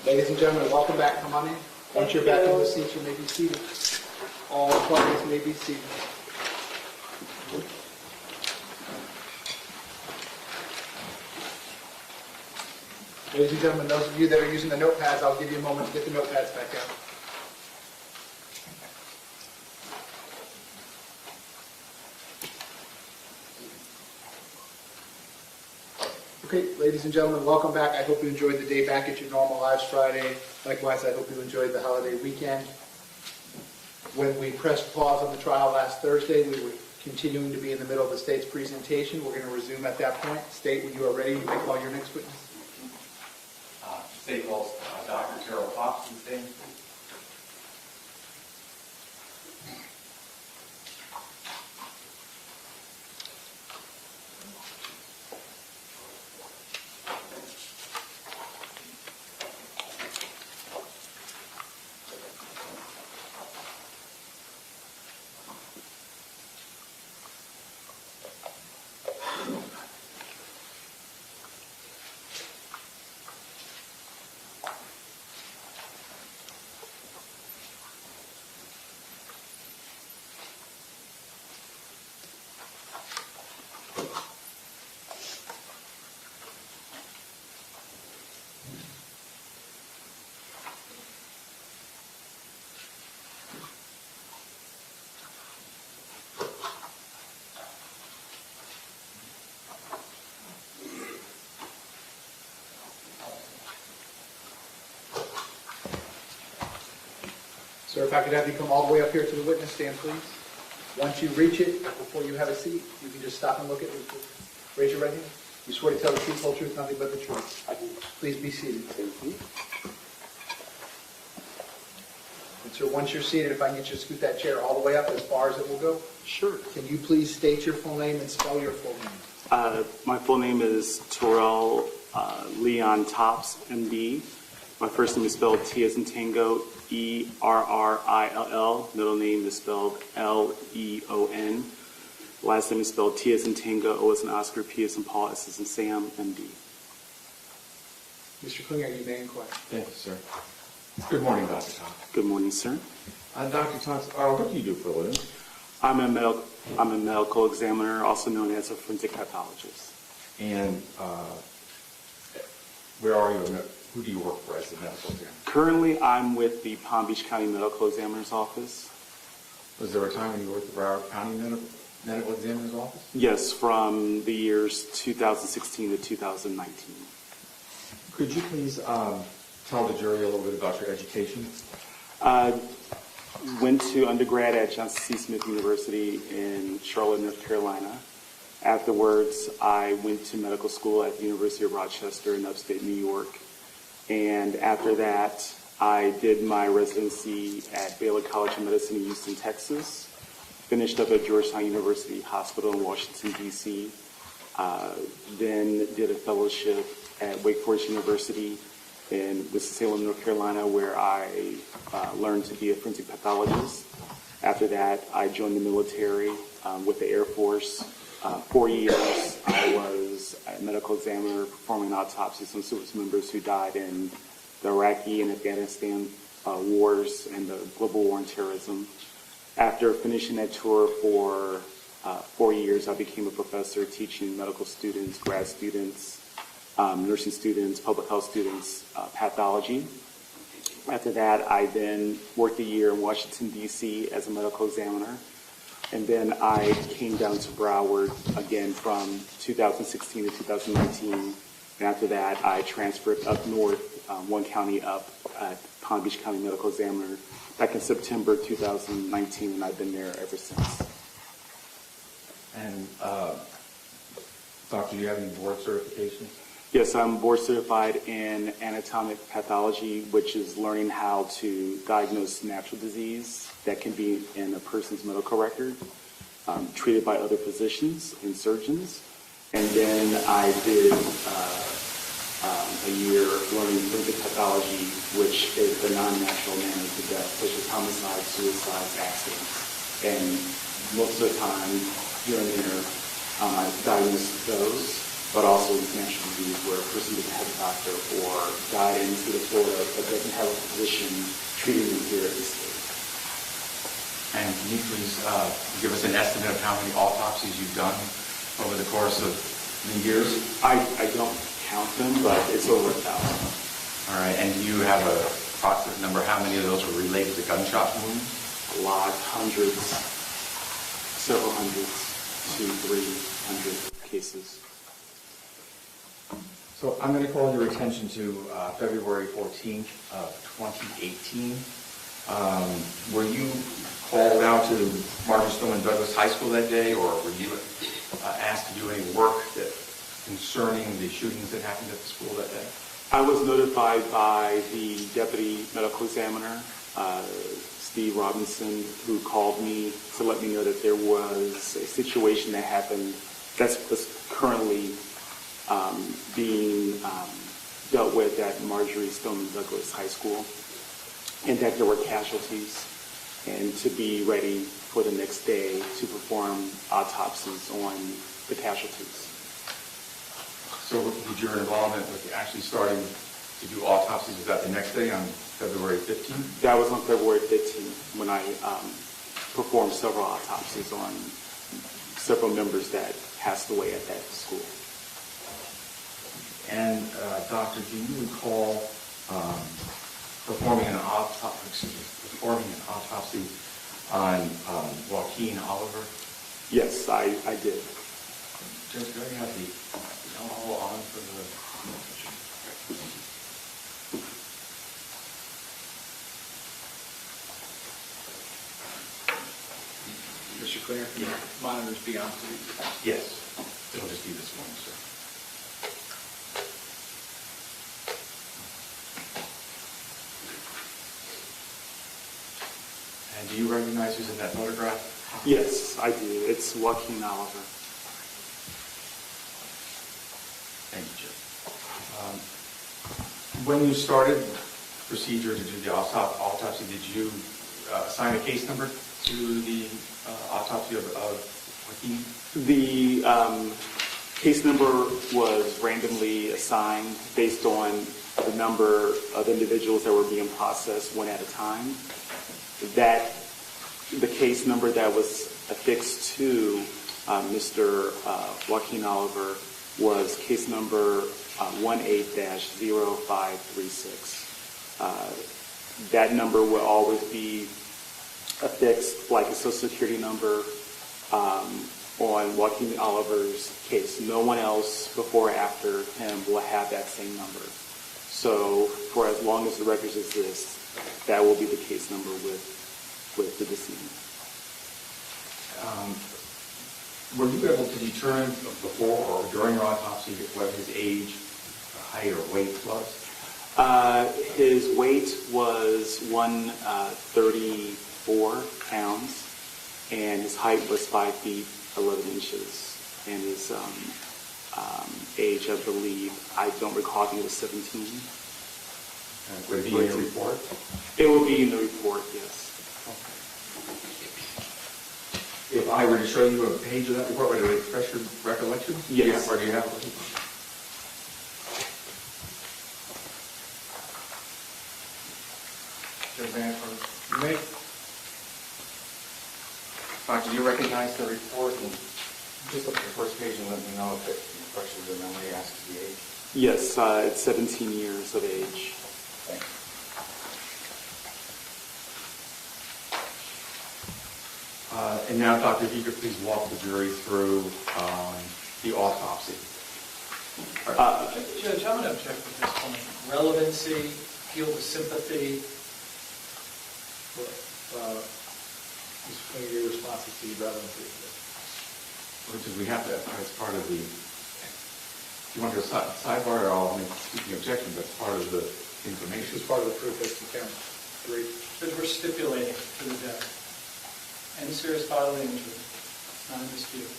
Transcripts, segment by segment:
Ladies and gentlemen, welcome back. Come on in. Once you're back in the seats, you may be seated. All parties may be seated. Ladies and gentlemen, those of you that are using the notepads, I'll give you a moment to get the notepads back out. Okay, ladies and gentlemen, welcome back. I hope you enjoyed the day back at your normal lives Friday. Likewise, I hope you enjoyed the holiday weekend. When we pressed pause on the trial last Thursday, we were continuing to be in the middle of the state's presentation. We're going to resume at that point. State, when you are ready, you may call your next witness. State calls Dr. Carol Fox and stand. Sir, if I could have you come all the way up here to the witness stand, please. Once you reach it, before you have a seat, you can just stop and look at it. Raise your right hand. You swear to tell the truth, whole truth, nothing but the truth. I do. Please be seated. Thank you. And sir, once you're seated, if I can get you to scoot that chair all the way up as far as it will go. Sure. Can you please state your full name and spell your full name? My full name is Terrell Leon Tops, MD. My first name is spelled T as in Tango, E-R-R-I-L-L. Middle name is spelled L-E-O-N. Last name is spelled T as in Tango, O as in Oscar, P as in Paul, S as in Sam, MD. Mr. Klinger, you may inquire. Thank you, sir. Good morning, Dr. Fox. Good morning, sir. Dr. Fox, what do you do for a living? I'm a medical examiner, also known as a forensic pathologist. And where are you? Who do you work for as a medical examiner? Currently, I'm with the Palm Beach County Medical Examiner's Office. Was there a time when you worked at the Broward County Medical Examiner's Office? Yes, from the years 2016 to 2019. Could you please tell the jury a little bit about your education? Went to undergrad at Johnson C. Smith University in Charlotte, North Carolina. Afterwards, I went to medical school at the University of Rochester in upstate New York. And after that, I did my residency at Baylor College of Medicine in Houston, Texas. Finished up at Georgetown University Hospital in Washington, D.C. Then did a fellowship at Wake Forest University in Winston-Salem, North Carolina, where I learned to be a forensic pathologist. After that, I joined the military with the Air Force. 4 years, I was a medical examiner performing autopsies on service members who died in the Iraqi and Afghanistan wars and the global war on terrorism. After finishing that tour for 4 years, I became a professor teaching medical students, grad students, nursing students, public health students, pathology. After that, I then worked a year in Washington, D.C. as a medical examiner. And then I came down to Broward again from 2016 to 2019. And after that, I transferred up north, one county up at Palm Beach County Medical Examiner back in September 2019, and I've been there ever since. And, Doctor, do you have any board certifications? Yes, I'm board certified in anatomic pathology, which is learning how to diagnose natural disease that can be in a person's medical record, treated by other physicians and surgeons. And then I did a year learning forensic pathology, which is the non-natural manners of death, such as homicide, suicide, accidents. And most of the time, here and there, I diagnose those. but also international reviews where a person doesn't have a doctor or died in the state of Florida but doesn't have a physician treating them here in the state. And can you please give us an estimate of how many autopsies you've done over the course of the years? I don't count them, but it's over 1,000. All right, and do you have a approximate number how many of those were related to gunshot wounds? A lot, hundreds, several hundreds to 300 cases. So I'm going to call your attention to February 14th of 2018. Were you called out to Marjory Stoneman Douglas High School that day, or were you asked to do any work concerning the shootings that happened at the school that day? I was notified by the deputy medical examiner, Steve Robinson, who called me to let me know that there was a situation that happened that's currently being dealt with at Marjory Stoneman Douglas High School, and that there were casualties, and to be ready for the next day to perform autopsies on the casualties. So did your involvement with actually starting to do autopsies, was that the next day on February 15th? That was on February 15th when I performed several autopsies on several members that passed away at that school. And doctor, do you recall performing an autopsy on Joaquin Oliver? Yes, I did. Judge, do I have the all on for the... Mr. Clear? Yeah. Monitors be on, please. Yes. It'll just be this one, sir. And do you recognize who's in that photograph? Yes, I do. It's Joaquin Oliver. Thank you, Jim. When you started procedure to do the autopsy, did you assign a case number to the autopsy of Joaquin? The case number was randomly assigned based on the number of individuals that were being processed one at a time. The case number that was affixed to Mr. Joaquin Oliver was case number 18-0536. That number will always be affixed like a Social Security number on Joaquin Oliver's case. No one else before or after him will have that same number. So for as long as the records exist, that will be the case number with the decedent. Were you able to determine before or during your autopsy what his age, height, or weight was? His weight was 134 pounds, and his height was 5 feet 11 inches. And his age, I believe, I don't recall if he was 17. Would it be in your report? It would be in the report, yes. If I were to show you a page of that report, would it refresh your recollection? Yes. Or do you have it? You may. Doctor, do you recognize the report? And just look at the first page and let me know if it refreshes your memory, asks the age. Yes, it's 17 years of age. Thank you. And now, Doctor, if you could please walk the jury through the autopsy. Judge, I'm going to object at this point. Relevancy, field of sympathy. Your responses to the relevancy. Which is, we have to, as part of the, if you want to go sidebar, or I'll make the objection, but it's part of the information. It's part of the proof that's in count. Three. Judge, we're stipulating to the death. Any serious bodily injury, not in dispute.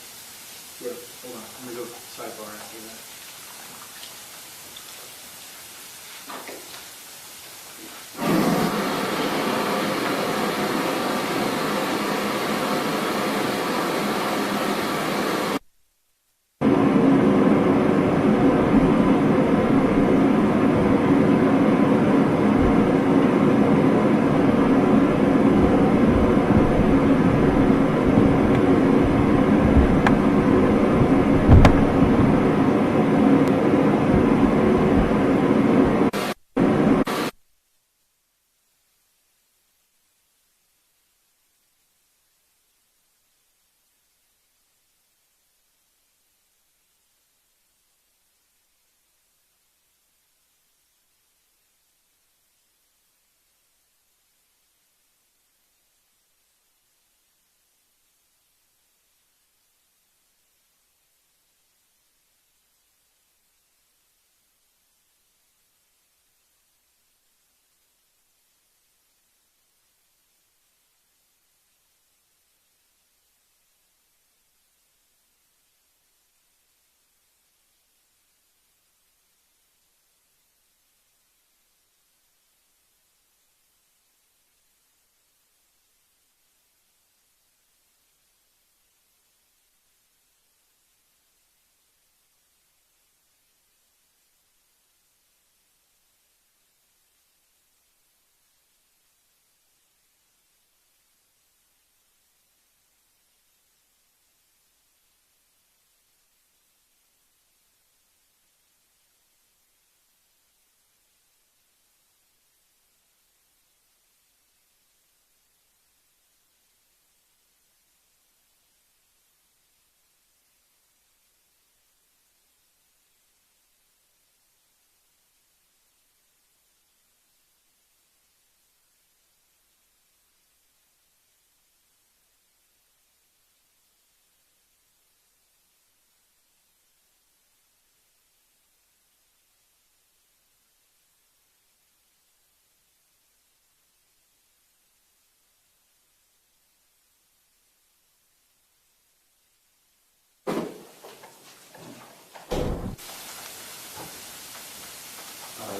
Good. Hold on. I'm going to go sidebar after that.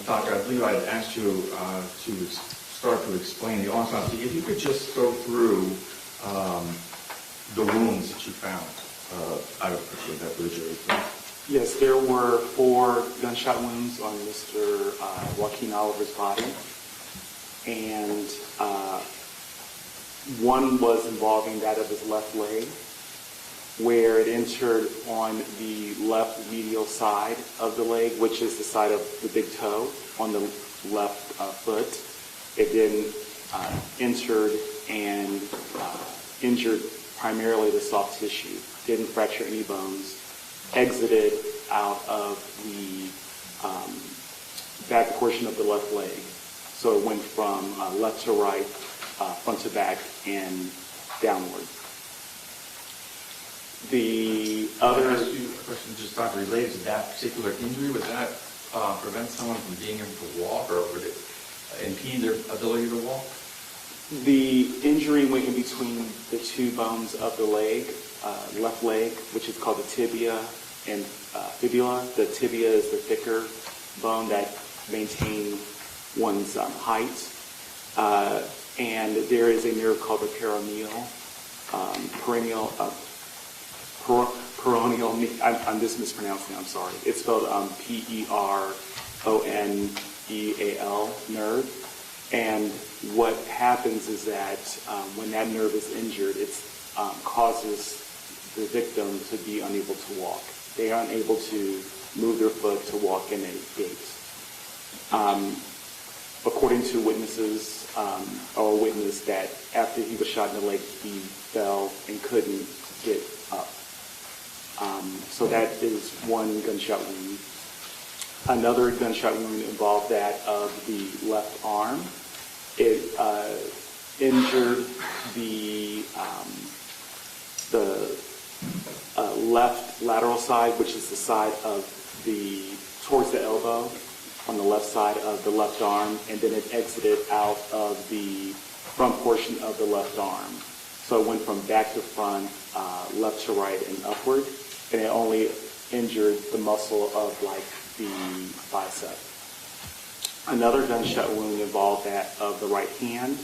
Doctor, I believe I had asked you to start to explain the autopsy. If you could just go through the wounds that you found, I would appreciate that, would you? Yes, there were 4 gunshot wounds on Mr. Joaquin Oliver's body, and one was involving that of his left leg, where it entered on the left medial side of the leg, which is the side of the big toe on the left foot. It then entered and injured primarily the soft tissue, didn't fracture any bones, exited out of the back portion of the left leg. So it went from left to right, front to back, and downward. The other... Can I ask you a question just, Doctor, related to that particular injury? Would that prevent someone from being able to walk, or would it impede their ability to walk? The injury went in between the 2 bones of the leg, left leg, which is called the tibia and fibula. The tibia is the thicker bone that maintains one's height. And there is a nerve called the peroneal, I'm just mispronouncing it, I'm sorry. It's spelled Peroneal nerve. And what happens is that when that nerve is injured, it causes the victim to be unable to walk. They are unable to move their foot to walk in a gait. According to witnesses, or a witness, that after he was shot in the leg, he fell and couldn't get up. So that is one gunshot wound. Another gunshot wound involved that of the left arm. It injured the left lateral side, which is the side of towards the elbow on the left side of the left arm, and then it exited out of the front portion of the left arm. So it went from back to front, left to right, and upward, and it only injured the muscle of like the bicep. Another gunshot wound involved that of the right hand,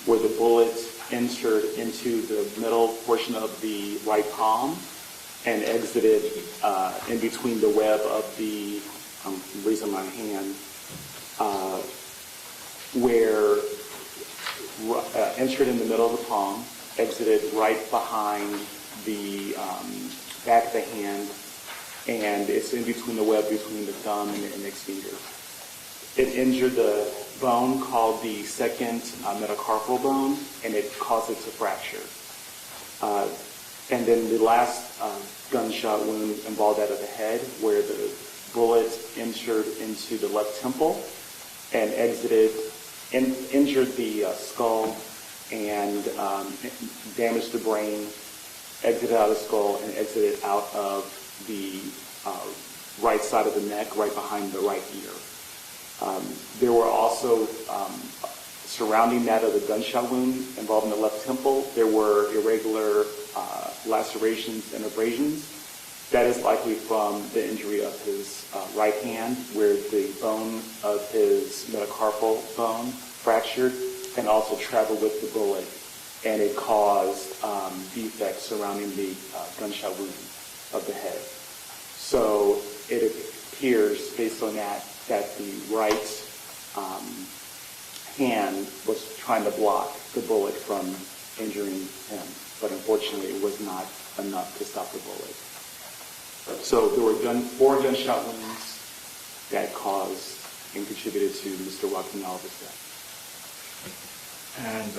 where the bullet entered into the middle portion of the right palm and exited in between the web of the, I'm raising my hand, where entered in the middle of the palm, exited right behind the back of the hand, and it's in between the web between the thumb and the index finger. It injured the bone called the second metacarpal bone, and it caused it to fracture. And then the last gunshot wound involved that of the head, where the bullet entered into the left temple and injured the skull and damaged the brain, exited out of the skull, and exited out of the right side of the neck, right behind the right ear. There were also, surrounding that of the gunshot wound involving the left temple, there were irregular lacerations and abrasions. That is likely from the injury of his right hand, where the bone of his metacarpal bone fractured and also traveled with the bullet, and it caused defects surrounding the gunshot wound of the head. So it appears, based on that the right hand was trying to block the bullet from injuring him, but unfortunately it was not enough to stop the bullet. So there were 4 gunshot wounds that caused and contributed to Mr. Joaquin Oliver's death. And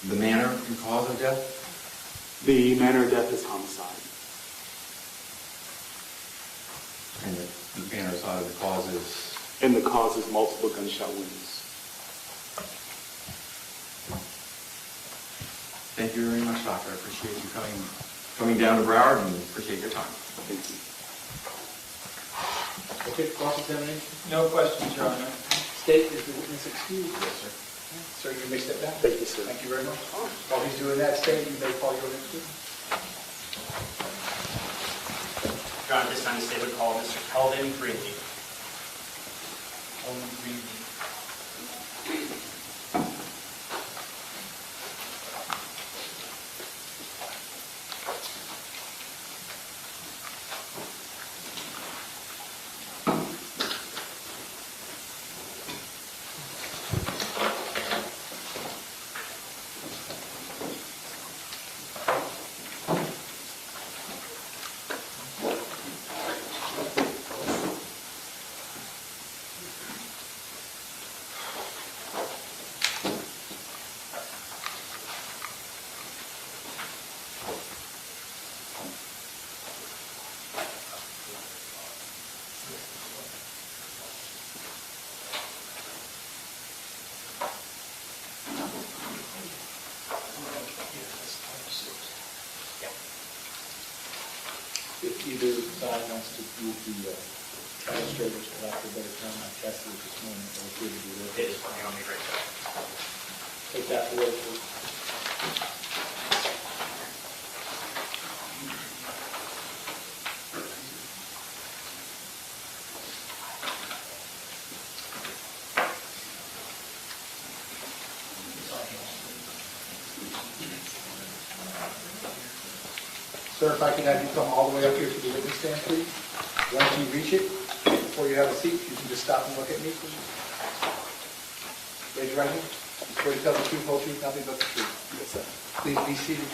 the manner and cause of death? The manner of death is homicide. And the manner of the cause is? And the cause is multiple gunshot wounds. Thank you very much, Doctor. I appreciate you coming down to Broward, and appreciate your time. Thank you. Okay, cross-examination. No questions, Your Honor. State, is the witness excused? Yes, sir. Sir, you may step down. Thank you, sir. Thank you very much. While he's doing that, State, you may call your next witness. Your Honor, this time the state would call Mr. Kelvin Freaky. If either side wants to use the illustrators for lack of a better term, I tested it this morning, so it's good to do that. It is working on me right now. Take that away, please. Sir, if I could have you come all the way up here to the witness stand, please. Once you reach it, before you have a seat, you can just stop and look at me, please. Raise your right hand. You swear to tell the truth, whole truth, nothing but the truth. Yes, sir. Please be seated.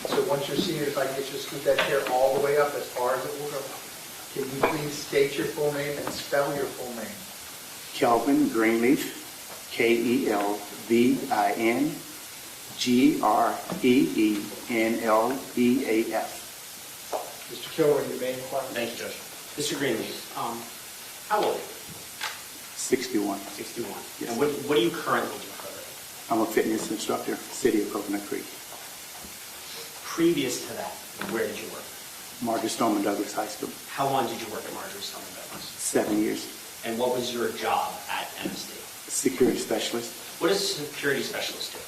So once you're seated, if I can get you to scoot that chair all the way up as far as it will go. Can you please state your full name and spell your full name? Kelvin Greenleaf, Kelvin Greenleaf. Mr. Kilroy, your main requirement. Thank you, Judge. Mr. Greenleaf, how old are you? 61. 61. Yes. And what do you currently do for a living? I'm a fitness instructor, City of Coconut Creek. Previous to that, where did you work? Marjory Stoneman Douglas High School, How long did you work at Marjory Stoneman Douglas? 7 years. And what was your job at MSD? Security specialist. What does a security specialist do?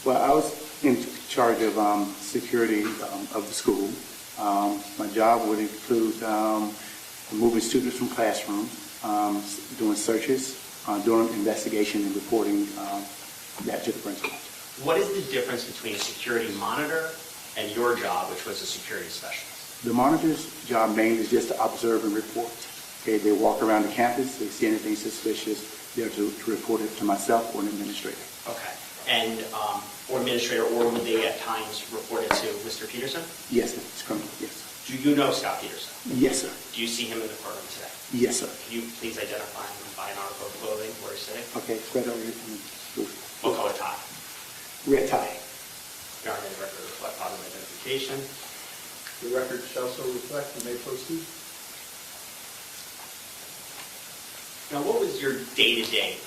Well, I was in charge of security of the school. My job would include moving students from classrooms, doing searches, doing investigation and reporting that to the principal. What is the difference between a security monitor and your job, which was a security specialist? The monitor's job mainly is just to observe and report. Okay, they walk around the campus, they see anything suspicious, they're to report it to myself or an administrator. Okay. And, or administrator, or would they at times report it to Mr. Peterson? Yes, sir. It's criminal, yes. Do you know Scot Peterson? Yes, sir. Do you see him in the courtroom today? Yes, sir. Can you please identify him by an article of clothing where he's sitting? Okay, it's right over here. What color tie? Red tie. Your Honor, the record reflect positive identification. The record shall so reflect. You may proceed. Now, what was your day-to-day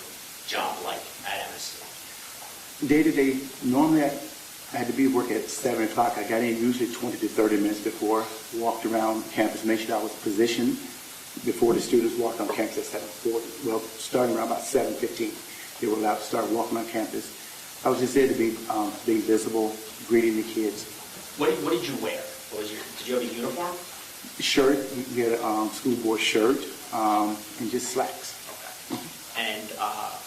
job like at MSD? Day to day, normally I had to be at work at 7 o'clock. I got in usually 20 to 30 minutes before, walked around campus, made sure I was positioned before the students walked on campus at 7:40. Well, starting around about 7:15, they were allowed to start walking on campus. I was just there to be visible, greeting the kids. What did you wear? Did you have a uniform? Shirt, we had a school board shirt, and just slacks. Okay. And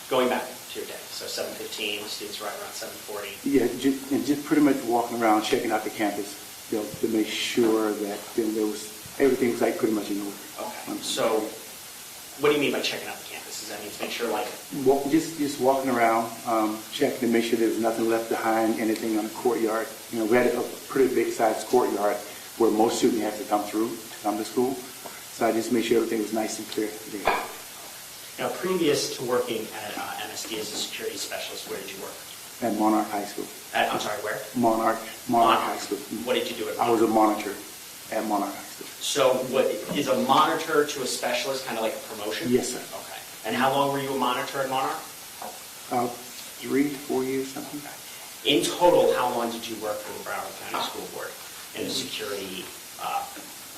going back to your day, so 7:15, students arrive around 7:40. Yeah, just pretty much walking around, checking out the campus, to make sure that everything was like pretty much in order. Okay. So, what do you mean by checking out the campus? Does that mean to make sure, like, Just walking around, checking to make sure there was nothing left behind, anything on the courtyard. We had a pretty big sized courtyard where most students have to come through to come to school. So I just made sure everything was nice and clear there. now previous to working at MSD as a security specialist, where did you work? At Monarch High School. I'm sorry, where? Monarch High School. What did you do at I was a monitor at Monarch High School. So what is a monitor to a specialist kind of like a promotion? Yes, sir. Okay. And how long were you a monitor at Monarch? 3 to 4 years, something like that. In total, how long did you work for the Broward County School Board in the security,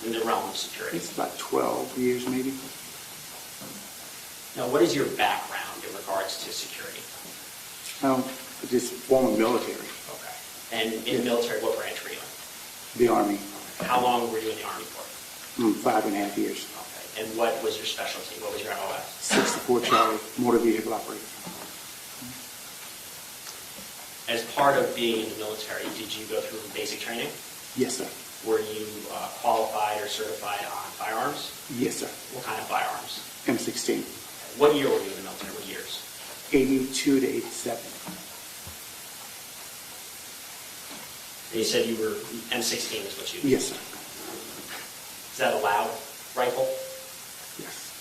in the realm of security? It's about 12 years maybe. Now, what is your background in regards to security? Just former military, Okay. And in the military, what branch were you in? the Army, How long were you in the Army for? 5.5 years. Okay. And what was your specialty? What was your MOS? 64 Charlie, motor vehicle operator. As part of being in the military, did you go through basic training? Yes, sir. Were you qualified or certified on firearms? Yes, sir. What kind of firearms? M16, What year were you in the military? What years? 82 to 87. And you said you were M16 is what you. Yes, sir. Is that a loud rifle? Yes.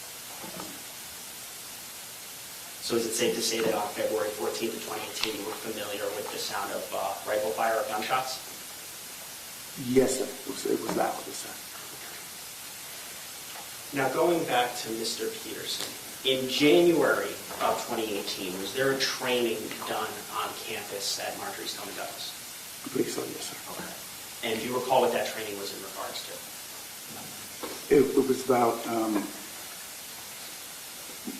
So is it safe to say that on February 14th of 2018, you were familiar with the sound of rifle fire or gunshots? Yes, sir. It was loud, yes, sir. Now, going back to Mr. Peterson, in January of 2018, was there a training done on campus at Marjory Stoneman Douglas? I believe so, yes, sir. Okay. And do you recall what that training was in regards to? It was about,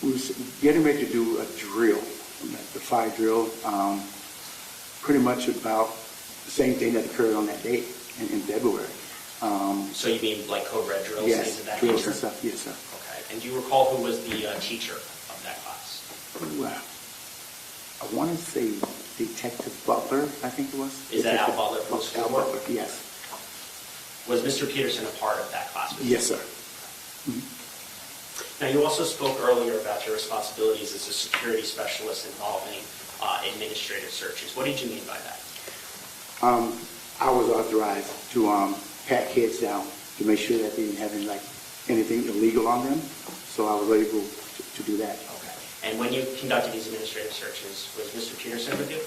we was getting ready to do a drill, the fire drill, pretty much about the same thing that occurred on that date in February. So you mean like code red drills, Yes, things of that drills nature? and stuff, yes, sir. Okay. And do you recall who was the teacher of that class? Well, I want to say Detective Butler, I think it was. Is that Al Butler from Al school board? Butler, yes. Was Mr. Peterson a part of that class? Yes, sir. Now, you also spoke earlier about your responsibilities as a security specialist involving administrative searches. What did you mean by that? I was authorized to pat kids down to make sure that they didn't have anything illegal on them. So I was able to do that. Okay. And when you conducted these administrative searches, was Mr. Peterson with you?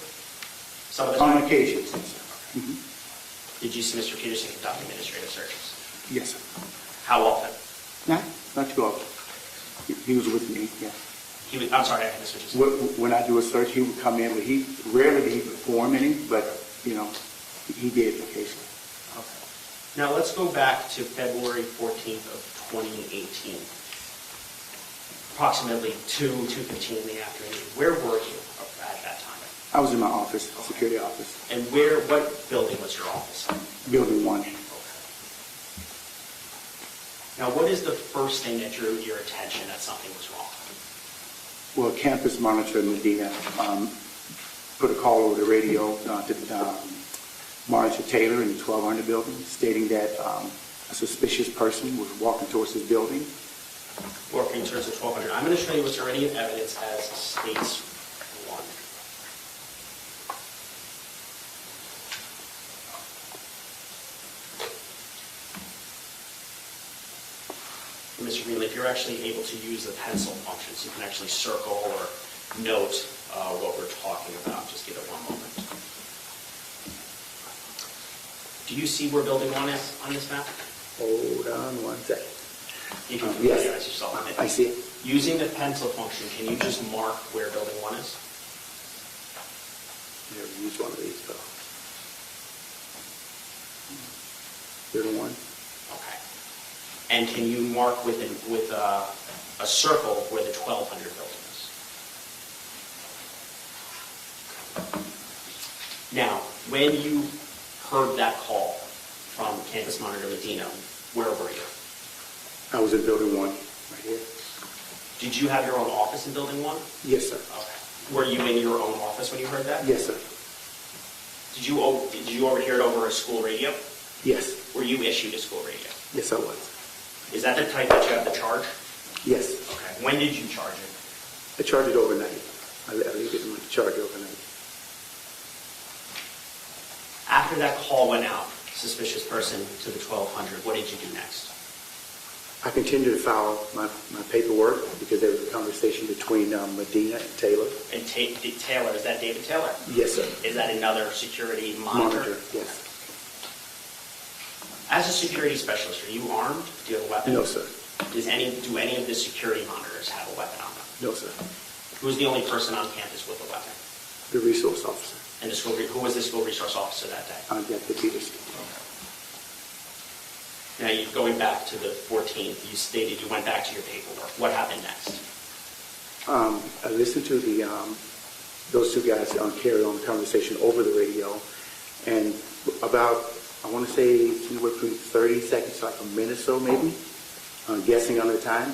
Some of the On time? occasion, yes, sir. Did you see Mr. Peterson conduct administrative searches? Yes, sir. How often? Not too often. He was with me, yeah. I'm sorry, I missed what you said. When I do a search, he would come in, but rarely did he perform any, but, he did occasionally. Okay. Now, let's go back to February 14th of 2018. Approximately 2:15 in the afternoon. Where were you at that time? I was in my office, security office, And what building was your office in? building 1. Now, what is the first thing that drew your attention that something was wrong? Well, campus monitor Medina put a call over the radio to Marjory Taylor in the 1200 building, stating that a suspicious person was walking towards his building. Working towards the 1200. I'm going to show you what's already in evidence as states 1. Mr. Greenlee, if you're actually able to use the pencil function, so you can actually circle or note what we're talking about. Just give it one moment. Do you see where building 1 is on this map? Hold on one second. You can Yes. familiarize yourself with it. I see it. Using the pencil function, can you just mark where building 1 is? Never used one of these, though. Building 1? Okay. And can you mark with a circle where the 1200 building is? Now, when you heard that call from Campus Monitor Medina, where were you? I was in building 1, right here. Did you have your own office in building 1? Yes, sir. Okay. Were you in your own office when you heard that? Yes, sir. Did you overhear it over a school radio? Yes. Were you issued a school radio? Yes, I was. Is that the type that you have to charge? Yes. Okay. When did you charge it? I charged it overnight. I leave it in my charge overnight. After that call went out, suspicious person to the 1200, what did you do next? I continued to file my paperwork because there was a conversation between Medina and Taylor. And Taylor, is that David Taylor? Yes, sir. Is that another security monitor? Yes. As a security specialist, are you armed? Do you have a weapon? No, sir. Do any of the security monitors have a weapon on them? No, sir. Who's the only person on campus with a weapon? The resource officer, And who was the school resource officer that day? Deputy Peterson. Now, going back to the 14th, you stated you went back to your paperwork. What happened next? I listened to those two guys carry on the conversation over the radio, and about, I want to say, anywhere between 30 seconds to like a minute or so maybe, guessing on the time,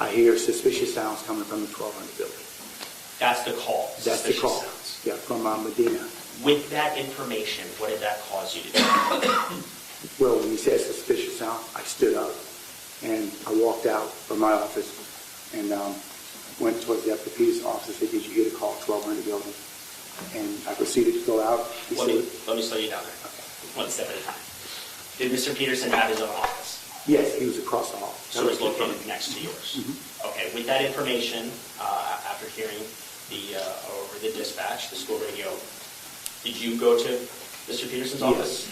I hear suspicious sounds coming from the 1200 building. That's the call. That's the Suspicious call. sounds. Yeah, from Medina. With that information, what did that cause you to do? Well, when he said suspicious sound, I stood up and I walked out from my office and went towards the Deputy Peterson's office and said, "Did you hear the call, 1200 building?" And I proceeded to go out. Let me slow you down there. One step at a time. Did Mr. Peterson have his own office? Yes, he was across the hall. So it was located next to yours? Mhm. Okay, with that information, after hearing over the dispatch, the school radio, did you go to Mr. Peterson's office?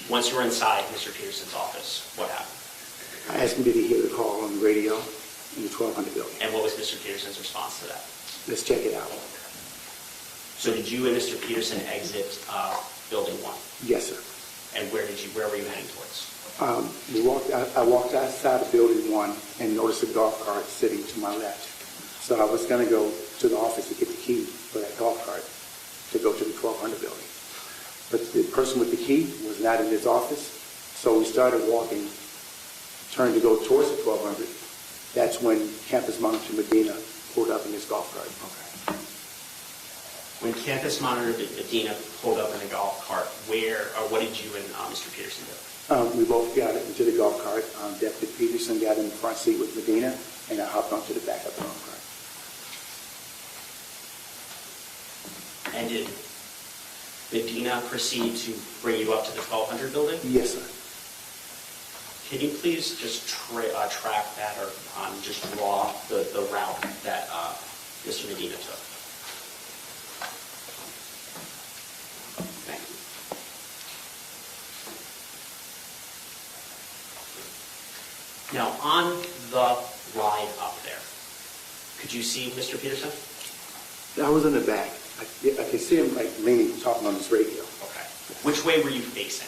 Once you were inside Mr. Peterson's office, what happened? I asked him, did he hear the call on the radio in the 1200 building? And what was Mr. Peterson's response to that? Let's check it out. So did you and Mr. Peterson exit building 1? Yes, sir. And where were you heading towards? I walked outside of building 1 and noticed a golf cart sitting to my left. So I was going to go to the office to get the key for that golf cart to go to the 1200 building. But the person with the key was not in his office, so we started walking, turned to go towards the 1200. That's when campus monitor Medina pulled up in his golf cart. Okay. When campus monitor Medina pulled up in a golf cart, what did you and Mr. Peterson do? We both got into the golf cart. Deputy Peterson got in the front seat with Medina, and I hopped onto the back of the golf cart. And did Medina proceed to bring you up to the 1200 building? Yes, sir. Can you please just track that or just draw the route that Mr. Medina took? Thank you. Now, on the ride up there, could you see Mr. Peterson? I was in the back. I could see him like leaning, talking on his radio. Okay. Which way were you facing?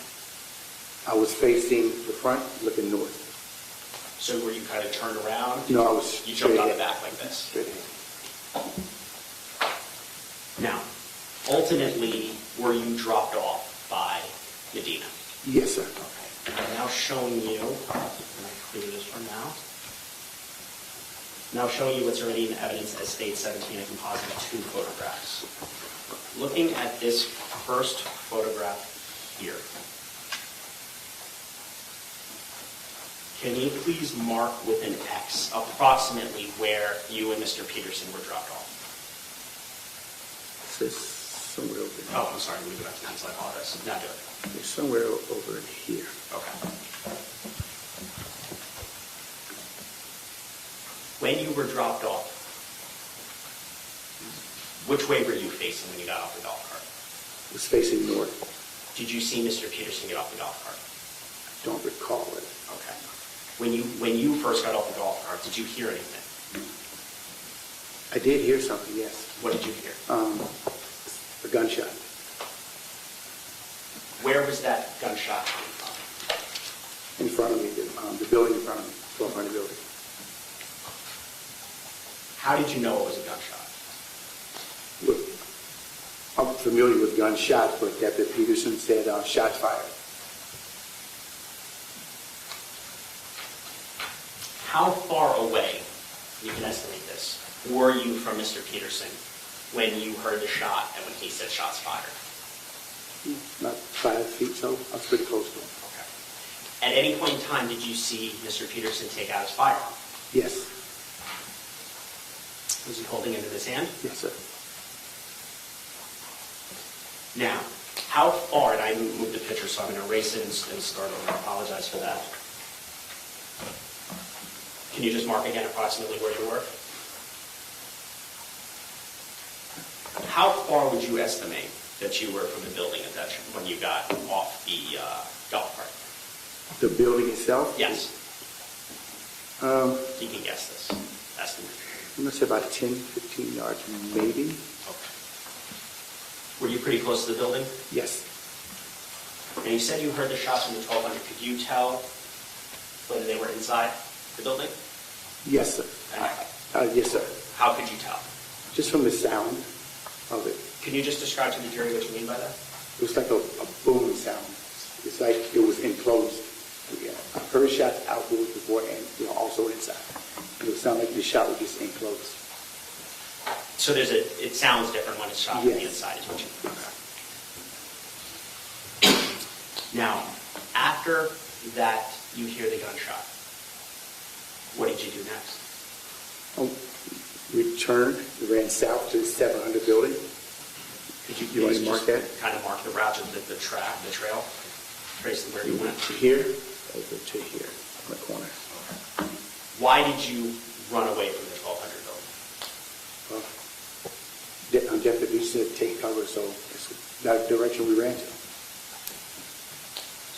I was facing the front, looking north. So were you kind of turned around? No, I was You jumped straight on the ahead. back like this. Straight ahead. Now, ultimately, were you dropped off by Medina? Yes, sir. Okay. I'm now showing you, can I clear this one now? Now showing you what's already in evidence as State 17, I can posit 2 photographs. Looking at this first photograph here, can you please mark with an X approximately where you and Mr. Peterson were dropped off? It says somewhere over there. Oh, I'm sorry, we go back to the pencil, I apologize. Now do it. It's somewhere over here. Okay. When you were dropped off, which way were you facing when you got off the golf cart? It was facing north. Did you see Mr. Peterson get off the golf cart? Don't recall it. Okay. When you first got off the golf cart, did you hear anything? I did hear something, yes. What did you hear? A gunshot. Where was that gunshot coming from? In front of me, the building in front of me, 1200 building. How did you know it was a gunshot? Look, I'm familiar with gunshots, but Deputy Peterson said shots fired. How far away, you can estimate this, were you from Mr. Peterson when you heard the shot and when he said shots fired? Not 5 feet, so I was pretty close to him. Okay. At any point in time, did you see Mr. Peterson take out his firearm? Yes. Was he holding it in his hand? Yes, sir. Now, how far, and I moved the picture, so I'm going to erase it and start over. I apologize for that. Can you just mark again approximately where you were? How far would you estimate that you were from the building at that when you got off the golf cart? The building itself? Yes. You can guess this. Estimate. I'm going to say about 10, 15 yards, maybe. Okay. Were you pretty close to the building? Yes. And you said you heard the shots from the 1200. Could you tell whether they were inside the building? Yes, sir. Yes, sir. How could you tell? Just from the sound of it. Can you just describe to the jury what you mean by that? It was like a booming sound. It's like it was enclosed. Yeah. I've heard shots outdoors before and also inside. It would sound like the shot was just enclosed. So it sounds different when it's shot from the Yes. inside, is what you mean. Okay. Now, after that, you hear the gunshot. What did you do next? We turned, ran south to the 700 building. Could you You want please to mark just that? kind of mark the route of the trail, trace where you went? To here, over to here. the corner. Why did you run away from the 1200 building? Well, Deputy said take cover, so it's that direction we ran to.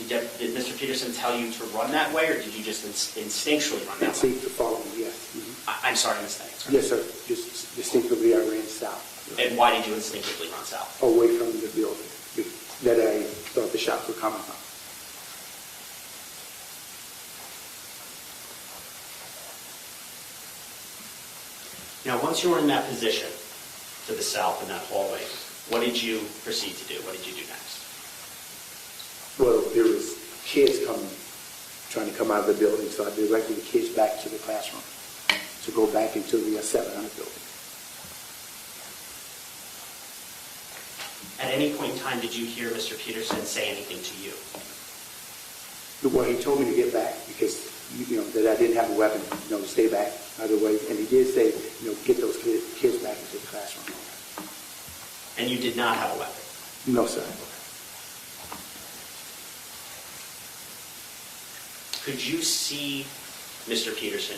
Did Mr. Peterson tell you to run that way, or did you just instinctually run that And way? see to follow me, yes. I'm sorry, I missed that answer. Yes, sir. Just distinctively, I ran south. And why did you instinctively run south? Away from the building that I thought the shots were coming from. Now, once you were in that position to the south in that hallway, what did you proceed to do? What did you do next? Well, there was kids trying to come out of the building, so I directed the kids back to the classroom to go back into the 700 building. At any point in time, did you hear Mr. Peterson say anything to you? Well, he told me to get back because, that I didn't have a weapon, to stay back either way. And he did say, get those kids back into the classroom. And you did not have a weapon? No, sir. Could you see Mr. Peterson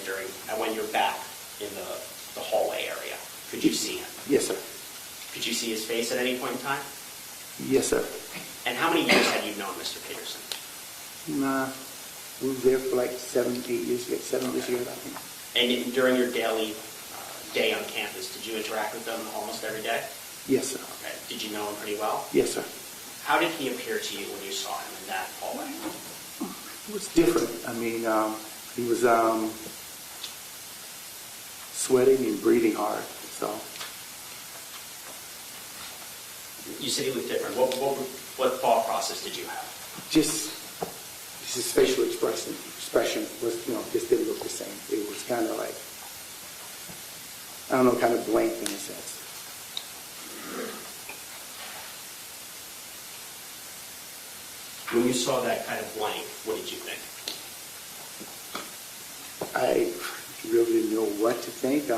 when you're back in the hallway area? Could you see him? Yes, sir. Could you see his face at any point in time? Yes, sir. And how many years had you known Mr. Peterson? Nah, we were there for like 7 years, I think. And during your daily day on campus, did you interact with them almost every day? Yes, sir. Okay. Did you know him pretty well? Yes, sir. How did he appear to you when you saw him in that hallway? It was different. I mean, he was sweating and breathing hard, so. You said he looked different. What thought process did you have? Just his facial expression was, just didn't look the same. It was kind of like, I don't know, kind of blank in a sense. When you saw that kind of blank, what did you think? I really didn't know what to think.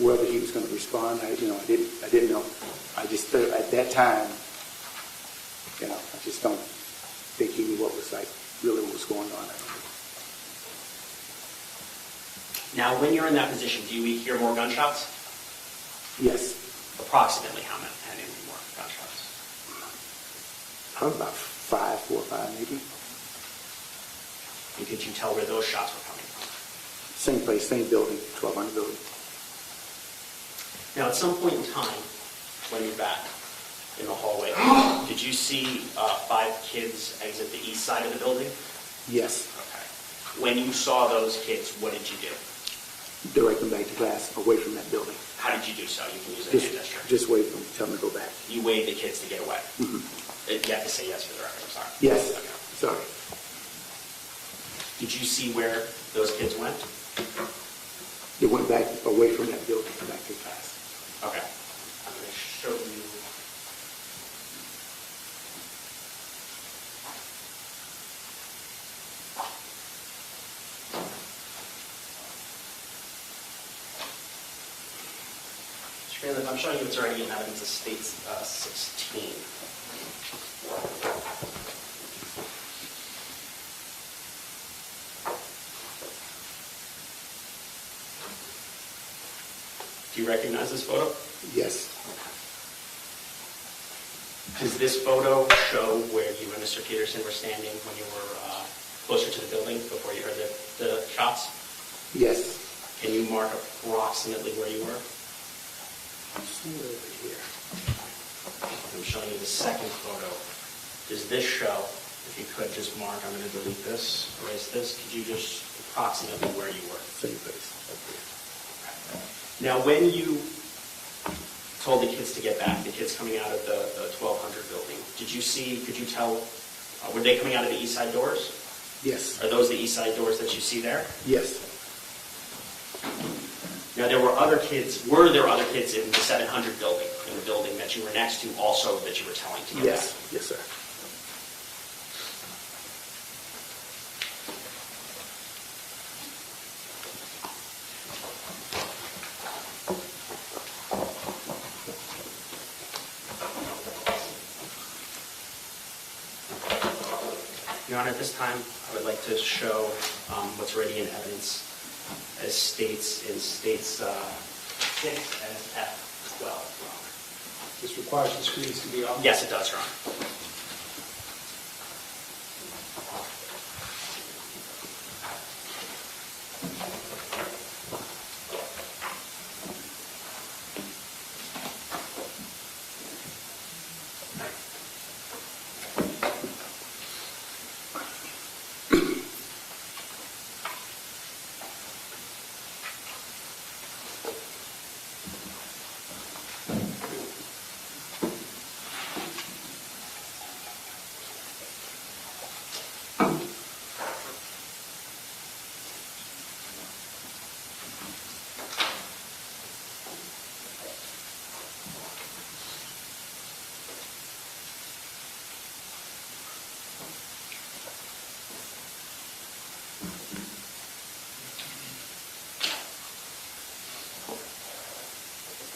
Whether he was going to respond, I didn't know. I just at that time, I just don't think he knew what was really what was going on. Now, when you're in that position, do you hear more gunshots? Yes, Approximately how many more gunshots? probably about 4 or 5 maybe. And could you tell where those shots were coming from? Same place, same building, 1200 building. Now, at some point in time, when you're back in the hallway, did you see 5 kids exit the east side of the building? Yes, Okay. When you saw those kids, what did you do? direct them back to class, away from that building. How did you do so? You can use a hand gesture. Just wait for them, tell them to go back. You waved the kids to get away. Mhm. You have to say yes for the record, I'm sorry. Yes, Okay. sorry. Did you see where those kids went? They went back away from that building, back to class. Okay. I'm going to show you. I'm showing you it's already in evidence of state 16. Do you recognize this photo? Yes, Does this photo show where you and Mr. Peterson were standing when you were closer to the building before you heard the shots? yes. Can you mark approximately where you were? Somewhere over here. I'm showing you the second photo. Does this show, if you could just mark, I'm going to delete this, erase this, could you just approximately where you were? Same place. Now, when you told the kids to get back, the kids coming out of the 1200 building, could you tell, were they coming out of the east side doors? Yes, Are those the east side doors that you see there? yes. Now, were there other kids in the 700 building, in the building that you were next to also that you were telling to get Yes, back? yes, sir. Your Honor, at this time, I would like to show what's already in evidence as states 6 and F12. This requires the screens to be off? Yes, it does, Your Honor.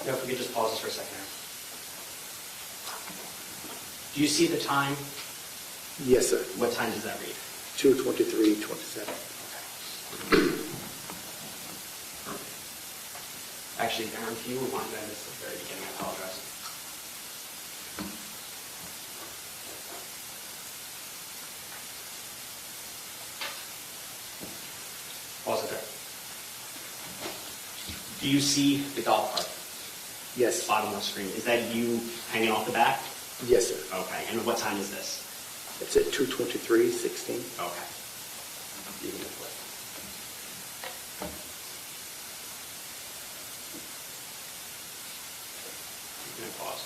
Now, if we could just pause this for a second. Do you see the time? Yes, sir. What time does that read? 2:23:27. Actually, Aaron, can you rewind that? This is the very beginning. I apologize. Pause it there. Do you see the golf cart? Yes. Bottom left screen. Is that you hanging off the back? Yes, sir. Okay. And what time is this? It's at 2:23:16. Okay. You can flip. You can pause.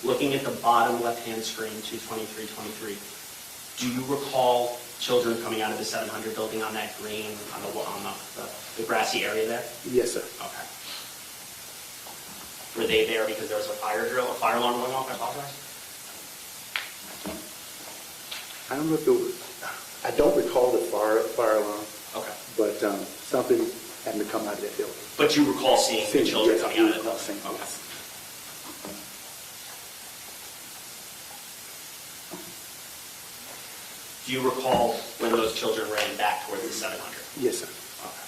Looking at the bottom left-hand screen, 2:23:23, do you recall children coming out of the 700 building on that green, on the grassy area there? Yes, sir. Okay. Were they there because there was a fire alarm going off? I apologize. I don't know if it was, I don't recall the fire alarm, Okay. but something happened to come out of that building. But you recall seeing the children Yes, coming out of the recall building? seeing, Okay. yes. Do you recall when those children ran back towards the 700? Yes, sir. Okay.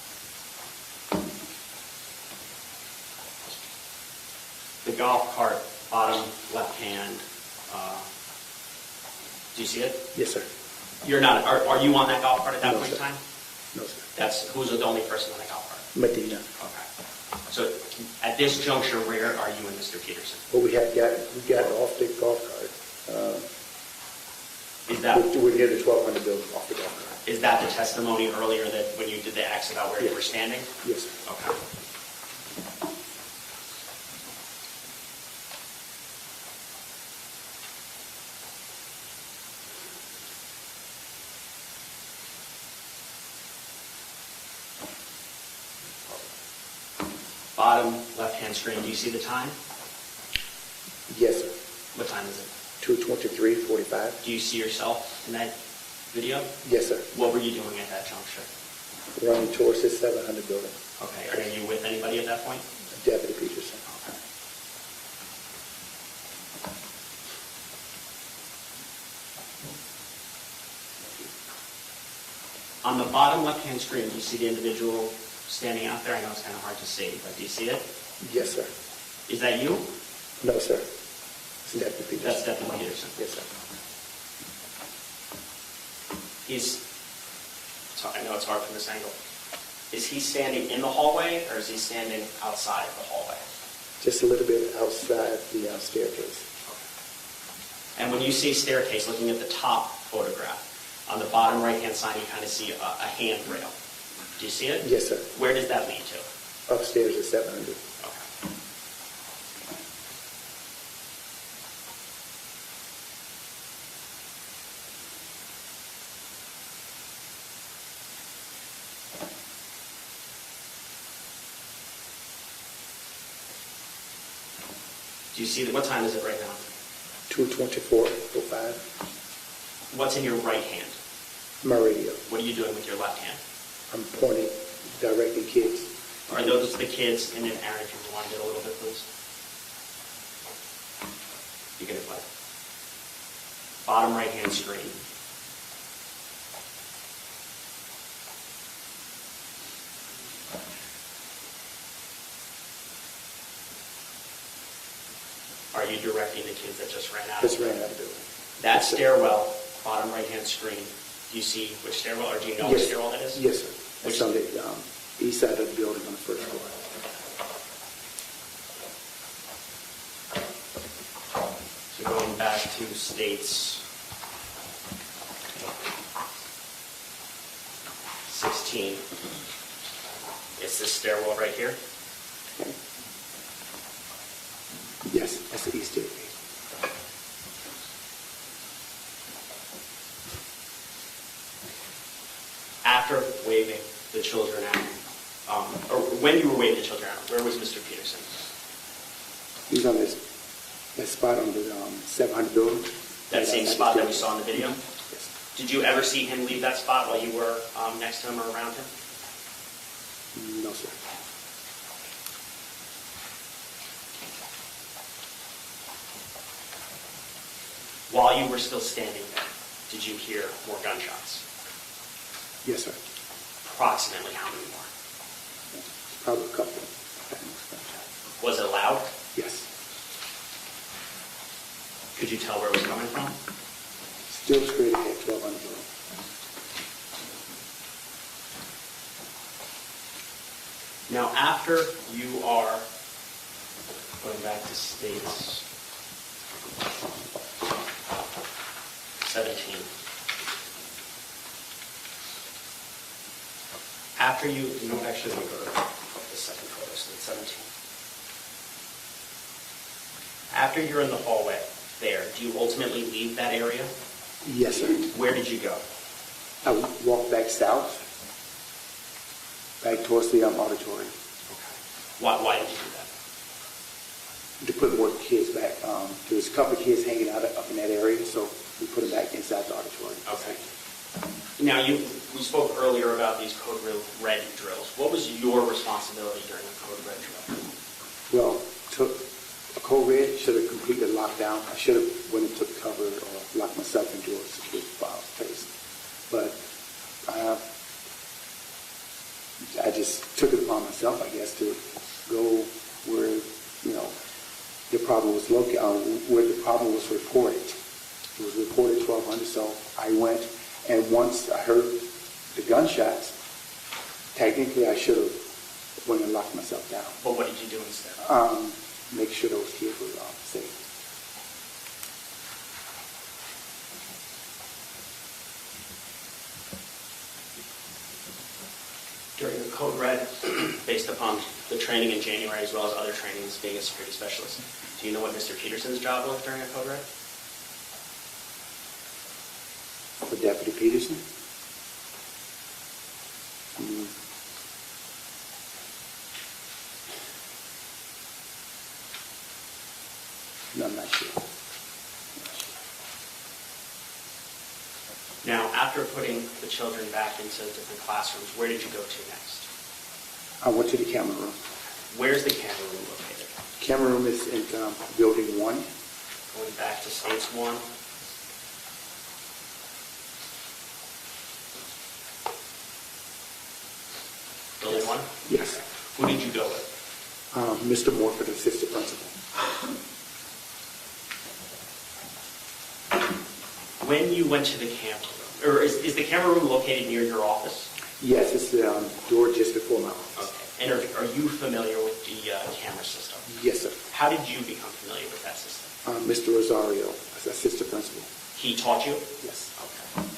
The golf cart, bottom left hand, do you see it? Yes, sir. You're not, are you on that golf cart at that No, point in sir. time? No, sir. Who's the only person on that golf cart? Medina. Okay. So at this juncture, where are you and Mr. Peterson? But we got off the golf cart. Is that, We're near the 1200 building off the golf cart. is that the testimony earlier that when you did the X about where you were standing? Yes, sir. Okay. Bottom left-hand screen, do you see the time? Yes, sir. What time is it? 2:23:45. Do you see yourself in that video? Yes, sir. What were you doing at that juncture? Running towards the 700 building. Okay, are you with anybody at that point? Deputy Peterson. Okay. On the bottom left-hand screen, do you see the individual standing out there? I know it's kind of hard to see, but do you see it? Yes, sir. Is that you? No, sir. It's Deputy Peterson. That's Deputy Peterson. Yes, sir. I know it's hard from this angle. Is he standing in the hallway or is he standing outside of the hallway? Just a little bit outside the staircase. And when you see staircase, looking at the top photograph, on the bottom right-hand side, you kind of see a handrail. Do you see it? Yes, sir. Where does that lead to? Upstairs at 700. Okay. Do you see, what time is it right now? 2:24:05. What's in your right hand? My radio. What are you doing with your left hand? I'm pointing, directing kids. Are those the kids? And then Aaron, if you rewind it a little bit, please. You can play. Bottom right-hand screen. Are you directing the kids that just ran out? Just ran out of the building. That stairwell, bottom right-hand screen, do you see which stairwell, or do you know which Yes. stairwell that is? Yes, sir. Which- It's on the east side of the building on the first floor. So going back to states 16, it's this stairwell right here. Okay. Yes, that's the east stairway. After waving the children out, or when you were waving the children out, where was Mr. Peterson? He's on that spot on the 700 building. That same spot that we saw in the video? Yes. Did you ever see him leave that spot while you were next to him or around him? No, sir. While you were still standing there, did you hear more gunshots? Yes, sir. Approximately how many more? Probably a couple. Was it loud? Yes. Could you tell where it was coming from? Still straight ahead, 1200 building. Now, after you are going back to states 17, after you know, actually, let me go to the second photo, state 17. After you're in the hallway there, do you ultimately leave that area? Yes, sir. Where did you go? I walked back south, back towards the auditorium, Why did you do that? to put more kids back. There was a couple of kids hanging out up in that area, so we put them back inside the auditorium. Okay. Now, we spoke earlier about these Code Red drills. What was your responsibility during the Code Red drill? Well, a code red should have completely locked down. I should have went and took cover or locked myself into a security place. But I just took it upon myself, I guess, to go where, the problem was located, where the problem was reported. It was reported 1200, so I went, and once I heard the gunshots, technically I should have went and locked myself down. But what did you do instead? Make sure those kids were safe. During the Code Red, based upon the training in January as well as other trainings being a security specialist, do you know what Mr. Peterson's job was during a Code Red? For Deputy Peterson? No, I'm not sure. Now, after putting the children back into different classrooms, where did you go to next? I went to the camera room. Where's the camera room located? Camera room is in building 1. Going back to States 1. Building 1? Yes. Who did you go with? Mr. Morford, assistant principal. When you went to the camera room, or is the camera room located near your office? Yes, it's the door just before my office. Okay. And are you familiar with the camera system? Yes, sir. How did you become familiar with that system? Mr. Rosario, as assistant principal. He taught you? Yes. Okay.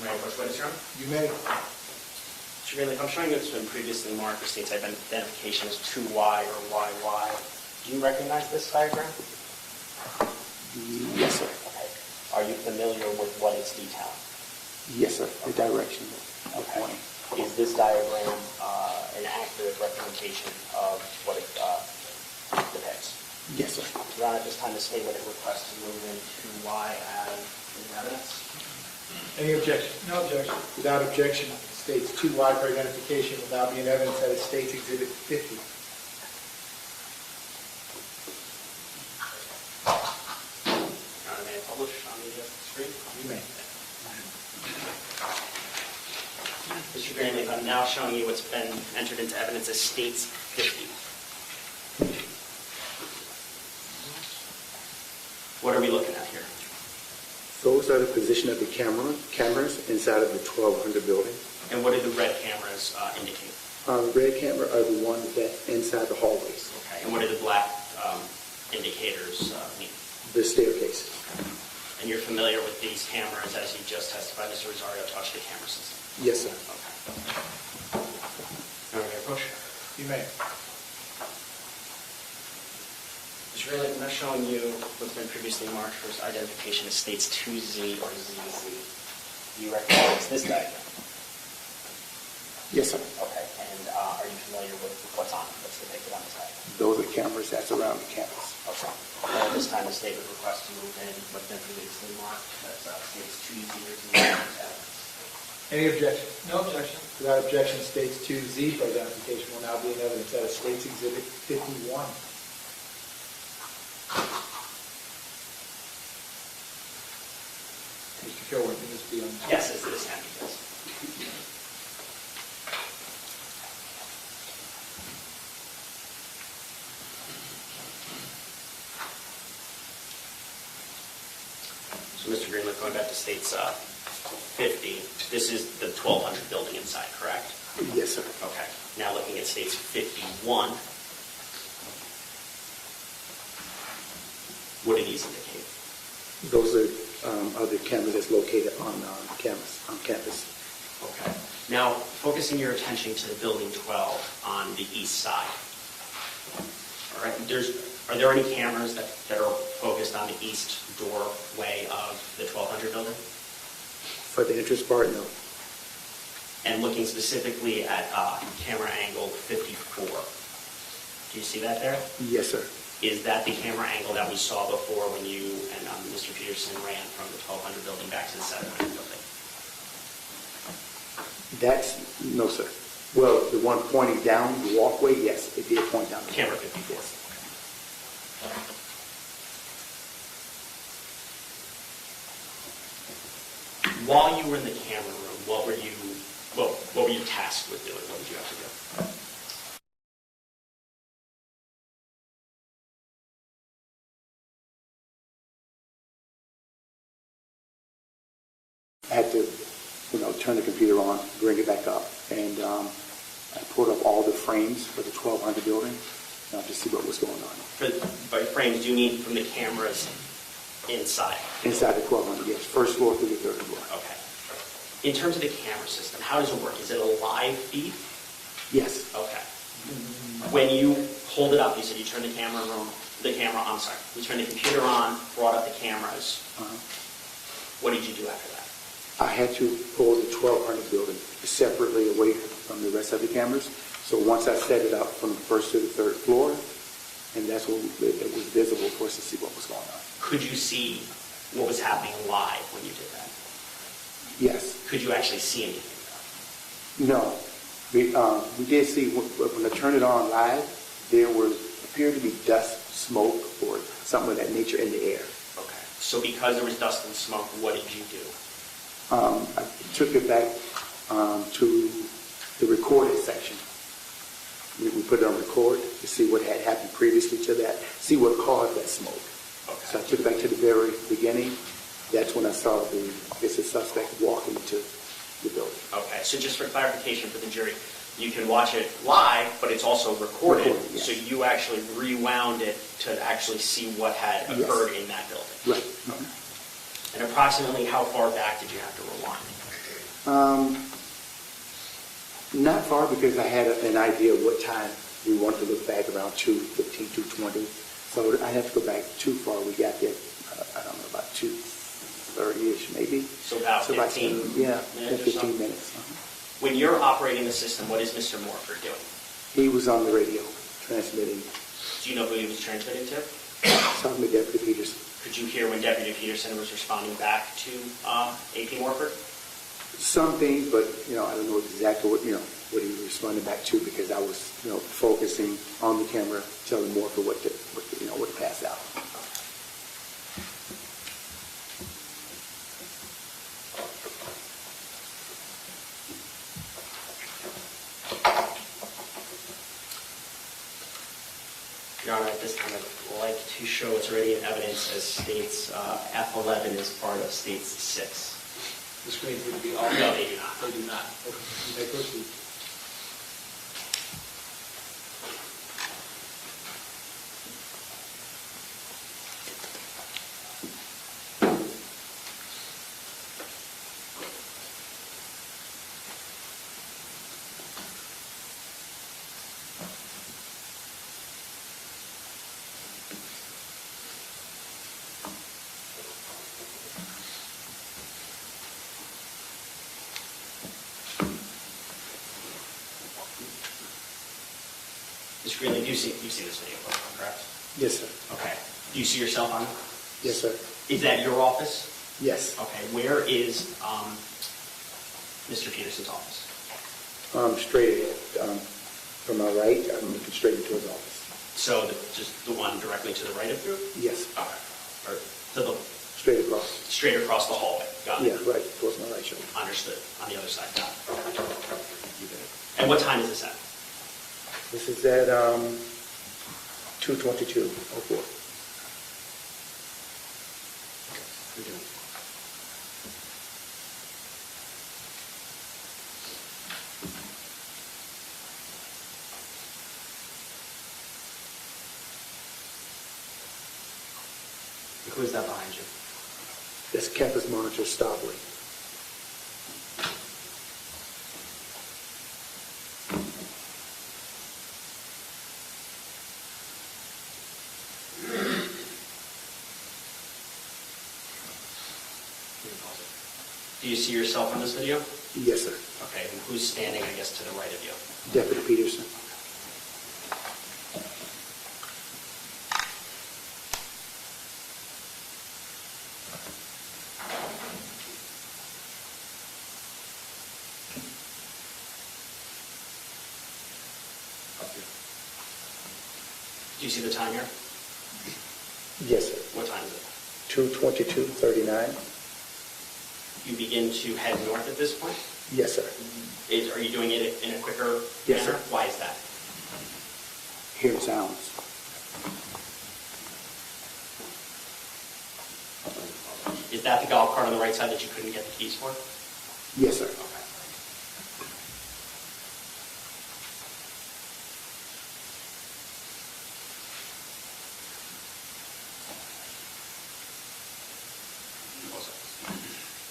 Right, what is your name? You may. Mr. Greenleaf, I'm showing you it's been previously marked for state's identification as 2Y or YY. Do you recognize this diagram? Yes, sir. Okay. Are you familiar with what it's detailing? Yes, sir. The direction. Okay. Is this diagram an accurate representation of what it depicts? Yes, sir. Your Honor, at this time, the state would request to move into Y as evidence. Any objection? No objection. Without objection, states 2Y for identification will now be in evidence that it states Exhibit 50. Your Honor, may I publish on the screen? You may. Mr. Greenleaf, I'm now showing you what's been entered into evidence as States 50. What are we looking at here? Those are the position of the cameras inside of the 1200 building. And what do the red cameras indicate? Red camera are the ones that inside the hallways, Okay. And what do the black indicators mean? the staircases. And you're familiar with these cameras, as you just testified, Mr. Rosario touched the camera system? Yes, sir. Okay. All right, approach. You may. Mr. Greenleaf, I'm now showing you what's been previously marked for identification as States 2Z or ZZ. Do you recognize this diagram? Yes, sir. Okay. And are you familiar with what's on it? What's depicted on this diagram? Those are cameras that's around the campus. Okay. And at this time, the state would request to move in what's been previously marked as States 2Z or ZZ. Any objection? No objection. Without objection, States 2Z for identification will now be in evidence as States Exhibit 51. Mr. Kilworth, can this be on? Yes, it's this hand, yes. So, Mr. Greenleaf, going back to States 50, this is the 1200 building inside, correct? Yes, sir. Okay. Now looking at States 51, what do these indicate? Those are other cameras that's located on campus. Okay. Now, focusing your attention to the building 12 on the east side. All right. Are there any cameras that are focused on the east doorway of the 1200 building? For the entrance part, no. And looking specifically at camera angle 54. Do you see that there? Yes, sir. Is that the camera angle that we saw before when you and Mr. Peterson ran from the 1200 building back to the 700 building? No, sir. Well, the one pointing down the walkway, yes, it did point down. Camera 54. While you were in the camera room, what were you tasked with doing? What did you have to do? I had to, turn the computer on, bring it back up, and I pulled up all the frames for the 1200 building to see what was going on. By frames, do you mean from the cameras inside? Inside the 1200, yes. First floor through the third floor. Okay. In terms of the camera system, how does it work? Is it a live feed? Yes. Okay. When you hold it up, you said you turned you turned the computer on, brought up the cameras. What did you do after that? I had to pull the 1200 building separately away from the rest of the cameras. So once I set it up from the first to the third floor, and that's when it was visible for us to see what was going on. Could you see what was happening live when you did that? Yes. Could you actually see anything? No. We did see, when I turned it on live, there appeared to be dust, smoke, or something of that nature in the air. Okay. So because there was dust and smoke, what did you do? I took it back to the recorded section. We put it on record to see what had happened previously to that, see what caused that smoke. Okay. So I took it back to the very beginning. That's when I saw the suspect walking into the building. Okay, so just for clarification for the jury, you can watch it live, but it's also recorded, Yes. so you actually rewound it to actually see what had occurred in that building. Right. Okay. And approximately how far back did you have to rewind? Not far, because I had an idea of what time we wanted to look back, around 2:15, 2:20. So I have to go back too far. We got there, I don't know, about 2:30-ish maybe. So about 15 yeah, minutes or 15 so? minutes. When you're operating the system, what is Mr. Morford doing? He was on the radio transmitting, Do you know who he was transmitting to? talking to Deputy Peterson. Could you hear when Deputy Peterson was responding back to AP Morford? Some things, but, I don't know exactly what he was responding back to, because I was, focusing on the camera, telling more for what to pass out. this time I'd like to show what's already in evidence as states F11 is part of states 6. The screens would be all. No, they do not. They do not. Okay, you may proceed. Ms. Greeley, you've seen this video before, correct? Yes, sir. Okay. Do you see yourself on it? Yes, sir. Is that your office? Yes. Okay. Where is Mr. Peterson's office? Straight ahead. From my right, I'm looking straight into his office. So just the one directly to the right of you? Yes. Okay. Or to the Straight across. straight across the hallway. Got it. Yeah, right, towards my right shoulder. Understood. On the other side. Got it. And what time is this at? This is at 2:22:04. Who is that behind you? That's campus monitor Stobley. Do you see yourself in this video? Yes, sir. Okay. And who's standing, I guess, to the right of you? Deputy Peterson. Do you see the time here? Yes, sir. What time is it? 2:22:39. You begin to head north at this point? Yes, sir. Are you doing it in a quicker Yes, manner? sir. Why is that? Hearing sounds. Is that the golf cart on the right side that you couldn't get the keys for? Yes, sir. Okay.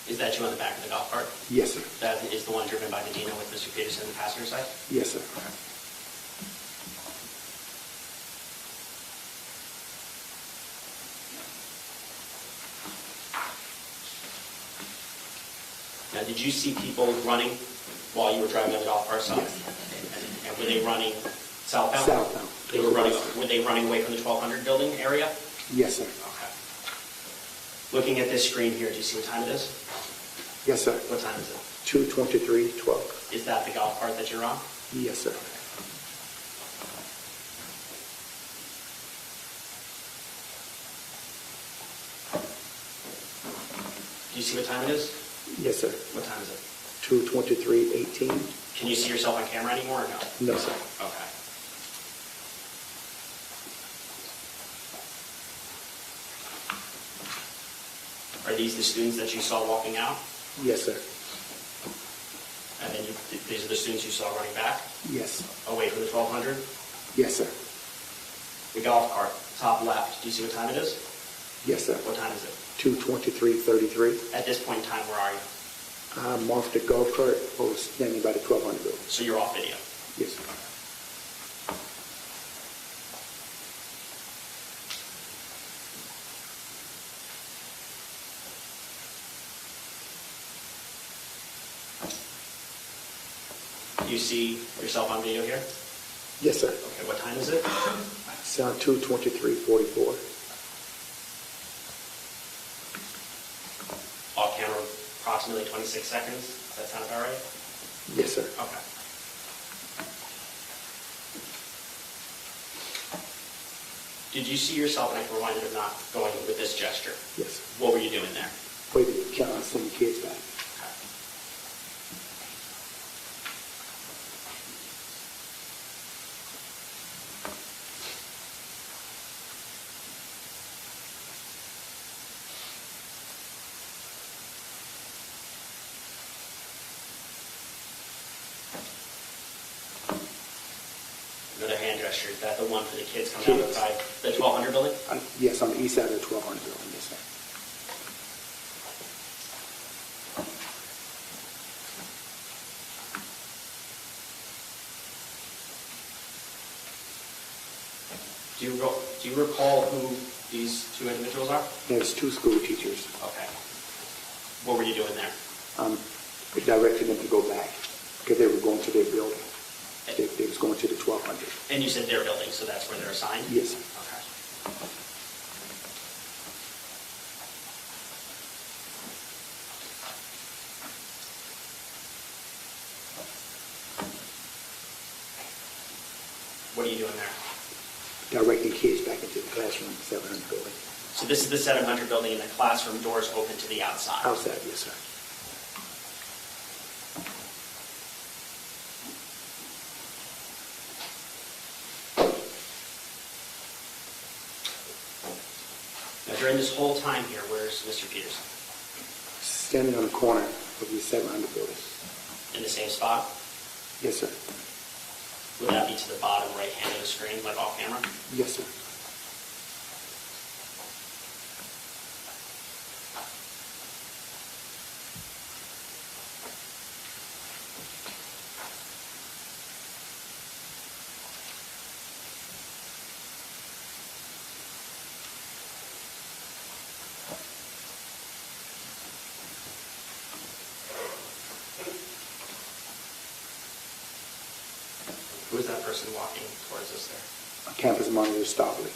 Is that you on the back of the golf cart? Yes, sir. That is the one driven by the Dino with Mr. Peterson in the passenger side? Yes, sir. Now, did you see people running while you were driving on the golf cart? Yes. And were they running southbound? Southbound. Were they running away from the 1200 building area? Yes, sir. Okay. Looking at this screen here, do you see what time it is? Yes, sir. What time is it? 2:23:12. Is that the golf cart that you're on? Yes, sir. Do you see what time it is? Yes, sir. What time is it? 2:23:18. Can you see yourself on camera anymore or no? No, sir. Okay. Are these the students that you saw walking out? Yes, sir. And then these are the students you saw running back Yes. away from the 1200? Yes, sir. The golf cart, top left, do you see what time it is? Yes, sir. What time is it? 2:23:33. At this point in time, where are you? I'm off the golf cart. I was standing by the 1200 building. So you're off video. Yes, sir. Do you see yourself on video here? Yes, sir. Okay, what time is it? It's on 2:23:44. Off camera, approximately 26 seconds. Does that sound about right? Yes, sir. Okay. Did you see yourself, and I can remind you of not going with this gesture? Yes, sir. What were you doing there? Waiting to count on some kids back. Okay. Rochester, is that the one for the kids coming out of the 1200 building? Yes, on the east side of the 1200 building, yes, sir. Do you recall who these two individuals are? There's two school teachers. Okay. What were you doing there? We directed them to go back because they were going to their building. They was going to the 1200. And you said their building, so that's where they're assigned? Yes, sir. Okay. What are you doing there? Directing kids back into the classroom, 700 building. So this is the 700 building, and the classroom doors open to the outside? Outside, yes, sir. Now, during this whole time here, where's Mr. Peterson? Standing on the corner of the 700 building. In the same spot? Yes, sir. Would that be to the bottom right hand of the screen, like off camera? Yes, sir. Who is that person walking towards us there? Campus monitor Starbley.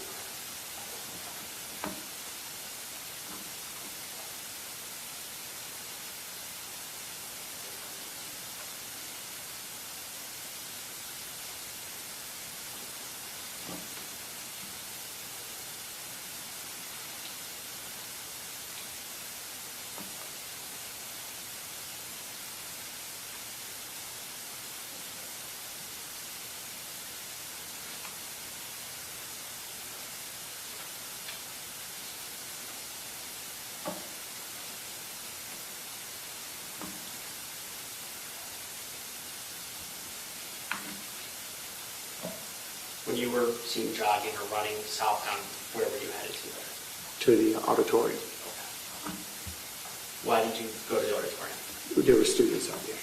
When you were seen jogging or running southbound, where were you headed to there? To the auditorium. Why did you go to the auditorium? There were students out there.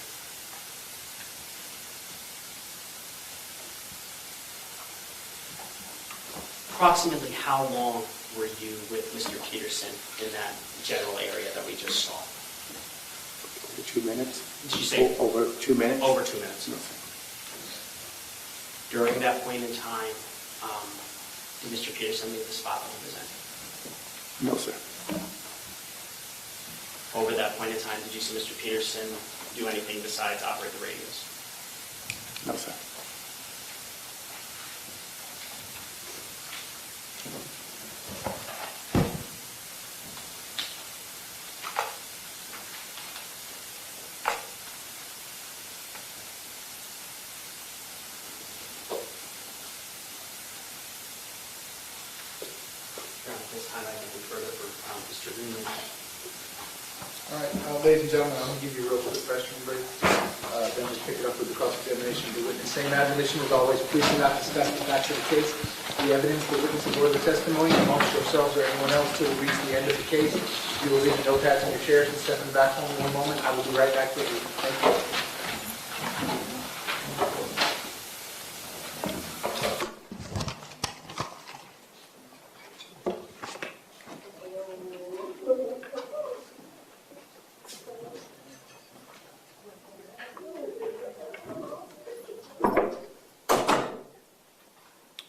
Approximately how long were you with Mr. Peterson in that general area that we just saw? Over 2 minutes. Did you say? Over 2 minutes? Over 2 minutes. Yes, sir. During that point in time, did Mr. Peterson leave the spot that he was in? No, sir. Over that point in time, did you see Mr. Peterson do anything besides operate the radios? No, sir. At this time, I can further for Mr. Newman. All right, ladies and gentlemen, I'm going to give you a real quick restroom break. Then we'll pick it up with the cross-examination of the witness. Same admonition as always, please do not discuss the facts of the case, the evidence, the witnesses, or the testimony amongst yourselves or anyone else till we reach the end of the case. You will leave the notepads in your chairs and step in the back home in one moment. I will be right back with you. Thank you.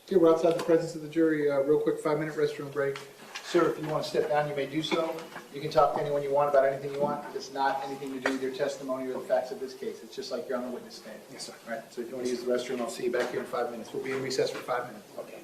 Okay, we're outside the presence of the jury. Real quick 5-minute restroom break. Sir, if you want to step down, you may do so. You can talk to anyone you want about anything you want. It's not anything to do with your testimony or the facts of this case. It's just like you're on the witness stand. Yes, sir. All right, so if you want to use the restroom, I'll see you back here in 5 minutes. We'll be in recess for 5 minutes. Okay.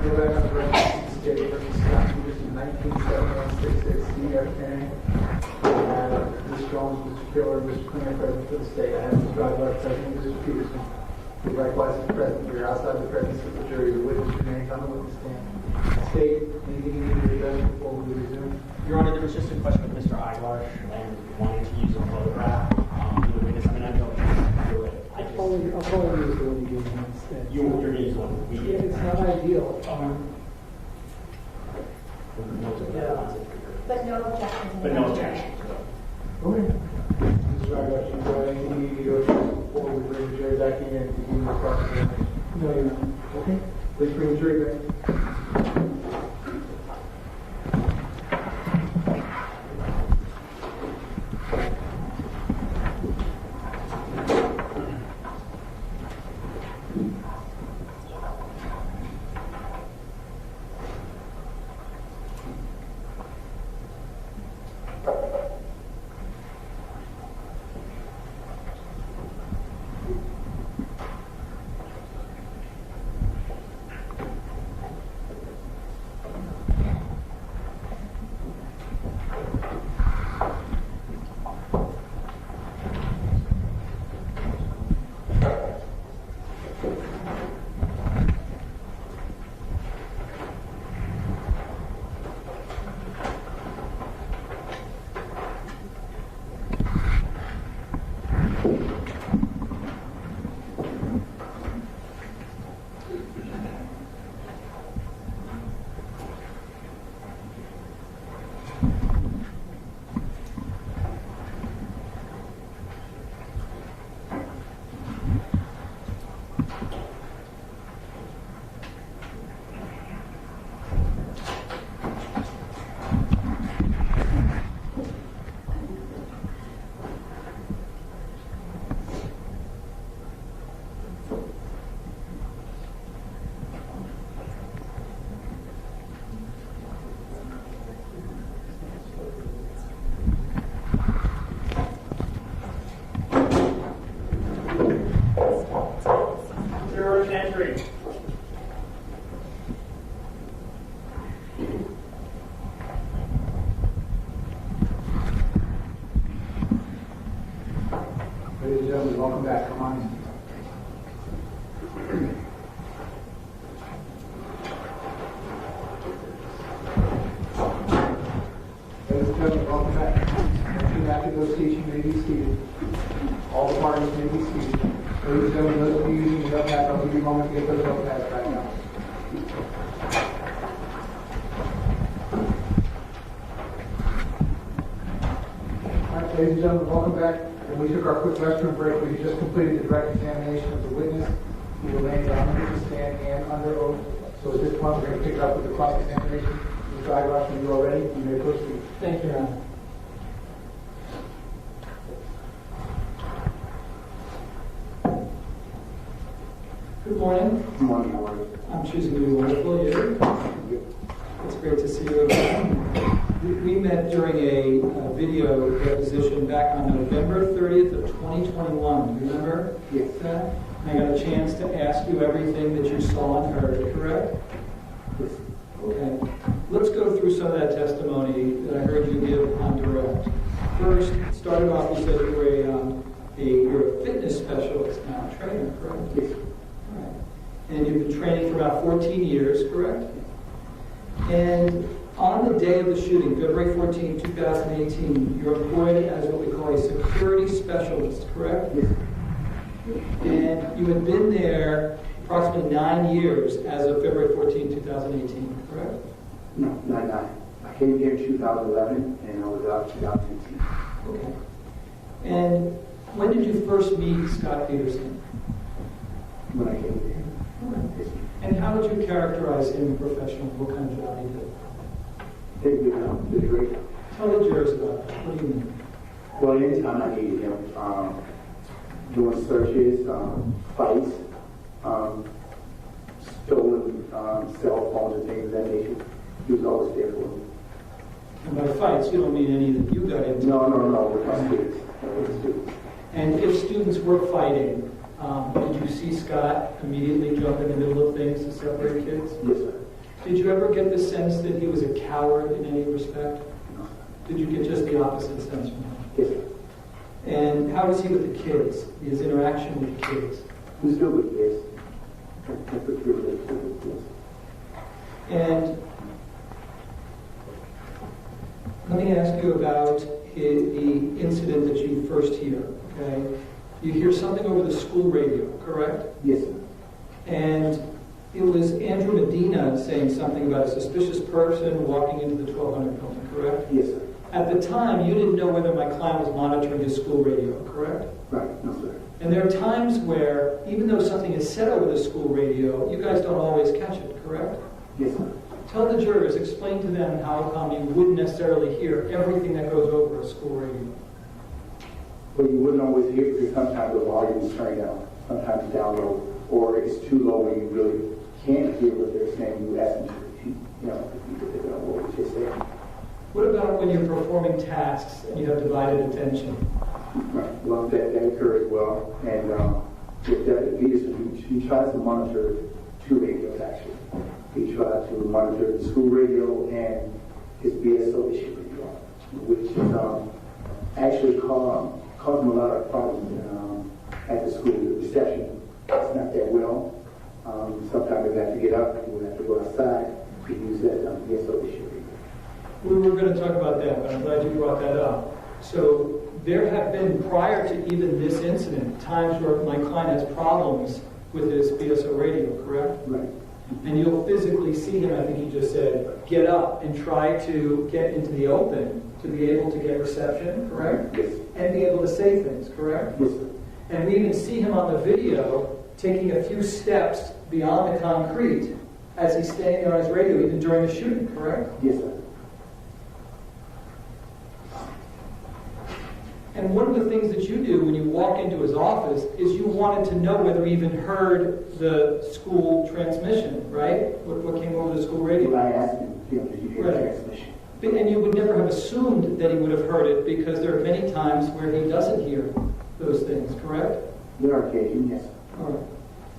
go back on the record, state for Scot Peterson, 197166 CFN. Mr. Jones, Mr. Killer, Mr. Cleaner present for the state. I have Mr. Driver present, Mr. Peterson. Likewise, is present here outside the presence of the jury. The witness remains on the witness stand. State, anything you need to address before we resume? Your Honor, there was just a question with Mr. Aguilar and wanting to use a photograph for the witness. I mean, I know you can do it. I'll probably use the one you gave me instead. You're going to use one. Yeah, it's not ideal. But no objections. But no objections. Okay. Mr. Driver, you got anything you need to go through before we bring the jury back in and begin the cross-examination? No, you're not. Okay. Please bring the jury back. Entry. Ladies and gentlemen, welcome back. Come on in. Ladies and gentlemen, welcome back. After those teaching may be seated. All the parties may be seated. Ladies and gentlemen, those of you using the notepad, I'll give you a moment to get those notepads back now. All right, ladies and gentlemen, welcome back. When we took our quick restroom break, we just completed the direct examination of the witness, who remains on the stand and under oath. So at this point, we're going to pick it up with the cross-examination. Mr. Aguilar, when you are ready, you may proceed. Thank you, Your Honor. Good morning. Good morning, how are you? I'm choosing to be wonderful here. It's great to see you again. We met during a video deposition back on November 30th of 2021. Do you remember? Yes. That? And I got a chance to ask you everything that you saw and heard, correct? Yes. Okay. Let's go through some of that testimony that I heard you give on direct. First, started off, you said you were you're a fitness specialist now, trainer, correct? Yes. All right. And you've been training for about 14 years, correct? And on the day of the shooting, February 14, 2018, you're employed as what we call a security specialist, correct? Yes. And you had been there approximately 9 years as of February 14, 2018, correct? No, not 9. I came here in 2011 and I was out in 2018. Okay. And when did you first meet Scot Peterson? When I came here. Yes. And how would you characterize him professionally? What kind of job he did? Did a great job. Tell the jurors about that. What do you mean? Well, anytime I needed him, doing searches, fights, stolen cell phones and things of that nature, he was always there for me. And by fights, you don't mean any that you got into. No, with my students. With the students. And if students were fighting, did you see Scott immediately jump in the middle of things to separate kids? Yes, sir. Did you ever get the sense that he was a coward in any respect? No. Did you get just the opposite sense from him? Yes, sir. And how was he with the kids, his interaction with the kids? He was good with this. That's what really good with this. And let me ask you about the incident that you first hear, okay? You hear something over the school radio, correct? Yes, sir. And it was Andrew Medina saying something about a suspicious person walking into the 1200 building, correct? Yes, sir. At the time, you didn't know whether my client was monitoring his school radio, correct? Right. No, sir. And there are times where, even though something is said over the school radio, you guys don't always catch it, correct? Yes, sir. Tell the jurors, explain to them how come you wouldn't necessarily hear everything that goes over a school radio. Well, you wouldn't always hear it because sometimes the volume is turned down, sometimes it's down low, or it's too low where you really can't hear what they're saying. You ask them to repeat, you know, if you could know what we just said. What about when you're performing tasks and you have divided attention? Right. Well, that occurs as well. And with Deputy Peterson, he tries to monitor two radios, actually. He tries to monitor the school radio and his BSO issue radio, which actually caused him a lot of problems at the school. The reception is not that well. Sometimes they have to get up, we have to go outside to use that BSO issue radio. We were going to talk about that, but I'm glad you brought that up. So there have been, prior to even this incident, times where my client has problems with his BSO radio, correct? Right. And you'll physically see him, I think he just said, get up and try to get into the open to be able to get reception, correct? Yes. And be able to say things, correct? Yes, sir. And we even see him on the video taking a few steps beyond the concrete as he's standing on his radio, even during the shooting, correct? Yes, sir. And one of the things that you do when you walk into his office is you wanted to know whether he even heard the school transmission, right? What came over the school radio. Well, I asked him, did you hear the transmission? And you would never have assumed that he would have heard it because there are many times where he doesn't hear those things, correct? There are occasions, yes. All right.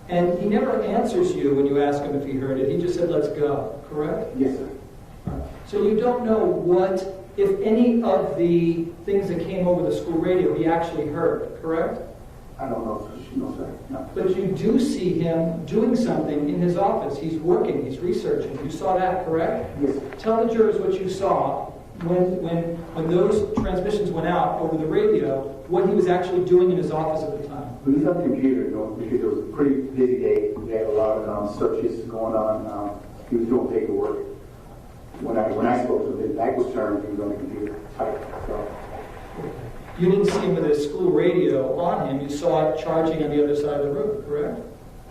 And he never answers you when you ask him if he heard it. He just said, let's go, correct? Yes, sir. All right. So you don't know what, if any of the things that came over the school radio he actually heard, correct? I don't know, no, sir. No. But you do see him doing something in his office. He's working, he's researching. You saw that, correct? Yes, sir. Tell the jurors what you saw when those transmissions went out over the radio, what he was actually doing in his office at the time. Well, he's on the computer, because it was a pretty busy day. We had a lot of searches going on. He was doing paperwork. When I spoke to him, his back was turned, he was on the computer typing. So. You didn't see him with his school radio on him. You saw it charging on the other side of the room, correct?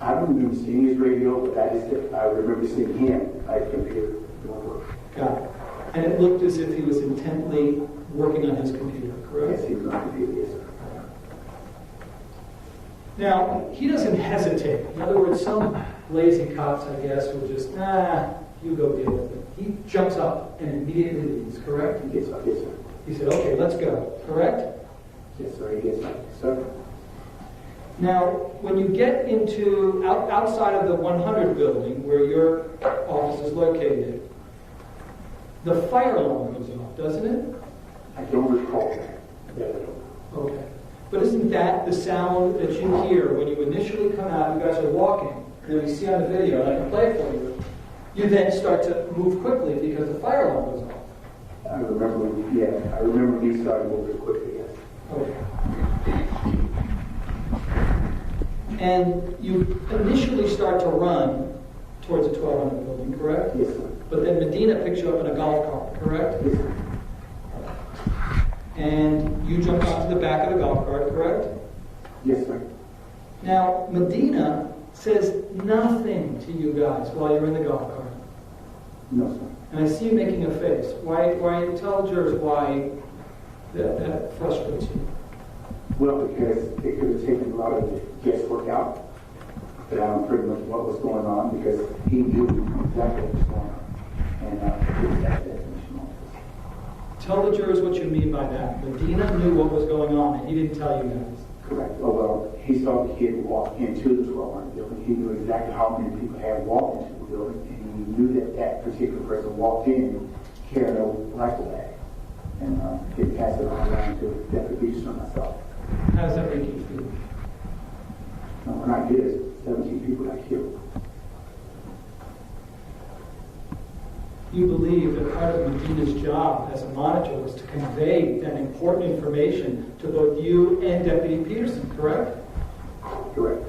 I don't remember seeing his radio, but I remember seeing him at the computer doing work. Got it. And it looked as if he was intently working on his computer, correct? Yes, he was on the computer, yes, sir. Now, he doesn't hesitate. In other words, some lazy cops, I guess, will just, you go deal with it. He jumps up and immediately leaves, correct? Yes, sir. Yes, sir. He said, okay, let's go, correct? Yes, sir. Yes, sir. Now, when you get into outside of the 100 building where your office is located, the fire alarm goes off, doesn't it? I don't recall that. Yeah, I don't. Okay. But isn't that the sound that you hear when you initially come out, you guys are walking, and then we see on the video, and I can play it for you, you then start to move quickly because the fire alarm goes off. I remember me starting moving quickly, yes. Okay. And you initially start to run towards the 1200 building, correct? Yes, sir. But then Medina picks you up in a golf cart, correct? Yes, sir. And you jump onto the back of the golf cart, correct? Yes, sir. Now, Medina says nothing to you guys while you're in the golf cart. No, sir. And I see you making a face. Why tell the jurors why that frustrates you? Well, because it could have taken a lot of the guesswork out, pretty much what was going on, because he knew exactly what was going on. And it was that definition on this. Tell the jurors what you mean by that. Medina knew what was going on, and he didn't tell you guys. Correct. Well, he saw the kid walk into the 1200 building. He knew exactly how many people had walked into the building, and he and knew that that particular person walked in carrying a rifle bag. And they passed it on around to Deputy Peterson and myself. How does that make you feel? When I did it, 17 people got killed. You believe that part of Medina's job as a monitor was to convey that important information to both you and Deputy Peterson, correct? Correct.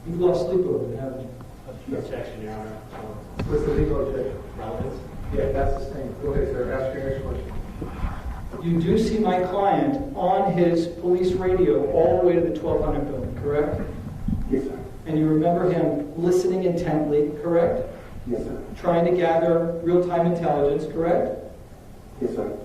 You've lost sleep over it, haven't you? Objection, Your Honor. What's the legal objection? Relevance? Yeah, that's the same. Go ahead, sir. Ask your next question. You do see my client on his police radio all the way to the 1200 building, correct? Yes, sir. And you remember him listening intently, correct? Yes, sir. Trying to gather real-time intelligence, correct? Yes, sir.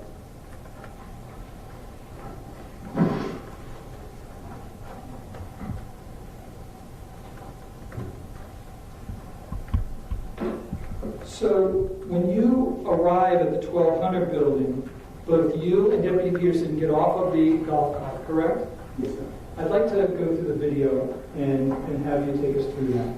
So when you arrive at the 1200 building, both you and Deputy Peterson get off of the golf cart, correct? Yes, sir. I'd like to go through the video and have you take us through that.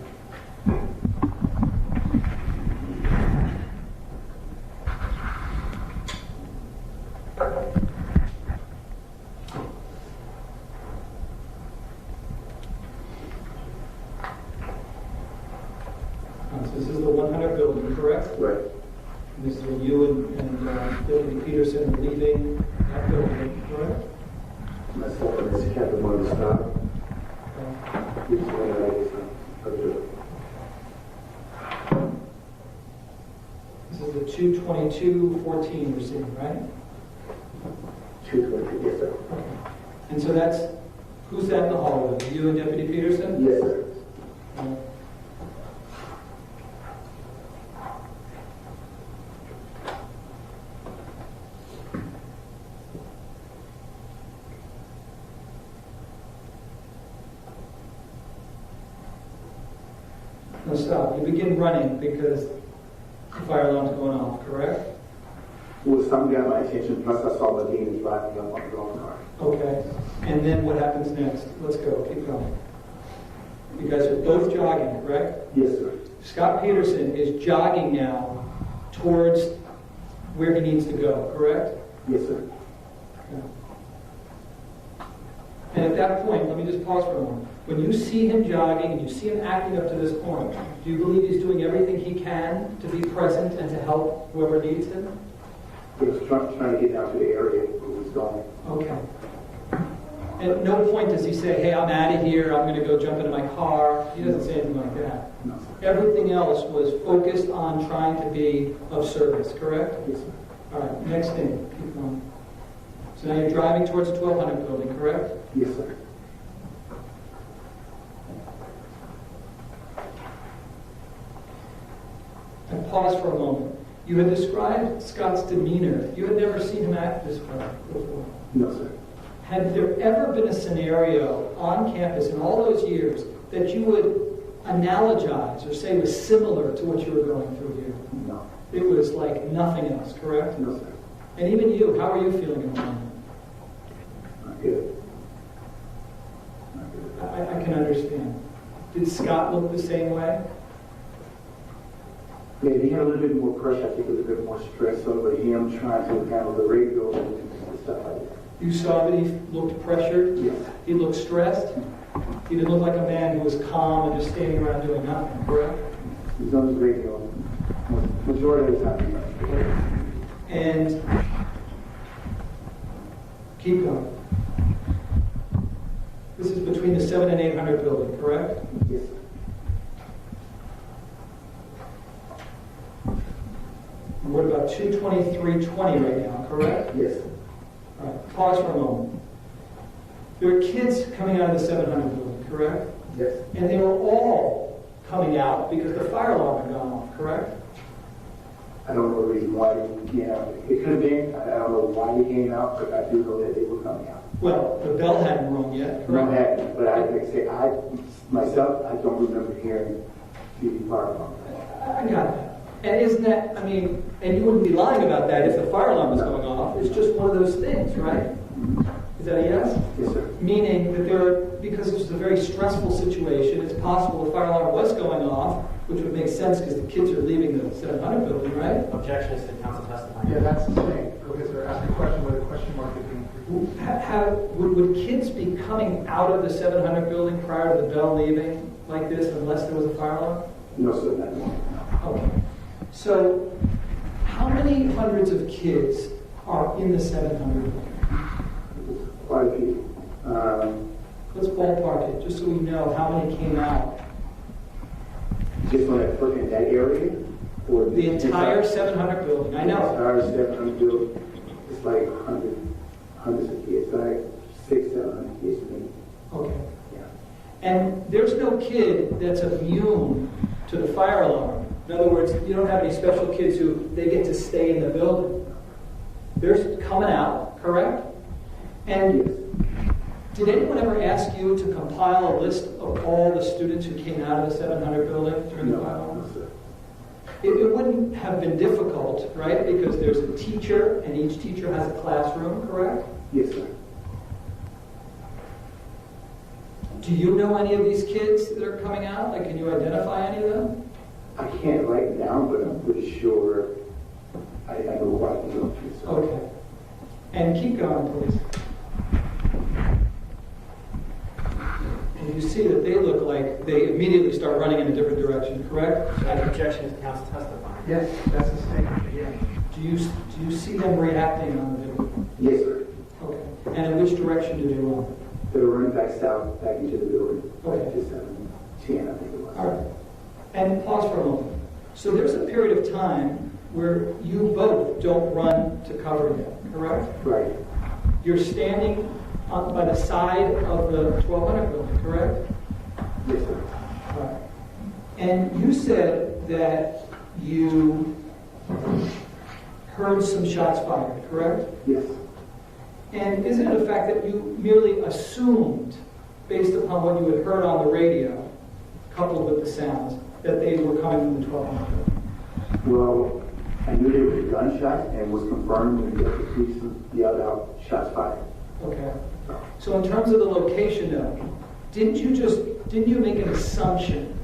So this is the 100 building, correct? Right. And this is when you and Deputy Peterson are leaving that building, correct? Myself and this Captain Marjory Scott. This is one of This is the 22214 we're seeing, right? 220, yes, sir. And so that's, who's that in the hallway? You and Deputy Peterson? Yes, sir. No, stop. You begin running because the fire alarm's going off, correct? Well, something got my attention, plus I saw Medina driving up on the golf cart. Okay. And then what happens next? Let's go. Keep going. You guys are both jogging, correct? Yes, sir. Scott Peterson is jogging now towards where he needs to go, correct? Yes, sir. And at that point, let me just pause for a moment. When you see him jogging and you see him acting up to this point, do you believe he's doing everything he can to be present and to help whoever needs him? He was trying to get down to the area where he was going. Okay. At no point does he say, hey, I'm out of here, I'm going to go jump into my car. He doesn't say anything like that. No, sir. Everything else was focused on trying to be of service, correct? Yes, sir. All right, next thing. Keep going. So now you're driving towards the 1200 building, correct? Yes, sir. And pause for a moment. You had described Scott's demeanor. You had never seen him act this way before. No, sir. Had there ever been a scenario on campus in all those years that you would analogize or say was similar to what you were going through here? No. It was like nothing else, correct? No, sir. And even you, how are you feeling at the moment? Not good. Not good. I can understand. Did Scott look the same way? Yeah, he had a little bit more pressure. I think it was a bit more stress over him trying to handle the radio and stuff like that. You saw that he looked pressured? Yes. He looked stressed? He didn't look like a man who was calm and just standing around doing nothing, correct? He was on his radio majority of the time. And keep going. This is between the 7 and 800 building, correct? Yes, sir. And what about 22320 right now, correct? Yes, sir. All right, pause for a moment. There are kids coming out of the 700 building, correct? Yes. And they were all coming out because the fire alarm had gone off, correct? I don't know the reason why they came out. It could have been. I don't know why they came out, but I do know that they were coming out. Well, the bell hadn't rung yet, Not correct? happening, but like I say, myself, I don't remember hearing the fire alarm. I got that. And isn't that, I mean, and you wouldn't be lying about that if the fire alarm was going off. It's just one of those things, right? Is that a yes? Yes, sir. Meaning that because this is a very stressful situation, it's possible the fire alarm was going off, which would make sense because the kids are leaving the 700 building, right? Objection is to counsel testifying. Yeah, that's the thing, because they're asking a question with a question mark is being removed. Would kids be coming out of the 700 building prior to the bell leaving like this unless there was a fire alarm? No, sir, not one. Okay. So, how many hundreds of kids are in the 700 building? Quite a few. Let's ballpark it, just so we know how many came out. Just on that, in that area? Or The entire 700 building, I The know. entire 700 building, it's like hundreds of kids, like 600-700 kids maybe. Okay. Yeah. And there's no kid that's immune to the fire alarm. In other words, you don't have any special kids who they get to stay in the building. They're coming out, correct? And Yes. did anyone ever ask you to compile a list of all the students who came out of the 700 building during the fire alarm? No, sir. It wouldn't have been difficult, right? Because there's a teacher, and each teacher has a classroom, correct? Yes, sir. Do you know any of these kids that are coming out? Like, can you identify any of them? I can't write down, but I'm pretty sure I know quite a few of them. So. Okay. And keep going, please. And you see that they look like they immediately start running in a different direction, correct? Objection is to counsel testifying. Yes, that's the statement, yeah. Do you see them reacting on the video? Yes, sir. Okay. And in which direction do they run? They were running back south, back into the building. Okay. Back to 710, I think it was. All right. And pause for a moment. So there's a period of time where you both don't run to cover them, correct? Right. You're standing by the side of the 1200 building, correct? Yes, sir. All right. And you said that you heard some shots fired, correct? Yes. And isn't it a fact that you merely assumed, based upon what you had heard on the radio, coupled with the sounds, that they were coming from the 1200 building? Well, I knew there was gunshots and was confirmed when the police yelled out, shots fired. Okay. So in terms of the location, though, didn't you make an assumption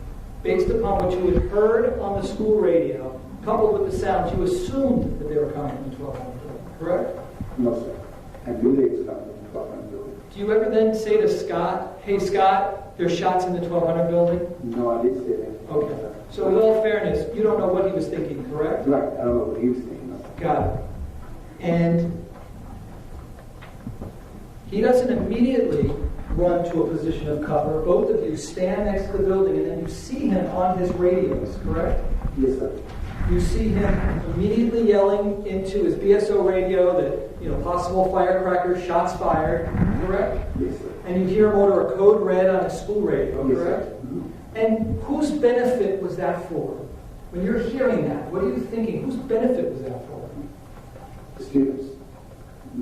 based upon what you had heard on the school radio, coupled with the sounds? You assumed that they were coming from the 1200 building, correct? No, sir. I knew they was coming from the 1200 building. Do you ever then say to Scott, "Hey, Scott, there's shots in the 1200 building"? No, I didn't say that. Okay. So in all fairness, you don't know what he was thinking, correct? Right. I don't know what he was thinking of. Got it. And he doesn't immediately run to a position of cover. Both of you stand next to the building, and then you see him on his radios, correct? Yes, sir. You see him immediately yelling into his BSO radio that, possible firecrackers, shots fired, correct? Yes, sir. And you hear him order a code red on his school radio, Yes, sir. correct? Mhm. And whose benefit was that for? When you're hearing that, what are you thinking? Whose benefit was that for? The students,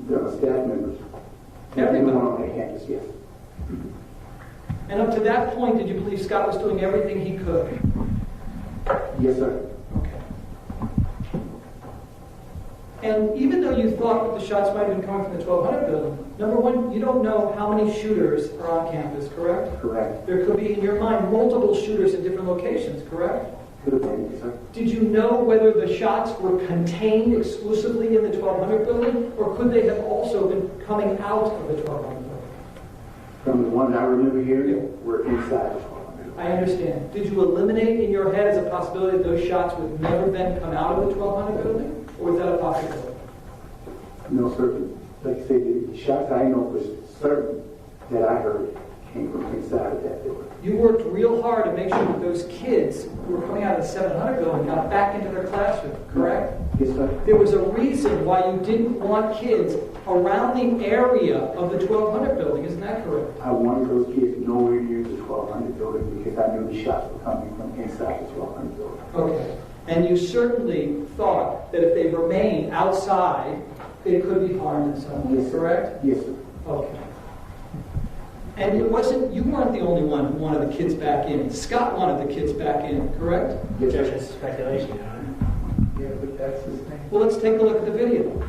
the staff members. Everybody. Everyone on the campus, yes. And up to that point, did you believe Scott was doing everything he could? Yes, sir. Okay. And even though you thought that the shots might have been coming from the 1200 building, number one, you don't know how many shooters are on campus, correct? Correct. There could be, in your mind, multiple shooters in different locations, correct? Could have been, yes, sir. Did you know whether the shots were contained exclusively in the 1200 building, or could they have also been coming out of the 1200 building? From the one I remember hearing, we're inside the 1200. I understand. Did you eliminate in your head as a possibility that those shots would never then come out of the 1200 building? Or was that a possibility? No, sir. Like I said, the shots I know for certain that I heard came from inside of that building. You worked real hard to make sure that those kids who were coming out of the 700 building got back into their classroom, correct? Yes, sir. There was a reason why you didn't want kids around the area of the 1200 building, isn't that correct? I wanted those kids nowhere near the 1200 building because I knew the shots were coming from inside the 1200 building. Okay. And you certainly thought that if they remained outside, they could be harmed in some way, Yes, sir. correct? Yes, sir. Okay. And you weren't the only one who wanted the kids back in. Scott wanted the kids back in, correct? Yes, Objection sir. is speculation, Your Honor. but that's his thing. Well, let's take a look at the video.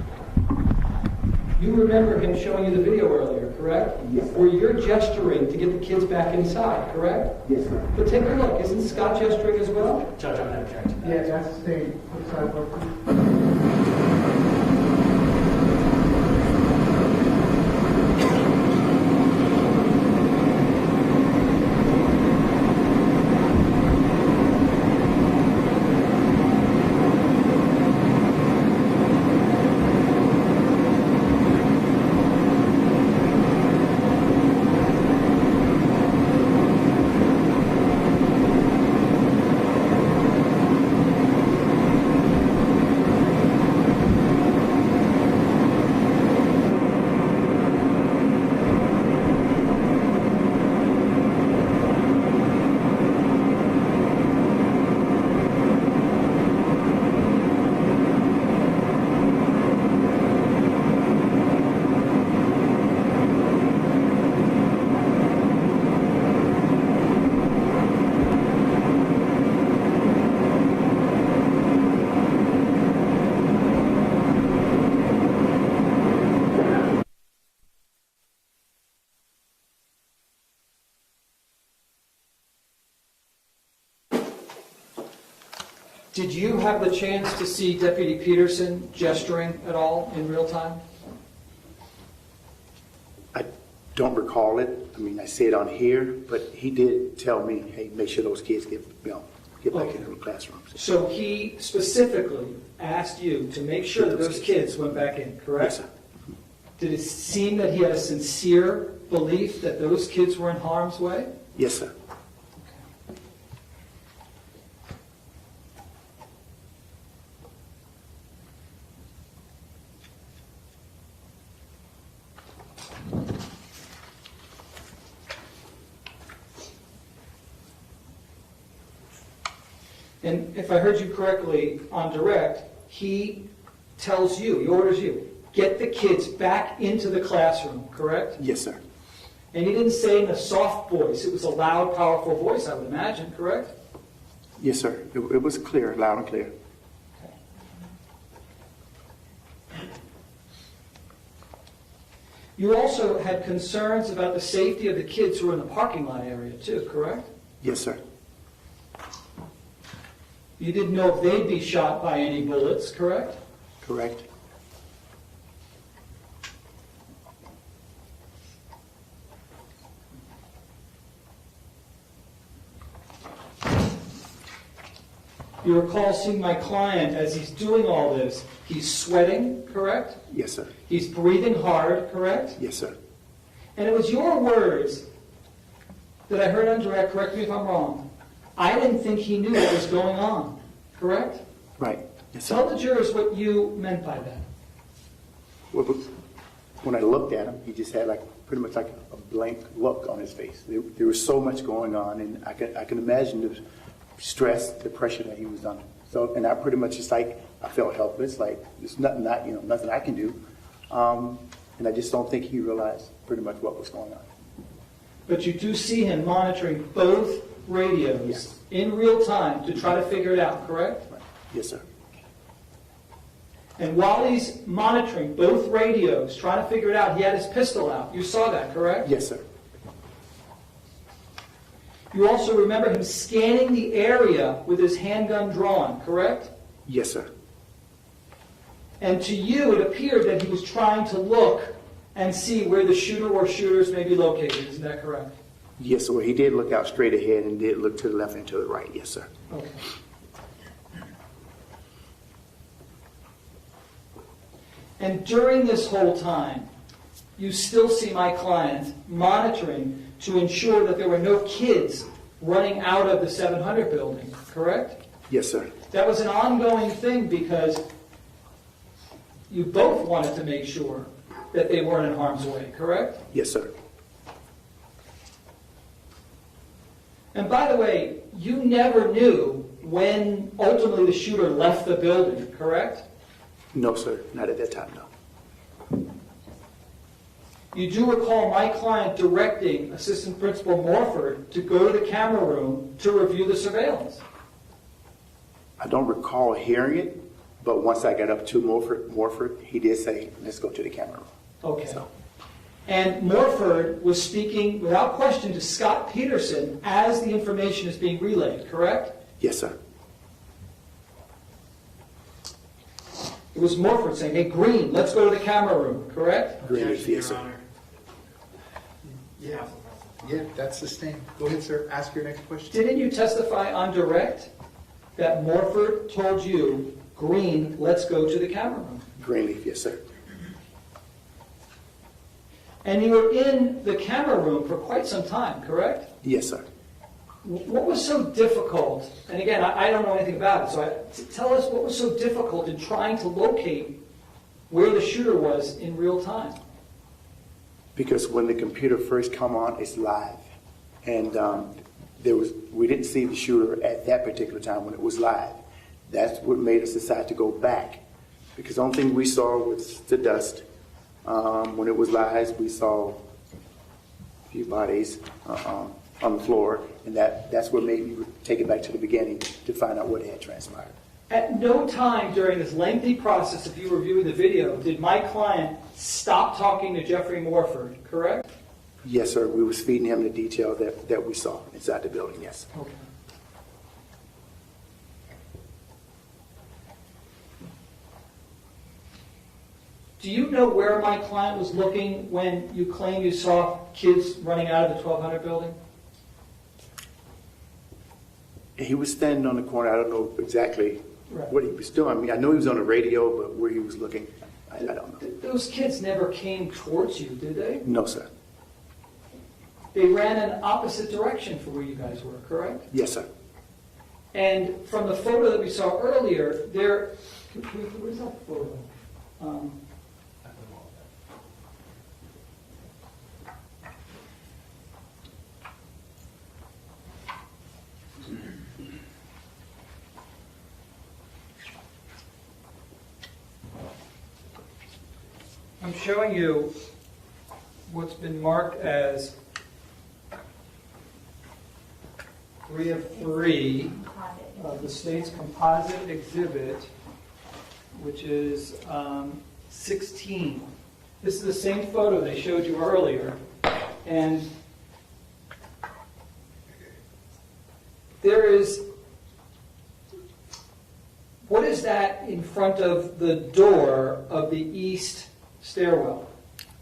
You remember him showing you the video earlier, correct? Yes, sir. Where you're gesturing to get the kids back inside, correct? Yes, sir. But take a look. Isn't Scott gesturing as well? Judge, I'm going to object to that. Yeah, that's the thing. Looks like what- Did you have the chance to see Deputy Peterson gesturing at all in real time? I don't recall it. I mean, I see it on here, but he did tell me, hey, make sure those kids get back into the classrooms. So he specifically asked you to make sure that those kids went back in, correct? Yes, sir. Did it seem that he had a sincere belief that those kids were in harm's way? Yes, sir. And if I heard you correctly on direct, he tells you, he orders you, get the kids back into the classroom, correct? Yes, sir. And he didn't say in a soft voice, it was a loud, powerful voice, I would imagine, correct? Yes, sir. It was clear, loud and clear. You also had concerns about the safety of the kids who were in the parking lot area too, correct? Yes, sir. You didn't know if they'd be shot by any bullets, correct? Correct. You recall seeing my client as he's doing all this. He's sweating, correct? Yes, sir. He's breathing hard, correct? Yes, sir. And it was your words that I heard on direct, correct me if I'm wrong. I didn't think he knew what was going on, correct? Right. Yes, sir. Tell the jurors what you meant by that. Well, when I looked at him, he just had pretty much like a blank look on his face. There was so much going on, and I can imagine the stress, the pressure that he was under. So, and I pretty much just I felt helpless, like there's nothing nothing I can do, and I just don't think he realized pretty much what was going on. But you do see him monitoring both radios Yes. in real time to try to figure it out, correct? Right. Yes, sir. And while he's monitoring both radios, trying to figure it out, he had his pistol out. You saw that, correct? Yes, sir. You also remember him scanning the area with his handgun drawn, correct? Yes, sir. And to you, it appeared that he was trying to look and see where the shooter or shooters may be located. Isn't that correct? Yes, sir. Well, he did look out straight ahead and did look to the left and to the right. Yes, sir. Okay. And during this whole time, you still see my client monitoring to ensure that there were no kids running out of the 700 building, correct? Yes, sir. That was an ongoing thing because you both wanted to make sure that they weren't in harm's way, correct? Yes, sir. And by the way, you never knew when ultimately the shooter left the building, correct? No, sir. Not at that time, no. You do recall my client directing Assistant Principal Morford to go to the camera room to review the surveillance. I don't recall hearing it, But once I got up to Morford, he did say, let's go to the camera room. Okay. So, And Morford was speaking without question to Scot Peterson as the information is being relayed, correct? yes, sir. It was Morford saying, hey, Green, let's go to the camera room, correct? Great, yes, sir. Yeah. Yeah, that's sustained. Go ahead, sir. Ask your next question. Didn't you testify on direct that Morford told you, Green, let's go to the camera room? Greenleaf, yes, sir. And you were in the camera room for quite some time, correct? Yes, sir. What was so difficult, and again, I don't know anything about it, so tell us what was so difficult in trying to locate where the shooter was in real time? Because when the computer first come on, it's live. And we didn't see the shooter at that particular time when it was live. That's what made us decide to go back. Because the only thing we saw was the dust. When it was live, we saw a few bodies on the floor, and that's what made me take it back to the beginning to find out what had transpired. At no time during this lengthy process of you reviewing the video did my client stop talking to Jeffrey Morford, correct? Yes, sir. We was feeding him the detail that we saw inside the building, yes. Okay. Do you know where my client was looking when you claim you saw kids running out of the 1200 building? He was standing on the corner. I don't know exactly Right. what he was doing. I mean, I know he was on the radio, but where he was looking, I don't know. Those kids never came towards you, did they? No, sir. They ran in opposite direction for where you guys were, correct? Yes, sir. And from the photo that we saw earlier, where's that photo? I'm showing you what's been marked as 3 of 3 of the state's composite exhibit, which is 16. This is the same photo they showed you earlier, and there is, what is that in front of the door of the east stairwell?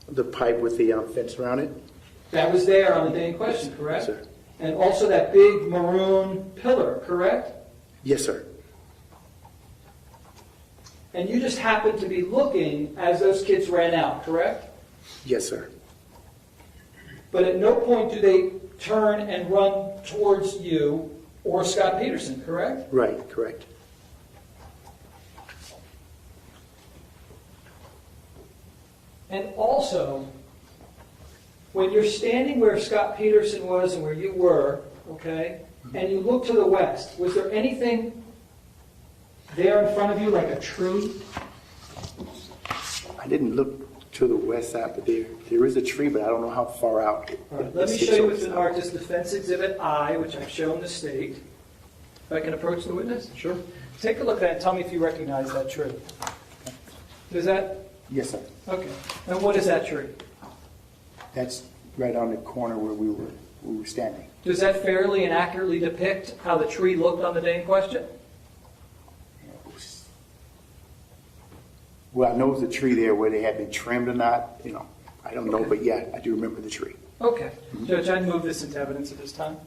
The pipe with the fence around it? That was there on the day in question, correct? Yes, sir. And also that big maroon pillar, correct? Yes, sir. And you just happened to be looking as those kids ran out, correct? Yes, sir. But at no point do they turn and run towards you or Scot Peterson, correct? Right, correct. And also, when you're standing where Scot Peterson was and where you were, okay, and you look to the west, was there anything there in front of you, like a tree? I didn't look to the west side, but there is a tree, but I don't know how far out. All right, let me show you what's been marked as Defense Exhibit I, which I've shown the state. If I can approach the witness? Sure. Take a look at that and tell me if you recognize that tree. Does that? Yes, sir. Okay. And what is that tree? That's right on the corner where we were standing. Does that fairly and accurately depict how the tree looked on the day in question? Well, I know it was a tree there, whether it had been trimmed or not, I don't know, but yeah, I do remember the tree. Okay. Judge, I'd move this into evidence at this time.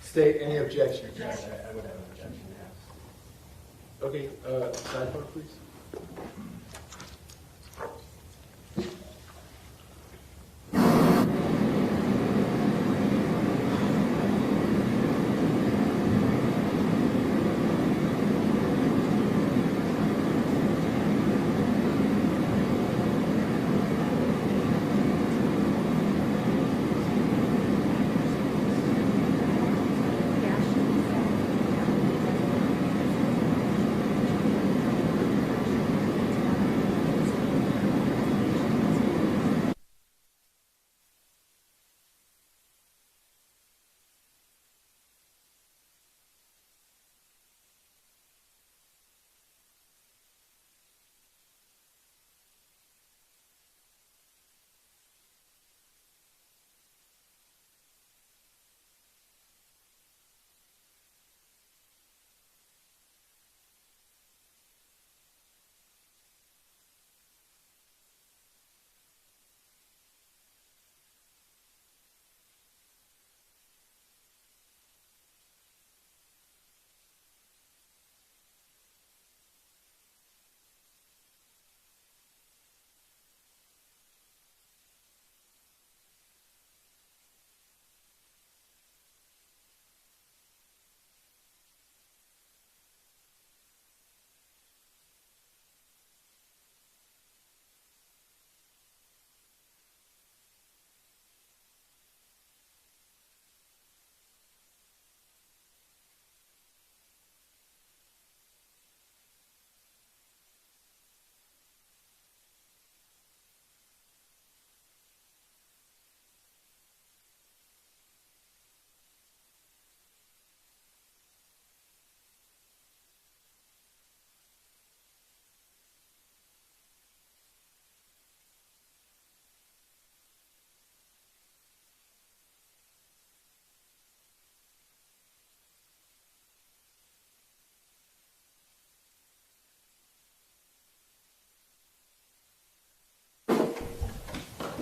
State any objection? Yes, I would have an objection, yes. Okay, sidebar, please.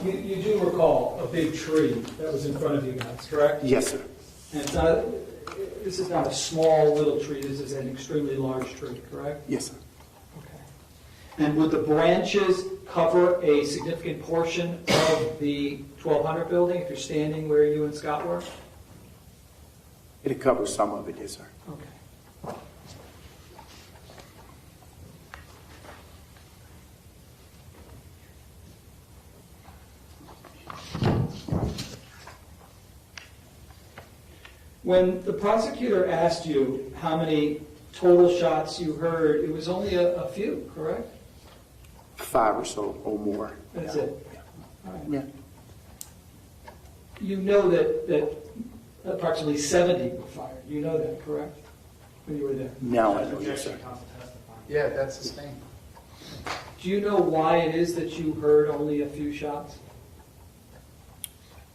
You do recall a big tree that was in front of you guys, correct? Yes, sir. And it's not, this is not a small little tree, this is an extremely large tree, correct? Yes, sir. Okay. And would the branches cover a significant portion of the 1200 building if you're standing where you and Scott were? It covers some of it, yes, sir. Okay. When the prosecutor asked you how many total shots you heard, it was only a few, correct? 5 or so or more. That's it? All right. Yeah. You know that approximately 70 were fired. You know that, correct? When you were there. Now I know, yes, sir. Yeah, that's sustained. Do you know why it is that you heard only a few shots?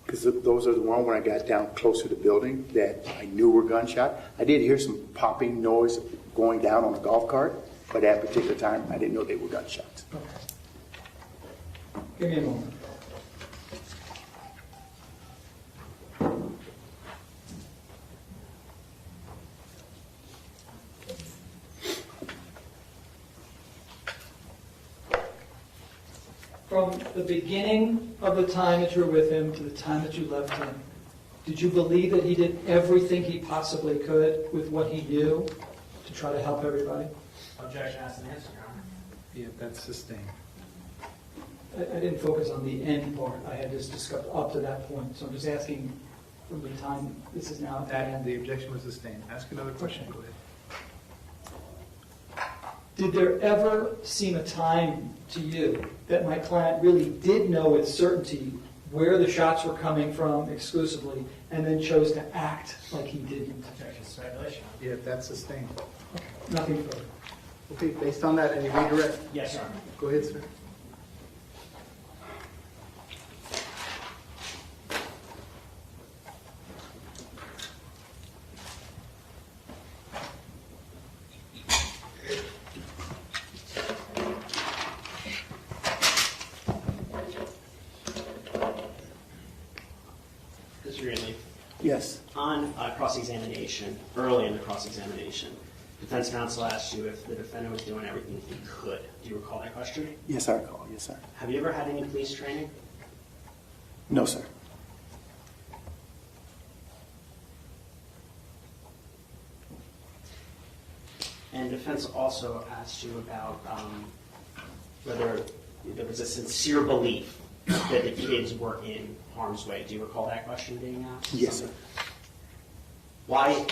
Because those are the ones when I got down close to the building that I knew were gunshot. I did hear some popping noise going down on a golf cart, but at that particular time, I didn't know they were gunshots. Okay. Give me a moment. From the beginning of the time that you were with him to the time that you left him, did you believe that he did everything he possibly could with what he knew to try to help everybody? Objection, asked and answered, Your Honor. Yeah, that's sustained. I didn't focus on the end part. I had just discussed up to that point. So I'm just asking from the time this is now at the And end. the objection was sustained. Ask another question, go ahead. Did there ever seem a time to you that my client really did know with certainty where the shots were coming from exclusively and then chose to act like he didn't? Objection, speculation. Yeah, that's sustained. Nothing further. Okay, based on that, any redirect? Yes, Your Honor. Go ahead, sir. Mr. Greenlee, Yes. on cross-examination, early in the cross-examination, defense counsel asked you if the defendant was doing everything he could. Do you recall that question? Yes, I recall. Yes, sir. Have you ever had any police training? No, sir. And defense also asked you about whether there was a sincere belief that the kids were in harm's way. Do you recall that question being asked? Yes, sir. Why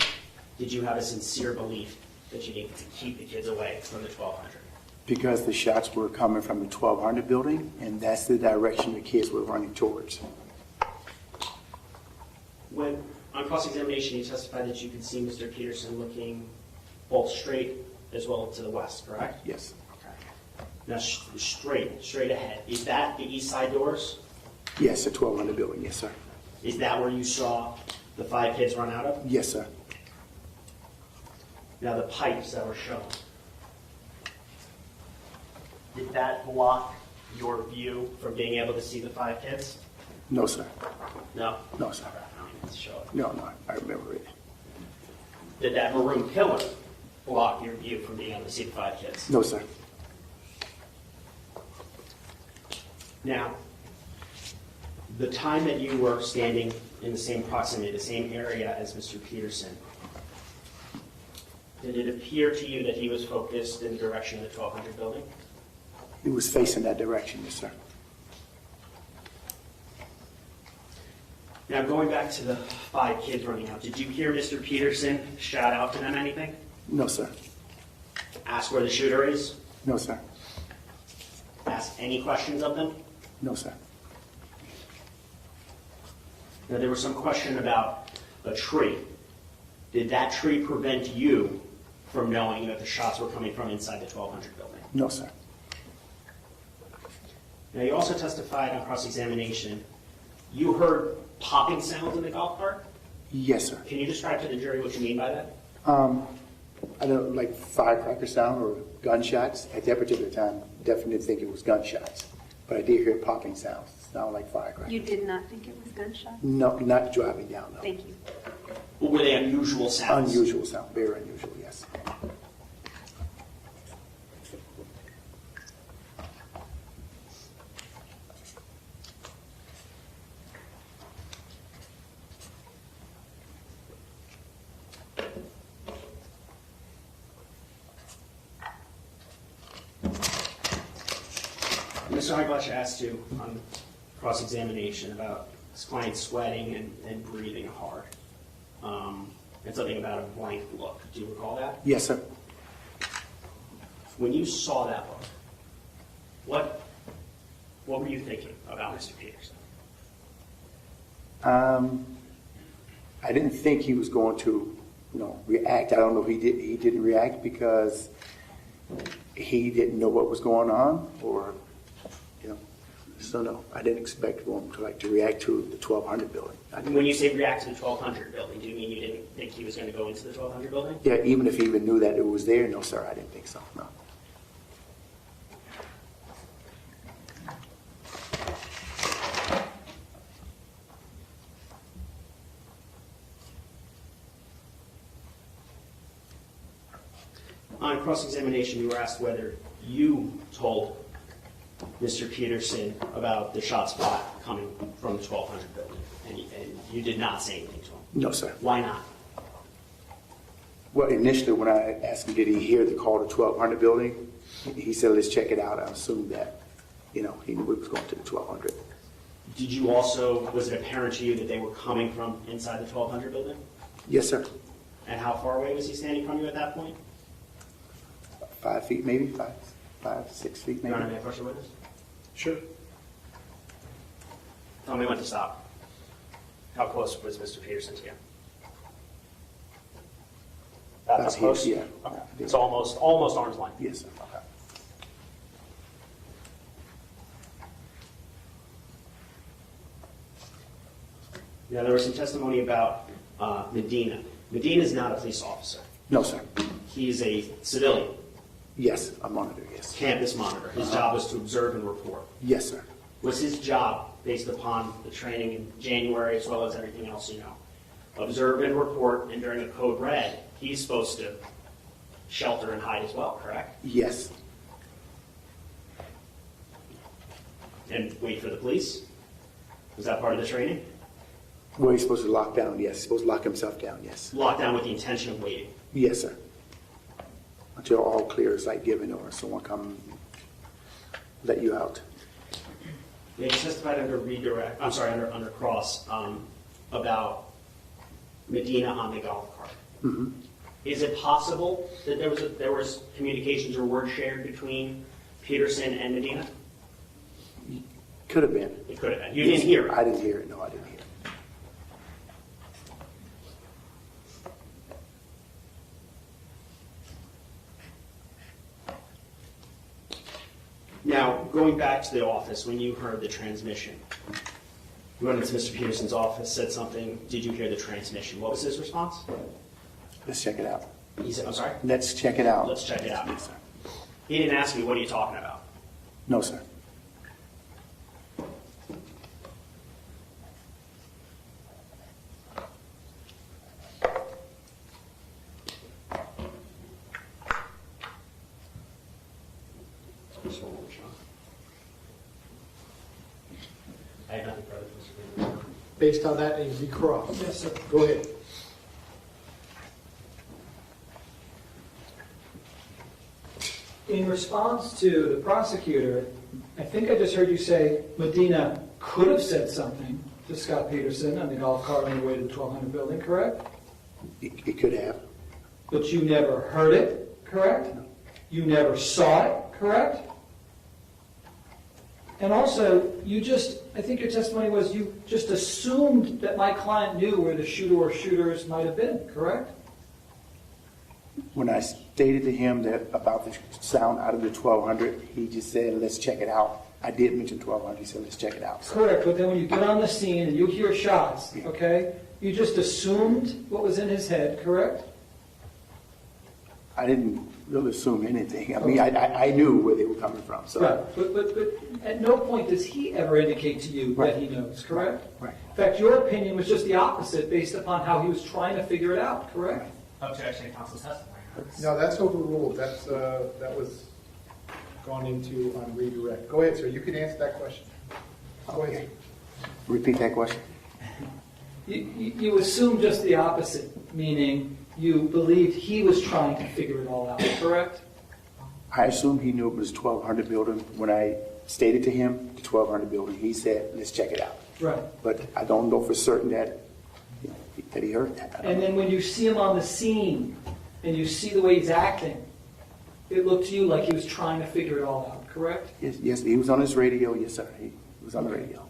did you have a sincere belief that you needed to keep the kids away from the 1200? Because the shots were coming from the 1200 building, and that's the direction the kids were running towards. When on cross-examination, you testified that you could see Mr. Peterson looking both straight as well to the west, correct? Yes. Okay. Now, straight ahead. Is that the east side doors? Yes, the 1200 building. Yes, sir. Is that where you saw the 5 kids run out of? Yes, sir. Now, the pipes that were shown, did that block your view from being able to see the 5 kids? No, sir. No? No, sir. I don't need to show it. No, I remember it. Did that maroon pillar block your view from being able to see the 5 kids? No, sir. Now, the time that you were standing in the same proximity, the same area as Mr. Peterson, did it appear to you that he was focused in the direction of the 1200 building? It was facing that direction, yes, sir. Now, going back to the 5 kids running out, did you hear Mr. Peterson shout out to them anything? No, sir. Ask where the shooter is? No, sir. Ask any questions of them? No, sir. Now, there was some question about a tree. Did that tree prevent you from knowing that the shots were coming from inside the 1200 building? No, sir. Now, you also testified on cross-examination. You heard popping sounds in the golf cart? Yes, sir. Can you describe to the jury what you mean by that? I don't like firecracker sound or gunshots. At that particular time, definitely didn't think it was gunshots, but I did hear popping sounds. sound like firecrackers. You did not think it was gunshots? No, not driving down, no. Thank you. Were they unusual sounds? Unusual sound, very unusual, yes. Mr. Eyeglass asked you on cross-examination about his client sweating and breathing hard. And something about a blank look. Do you recall that? Yes, sir. When you saw that look, what were you thinking about Mr. Peterson? I didn't think he was going to, react. I don't know if he did. He didn't react because he didn't know what was going on, or, so no, I didn't expect him to react to the 1200 building. When you say react to the 1200 building, do you mean you didn't think he was going to go into the 1200 building? Yeah, even if he even knew that it was there, no, sir, I didn't think so. No. On cross-examination, you were asked whether you told Mr. Peterson about the shot spot coming from the 1200 building, and you did not say anything to him. No, sir. Why not? Well, initially, when I asked him, did he hear the call to 1200 building, he said, let's check it out. I assumed that, he knew he was going to the 1200. Did you also, was it apparent to you that they were coming from inside the 1200 building? Yes, sir. And how far away was he standing from you at that point? 5 feet, maybe 5, 6 feet, Your Honor, maybe. may I approach the witness? Sure. Tell me when to stop. How close was Mr. Peterson to you? About this close? Yeah. Okay. It's almost arm's length. Yes, sir. Okay. Now, there was some testimony about Medina. Medina is not a police officer. No, sir. He's a civilian, Yes, a monitor, yes. campus monitor. His job was to observe and report. Yes, sir. Was his job, based upon the training in January as well as everything else you know, observe and report, and during a code red, he's supposed to shelter and hide as well, correct? Yes. And wait for the police? Was that part of the training? Well, he's supposed to lock down, yes. He's supposed to lock himself down, yes. Locked down with the intention of waiting. Yes, sir. Until all clear is like given or someone come let you out. Yeah, you testified under under cross about Medina on the golf cart. Mm-hmm. Is it possible that there was communications or word shared between Peterson and Medina? Could have been. It could have been. You didn't hear it? I didn't hear it. No, I didn't hear it. Now, going back to the office, when you heard the transmission, you went into Mr. Peterson's office, said something, did you hear the transmission? What was his response? Let's check it out. He said, I'm sorry? Let's check it out. Let's check it out. Yes, sir. He didn't ask me, what are you talking about? No, sir. I have nothing further, Mr. Peterson. Based on that, you cross. Yes, sir. Go ahead. In response to the prosecutor, I think I just heard you say Medina could have said something to Scot Peterson on the golf cart on the way to the 1200 building, correct? It could have. But you never heard it, correct? You never saw it, correct? And also, I think your testimony was you just assumed that my client knew where the shooter or shooters might have been, correct? When I stated to him that about the sound out of the 1200, he just said, let's check it out. I did mention 1200. He said, let's check it out. So, Correct, but then when you get on the scene and you hear shots, okay, you just assumed what was in his head, correct? I didn't really assume anything. I mean, I knew where they were coming from, so. Right, but at no point does he ever indicate to you that he knows, correct? Right. In fact, your opinion was just the opposite based upon how he was trying to figure it out, correct? Objection, counsel's testimony. No, that's overruled. That was gone into on redirect. Go ahead, sir. You can answer that question. Go ahead, Okay. sir. Repeat that question. You assume just the opposite, meaning you believed he was trying to figure it all out, correct? I assumed he knew it was 1200 building. When I stated to him the 1200 building, he said, let's check it out. Right. But I don't know for certain that, that he heard that. I don't And know. then when you see him on the scene and you see the way he's acting, it looked to you like he was trying to figure it all out, correct? Yes, he was on his radio. Yes, sir. He was on the radio.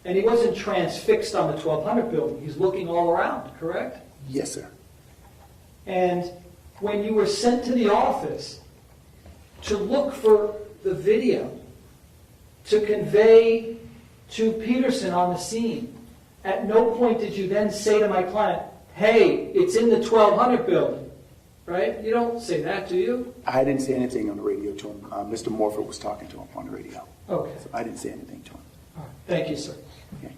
And he wasn't transfixed on the 1200 building. He's looking all around, correct? Yes, sir. And when you were sent to the office to look for the video to convey to Peterson on the scene, at no point did you then say to my client, hey, it's in the 1200 building, right? You don't say that, do you? I didn't say anything on the radio to him. Mr. Morford was talking to him on the radio. Okay. So I didn't say anything to him. All right. Thank you, sir. Okay.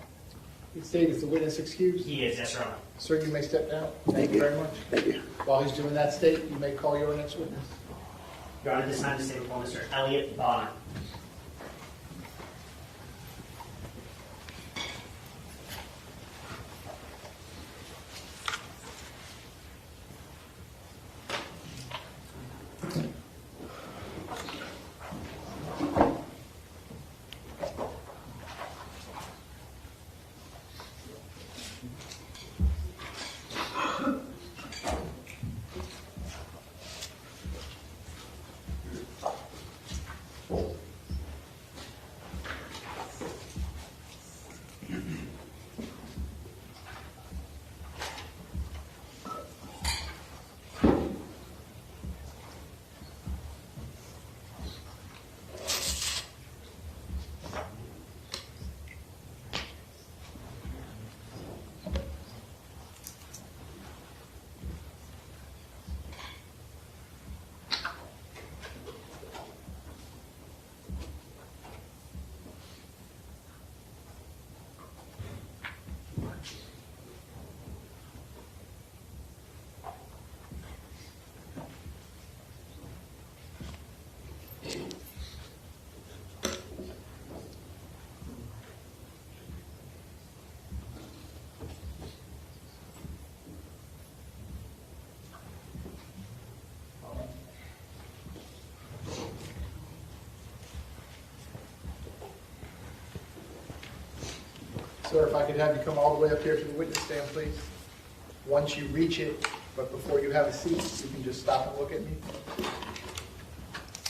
You state is the witness excused? He is, yes, Your Honor. Sir, you may step down. Thank you very much. Thank you. While he's doing that state, you may call your next witness. Your Honor, this time to state before Mr. Elliot Bonner. Sir, if I could have you come all the way up here to the witness stand, please. Once you reach it, but before you have a seat, you can just stop and look at me.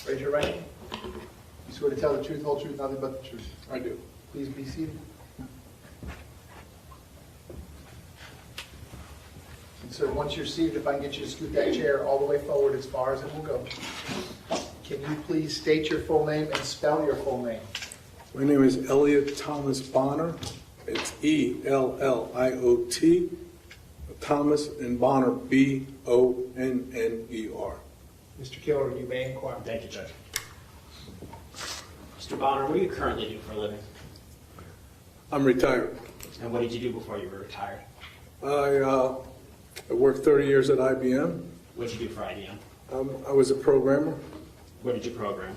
Raise your right hand. You swear to tell the truth, whole truth, nothing but the truth. I do. Please be seated. And sir, once you're seated, if I can get you to scoot that chair all the way forward as far as it will go. Can you please state your full name and spell your full name? My name is Elliot Thomas Bonner. It's E-L-L-I-O-T. Thomas and Bonner, B-O-N-N-E-R. Mr. Killer, you may inquire. Thank you, Judge. Mr. Bonner, what do you currently do for a living? I'm retired. And what did you do before you were retired? I worked 30 years at IBM. What did you do for IBM? I was a programmer. What did you program?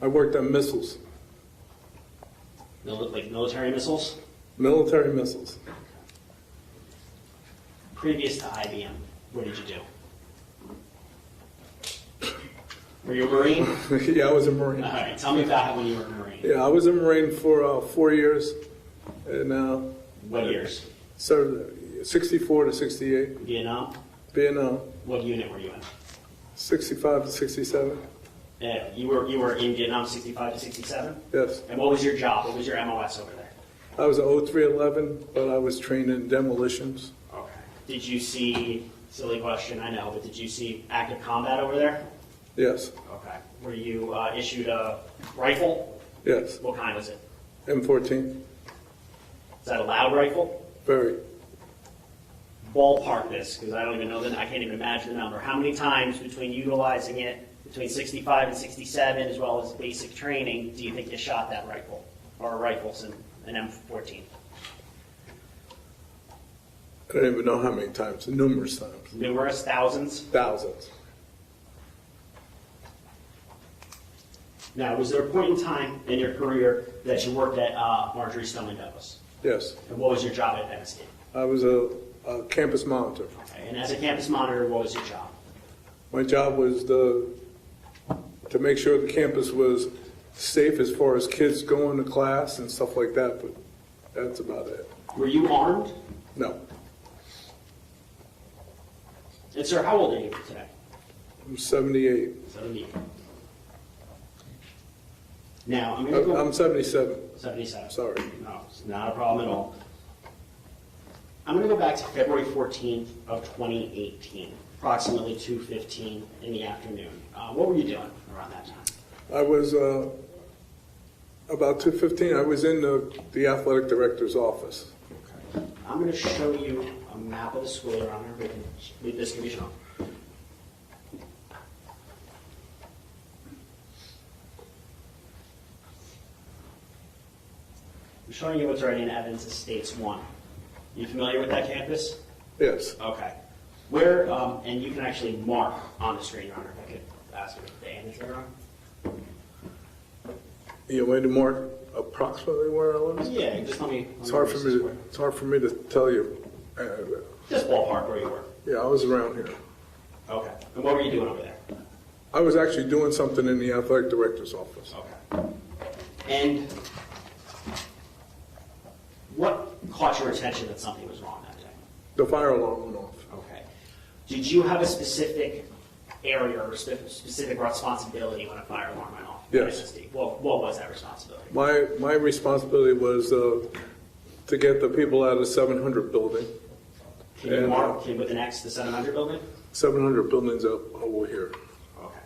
I worked on missiles, Like military missiles? military missiles. Previous to IBM, what did you do? Were you a Marine? Yeah, I was a Marine. All right, tell me about when you were a Marine. Yeah, I was a Marine for 4 years, and What years? served 64 to 68, Vietnam? Vietnam, What unit were you in? 65 to 67. Yeah, you were in Vietnam 65 to 67? Yes. And what was your job? What was your MOS over there? I was a 0311, but I was trained in demolitions. Okay. Did you see, silly question, I know, but did you see active combat over there? Yes, Okay. Were you issued a rifle? yes. What kind was it? M14, Is that a loud rifle? very. ballpark this, because I don't even know that, I can't even imagine the number. How many times between utilizing it, between 65 and 67, as well as basic training, do you think you shot that rifle, or rifles in an M14? I don't even know how many times, numerous times, Numerous, thousands? thousands. Now, was there a point in time in your career that you worked at Marjory Stoneman Douglas? Yes, And what was your job at MSD? I was a campus monitor. Okay. And as a campus monitor, what was your job? My job was to make sure the campus was safe as far as kids going to class and stuff like that, but that's about it. Were you armed? No, And sir, how old are you today? I'm 78. 78. Now, I'm going to go... I'm 77. 77. Sorry. No, it's not a problem at all. I'm going to go back to February 14th of 2018, approximately 2:15 in the afternoon. What were you doing around that time? I was, about 2:15, I was in the athletic director's office. I'm going to show you a map of the school, Your Honor. This can be shown. I'm showing you what's already in evidence as States 1. You familiar with that campus? Yes. Okay. Where, and you can actually mark on the screen, Your Honor, if I could ask you what the damage there are. You want to mark approximately where I was? Yeah, just let me... It's hard for me to tell you. Just ballpark where you were. Yeah, I was around here. Okay. And what were you doing over there? I was actually doing something in the athletic director's office. Okay. And what caught your attention that something was wrong that day? The fire alarm went off. Okay. Did you have a specific area or specific responsibility when a fire alarm went off? Yes. What was that responsibility? My responsibility was to get the people out of 700 building. Can you mark with an X the 700 building? 700 buildings up over here. Okay.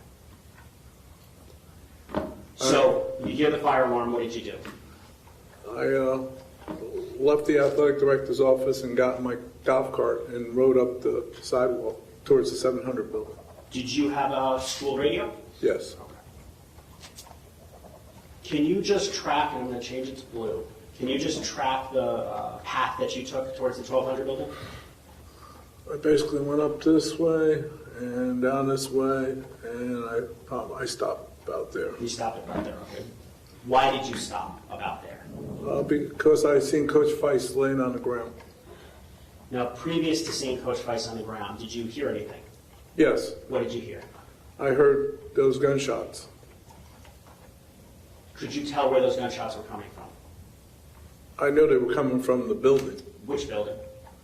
So you hear the fire alarm. What did you do? I left the athletic director's office and got in my golf cart and rode up the sidewalk towards the 700 building. Did you have a school radio? Yes. Can you just track, and I'm going to change it to blue, can you just track the path that you took towards the 1200 building? I basically went up this way and down this way, and I stopped about there. You stopped about there, okay. Why did you stop about there? Because I seen Coach Feist laying on the ground. Now, previous to seeing Coach Feist on the ground, did you hear anything? Yes, What did you hear? I heard those gunshots. Could you tell where those gunshots were coming from? I know they were coming from the building, Which building?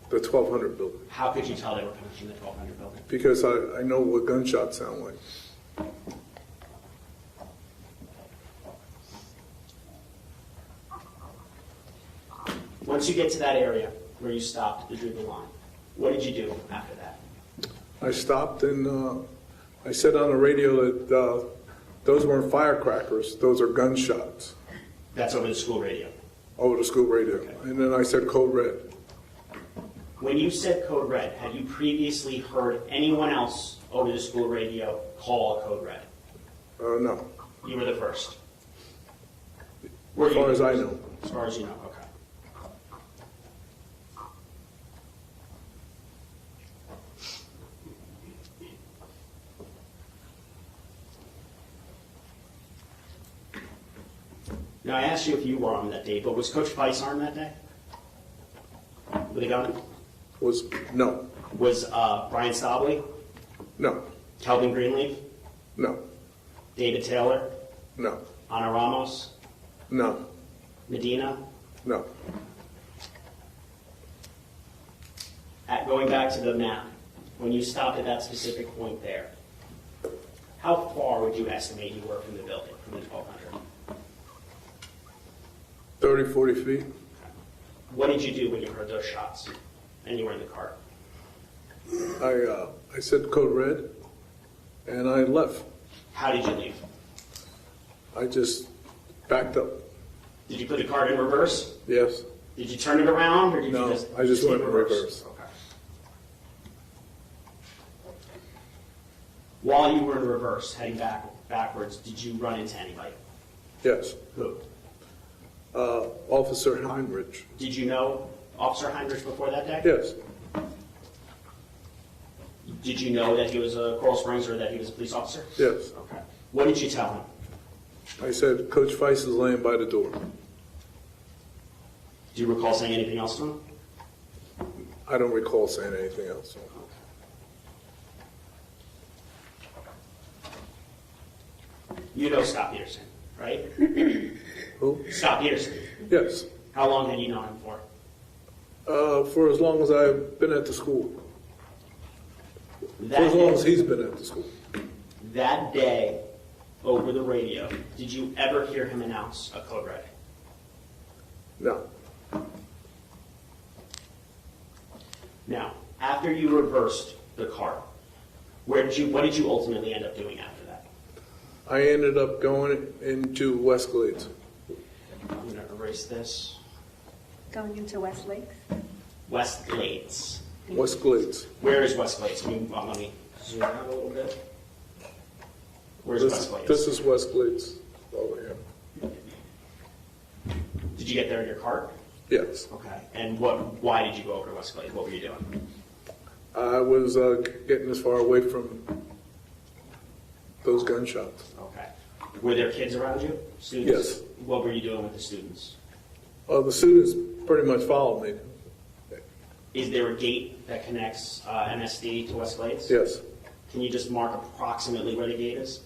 the 1200 building, How could you tell they were coming from the 1200 building? because I know what gunshots sound like. Once you get to that area where you stopped to drew the line, what did you do after that? I stopped and I said on the radio that those weren't firecrackers, those are gunshots That's over the school radio. over the school radio. Okay. And then I said code red. When you said code red, had you previously heard anyone else over the school radio call a code red? No, You were the first. as far as I know. As far as you know, okay. Now, I asked you if you were armed that day, but was Coach Feist armed that day? With a gun? No, Was Brian Stobley, no, Kelvin Greenleaf, no, David Taylor, no, Ana Ramos, no, Medina? no. Going back to the map, when you stopped at that specific point there, how far would you estimate you were from the building, from the 1200? 30, 40 feet. What did you do when you heard those shots and you were in the car? I said code red, and I left. How did you leave? I just backed up. Did you put the car in reverse? Yes. Did you turn it around, or did No, you just... I just stay went in reverse. Okay. While you were in reverse, heading backwards, did you run into anybody? Yes. Who? Officer Heinrich. Did you know Officer Heinrich before that day? Yes. Did you know that he was a Coral Springs or that he was a police officer? Yes. Okay. What did you tell him? I said, Coach Feist is laying by the door. Do you recall saying anything else to him? I don't recall saying anything else. You know Scot Peterson, right? Who? Scot Peterson. Yes. How long had you known him for? For as long as I've been at the school. For That as long day- as he's been at the school. That day, over the radio, did you ever hear him announce a code red? No. Now, after you reversed the car, what did you ultimately end up doing after that? I ended up going into West Glades. I'm going to erase this. Going into West Lakes? West Glades. West Glades. Where is West Glades? Let me zoom out a little bit. Where's West Glades? This is West Glades over here. Did you get there in your cart? Yes. Okay. And why did you go over to West Glades? What were you doing? I was getting as far away from those gunshots. Okay. Were there kids around you? Students? Yes. What were you doing with the students? The students pretty much followed me. Is there a gate that connects MSD to West Glades? Yes. Can you just mark approximately where the gate is?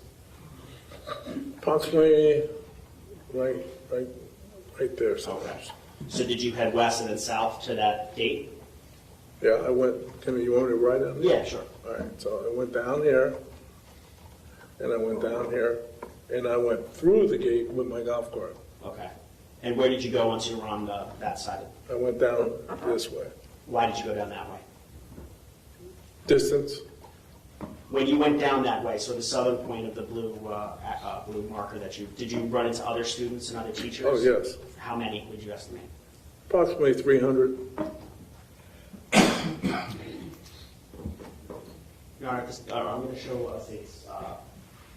Approximately right there somewhere. Okay. So did you head west and then south to that gate? Yeah, I went, you want me to write down there? Yeah, sure. All right, so I went down here, and I went down here, and I went through the gate with my golf cart. Okay. And where did you go once you were on that side? I went down this way. Why did you go down that way? Distance, When you went down that way, so the southern point of the blue blue marker did you run into other students and other teachers? oh, yes, How many would you estimate? approximately 300. All right, I'm going to show us it's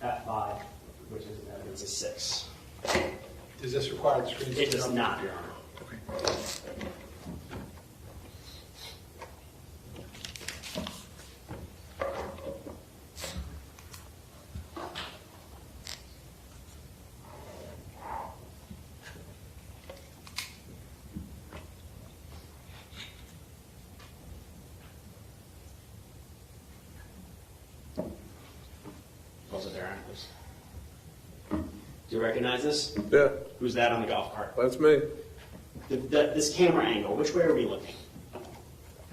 F5, which is evidence of 6. Does this require the screen? It does not, Your Honor. Was it there, Anchors? Do you recognize this? Yeah, Who's that on the golf cart? that's me. This camera angle, which way are we looking?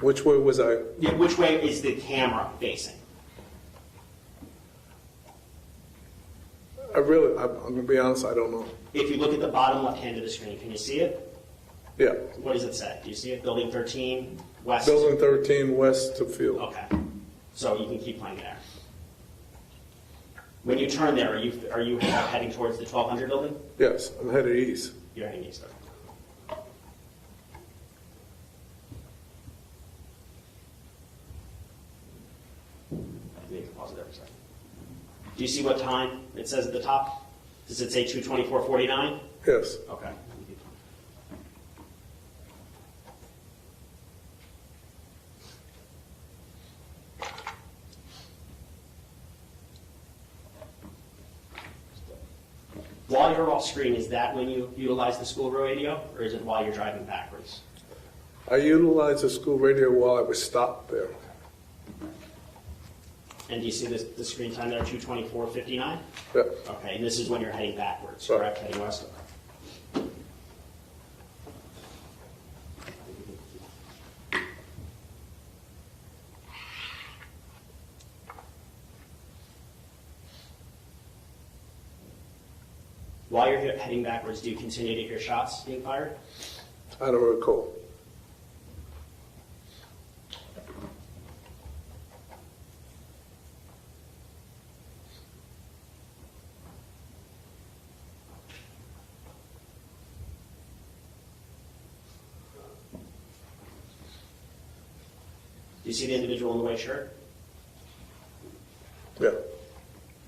Which way was I? Yeah, which way is the camera facing? I'm going to be honest, I don't know. If you look at the bottom left hand of the screen, can you see it? Yeah, What does it say? Do you see it? Building 13, west? Building 13 west to field. Okay. So you can keep playing there. When you turn there, are you heading towards the 1200 building? Yes, I'm headed east. You're heading east. You can pause it there for a second. Do you see what time it says at the top? Does it say 2:24:49? Yes, Okay. While you're off screen, is that when you utilize the school radio, or is it while you're driving backwards? I utilized the school radio while I was stopped there. And do you see the screen time there, 2:24:59? Yeah, Okay, and this is when you're heading backwards, Right. correct? Heading west? While you're heading backwards, do you continue to hear shots being fired? I don't recall. Do you see the individual in the white shirt? Yeah,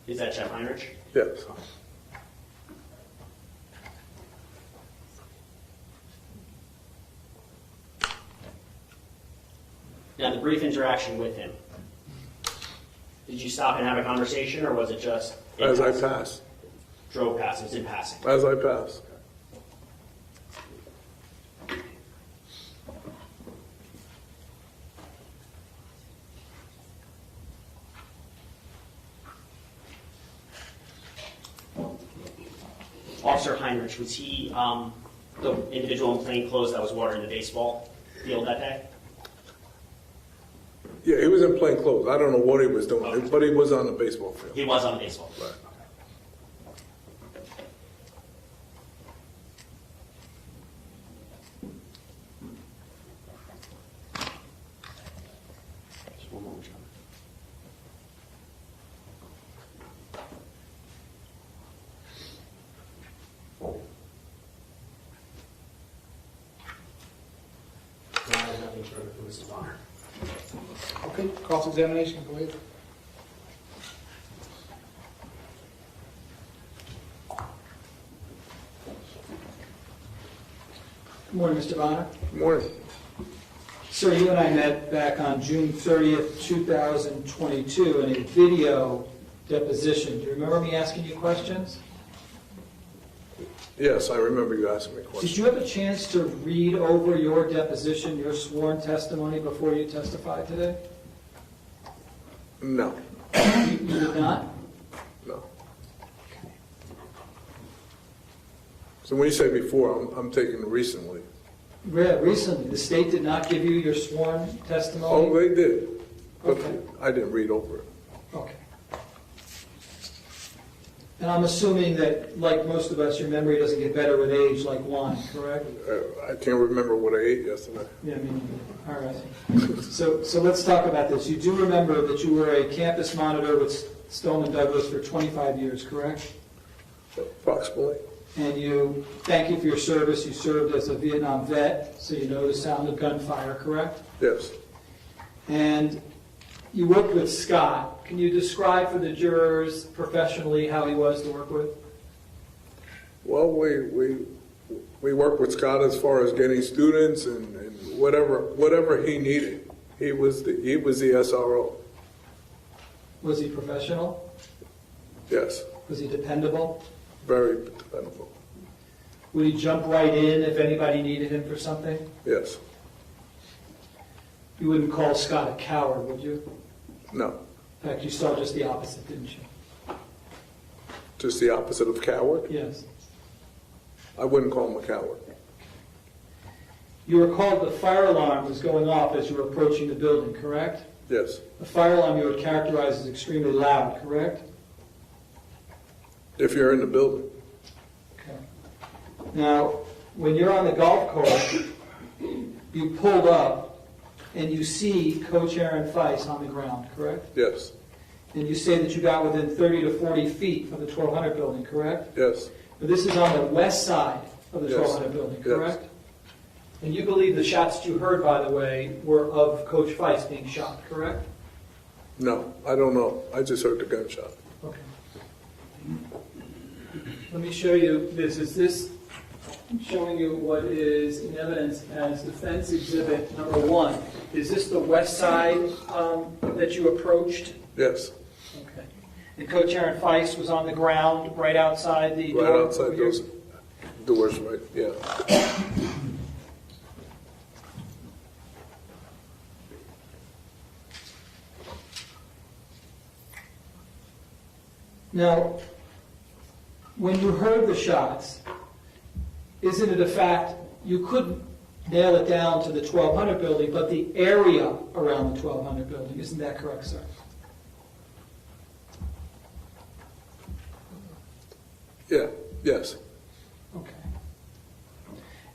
Is that Jeff Heinrich? Yes. Now, the brief interaction with him, did you stop and have a conversation, or was it just? As I passed. Drove past, it was in passing. As I passed. Officer Heinrich, was he the individual in plain clothes that was watering the baseball field that day? Yeah, he was in plain clothes. I don't know what he was doing, but he was on the baseball field. He was on the baseball field. Right. Just one moment, John. I have nothing further for Mrs. Bonner. Okay, cross-examination, go ahead. Good morning, Mr. Bonner. Good morning. Sir, you and I met back on June 30th, 2022 in a video deposition. Do you remember me asking you questions? Yes, I remember you asking me Did questions. you have a chance to read over your deposition, your sworn testimony before you testified today? No, You did not? no. So when you say before, I'm taking recently. Yeah, recently. The state did not give you your sworn Oh, testimony? they did, but Okay. I didn't read over it. Okay. And I'm assuming that, like most of us, your memory doesn't get better with age like wine, correct? I can't remember what I ate yesterday. Yeah, I mean, all right. So let's talk about this. You do remember that you were a campus monitor with Stoneman Douglas for 25 years, correct? Approximately. And you, thank you for your service. You served as a Vietnam vet, so you know the sound of gunfire, correct? Yes. And you worked with Scott. Can you describe for the jurors professionally how he was to work with? Well, we work with Scott as far as getting students and whatever he needed. He was the SRO. Was he professional? Yes. Was he dependable? Very dependable. Would he jump right in if anybody needed him for something? Yes. You wouldn't call Scott a coward, would you? No. In fact, you saw just the opposite, didn't you? Just the opposite of coward. Yes. I wouldn't call him a coward. You recalled the fire alarm was going off as you were approaching the building, correct? Yes. The fire alarm you would characterize as extremely loud, correct? If you're in the building. Okay. Now, when you're on the golf course, you pulled up and you see Coach Aaron Feist on the ground, correct? Yes. And you say that you got within 30 to 40 feet from the 1200 building, correct? Yes. But this is on the west side of the Yes. 1200 building, Yes. correct? And you believe the shots that you heard, by the way, were of Coach Feist being shot, correct? No, I don't know. I just heard the gunshot. Okay. Let me show you this. Is this showing you what is in evidence as defense exhibit number 1? Is this the west side that you approached? Yes. Okay. And Coach Aaron Feist was on the ground right outside the door? Right outside those doors, right? Yeah. Now, when you heard the shots, isn't it a fact you couldn't nail it down to the 1200 building, but the area around the 1200 building? Isn't that correct, sir? Yeah. Yes. Okay.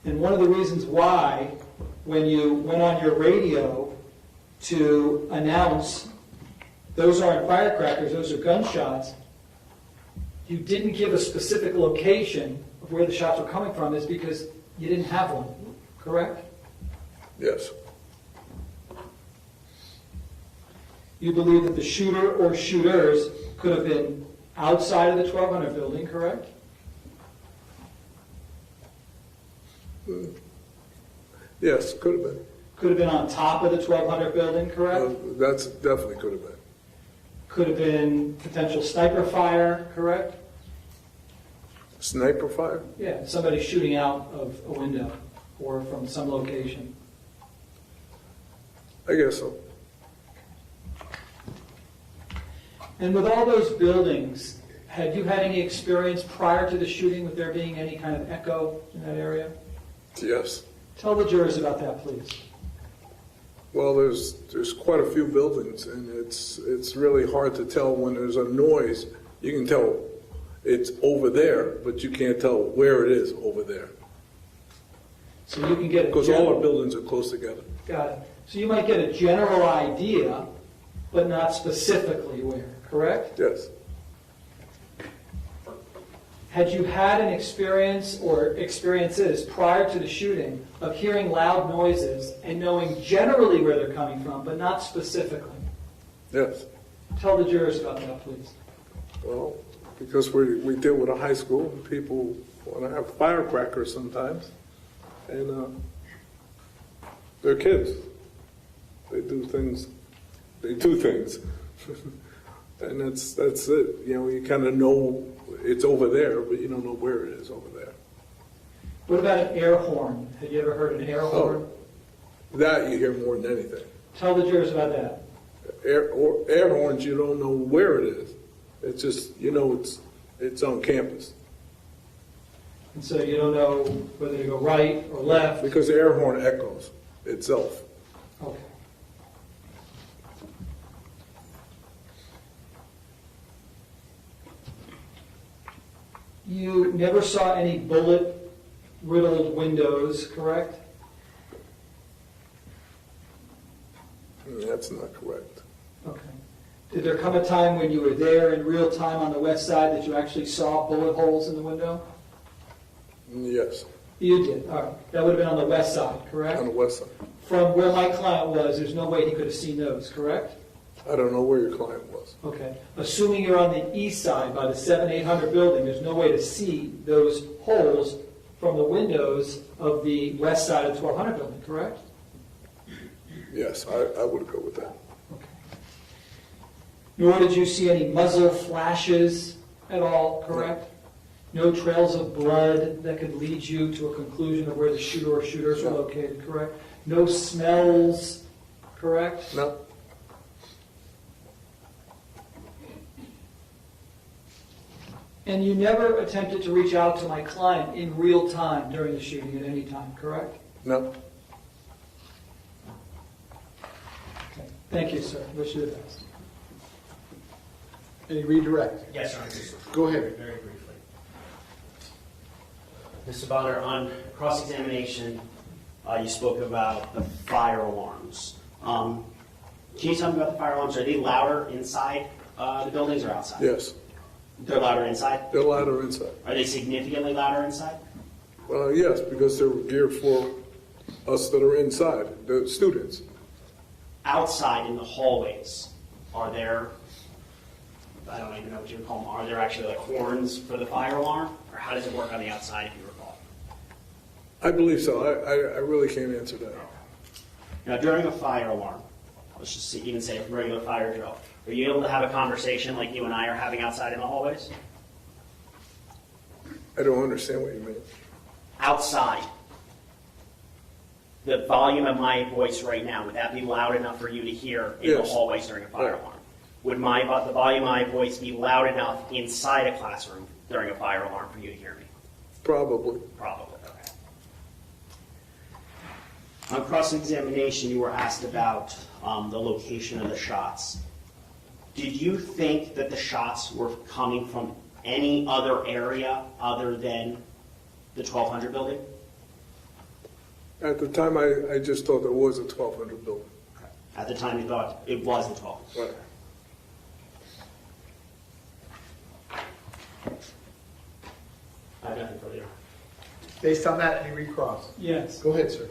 And one of the reasons why, when you went on your radio to announce those aren't firecrackers, those are gunshots, you didn't give a specific location of where the shots were coming from is because you didn't have one, correct? Yes. You believe that the shooter or shooters could have been outside of the 1200 building, correct? Yes, could have been. Could have been on top of the 1200 building, correct? That's definitely could have been. Could have been potential sniper fire, correct? Sniper fire? Yeah, somebody shooting out of a window or from some location. I guess so. And with all those buildings, had you had any experience prior to the shooting with there being any kind of echo in that area? Yes. Tell the jurors about that, please. Well, there's quite a few buildings, and it's really hard to tell when there's a noise. You can tell it's over there, but you can't tell where it is over there. So you can get a Because all our buildings are close together. Got it. So you might get a general idea, but not specifically where, correct? Yes. Had you had an experience or experiences prior to the shooting of hearing loud noises and knowing generally where they're coming from, but not specifically? Yes. Tell the jurors about that, please. Well, because we deal with a high school, and people want to have firecrackers sometimes, and they're kids. They do things. And that's it. You know, you kind of know it's over there, but you don't know where it is over there. What about an air horn? Have you ever heard an air horn? That you hear more than anything. Tell the jurors about that. Air horns, you don't know where it is. It's just, you know, it's on campus. And so you don't know whether to go right or left. Because the air horn echoes itself. Okay. You never saw any bullet-riddled windows, correct? That's not correct. Okay. Did there come a time when you were there in real time on the west side that you actually saw bullet holes in the window? Yes, You did, all right. That would have been on the west side, correct? on the west side. From where my client was, there's no way he could have seen those, correct? I don't know where your client was. Okay. Assuming you're on the east side by the 7-800 building, there's no way to see those holes from the windows of the west side of the 1200 building, correct? Yes, I would go with that. Okay. Nor did you see any muzzle flashes at all, correct? No trails of blood that could lead you to a conclusion of where the shooter or shooters were located, correct? No smells, correct? No. And you never attempted to reach out to my client in real time during the shooting at any time, correct? No. Okay. Thank you, sir. Wish you the best. Any redirect? Yes, sir. Go ahead. Very briefly. Mr. Bonner, on cross-examination, you spoke about the fire alarms. Can you tell me about the fire alarms? Are they louder inside the buildings or outside? Yes, They're louder inside? they're louder inside. Are they significantly louder inside? Yes, because they're geared for us that are inside, the students. Outside in the hallways, are there, I don't even know what you would call them, are there actually like horns for the fire alarm? Or how does it work on the outside, if you recall? I believe so. I really can't answer that. Now, during a fire alarm, let's just even say a regular fire drill, are you able to have a conversation like you and I are having outside in the hallways? I don't understand what you mean. Outside, the volume of my voice right now, would that be loud enough for you to hear in the Yes. hallways during a fire Yeah. alarm? Would the volume of my voice be loud enough inside a classroom during a fire alarm for you to hear me? Probably. Probably, okay. On cross-examination, you were asked about the location of the shots. Did you think that the shots were coming from any other area other than the 1200 building? At the time, I just thought there was a 1200 building. At the time, you thought it was the 1200. Right. I have nothing further. Based on that, any recross? Yes. Go ahead, sir.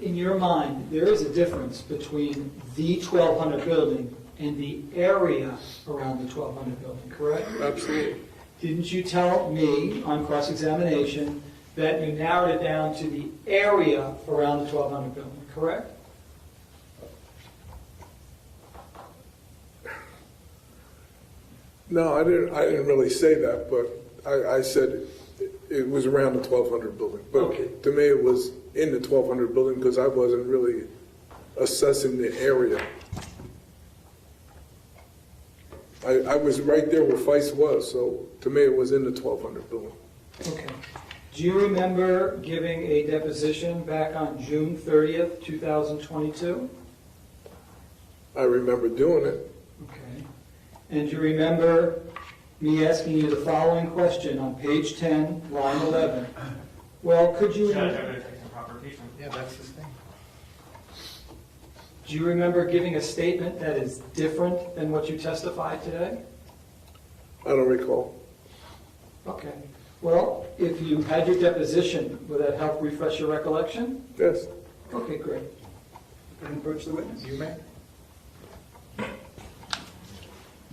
in your mind, there is a difference between the 1200 building and the area around the 1200 building, correct? Absolutely. Didn't you tell me on cross-examination that you narrowed it down to the area around the 1200 building, correct? No, I didn't really say that, but I said it was around the 1200 building. But Okay. to me, it was in the 1200 building because I wasn't really assessing the area. I was right there where Feist was, so to me, it was in the 1200 building. Okay. Do you remember giving a deposition back on June 30th, 2022? I remember doing it. Okay. And do you remember me asking you the following question on page 10, line 11? Well, could you... Judge, I'm going to take some confrontation. Yeah, that's his thing. Do you remember giving a statement that is different than what you testified today? I don't recall. Okay. Well, if you had your deposition, would that help refresh your recollection? Yes. Okay, great. Can you approach the witness? You may. What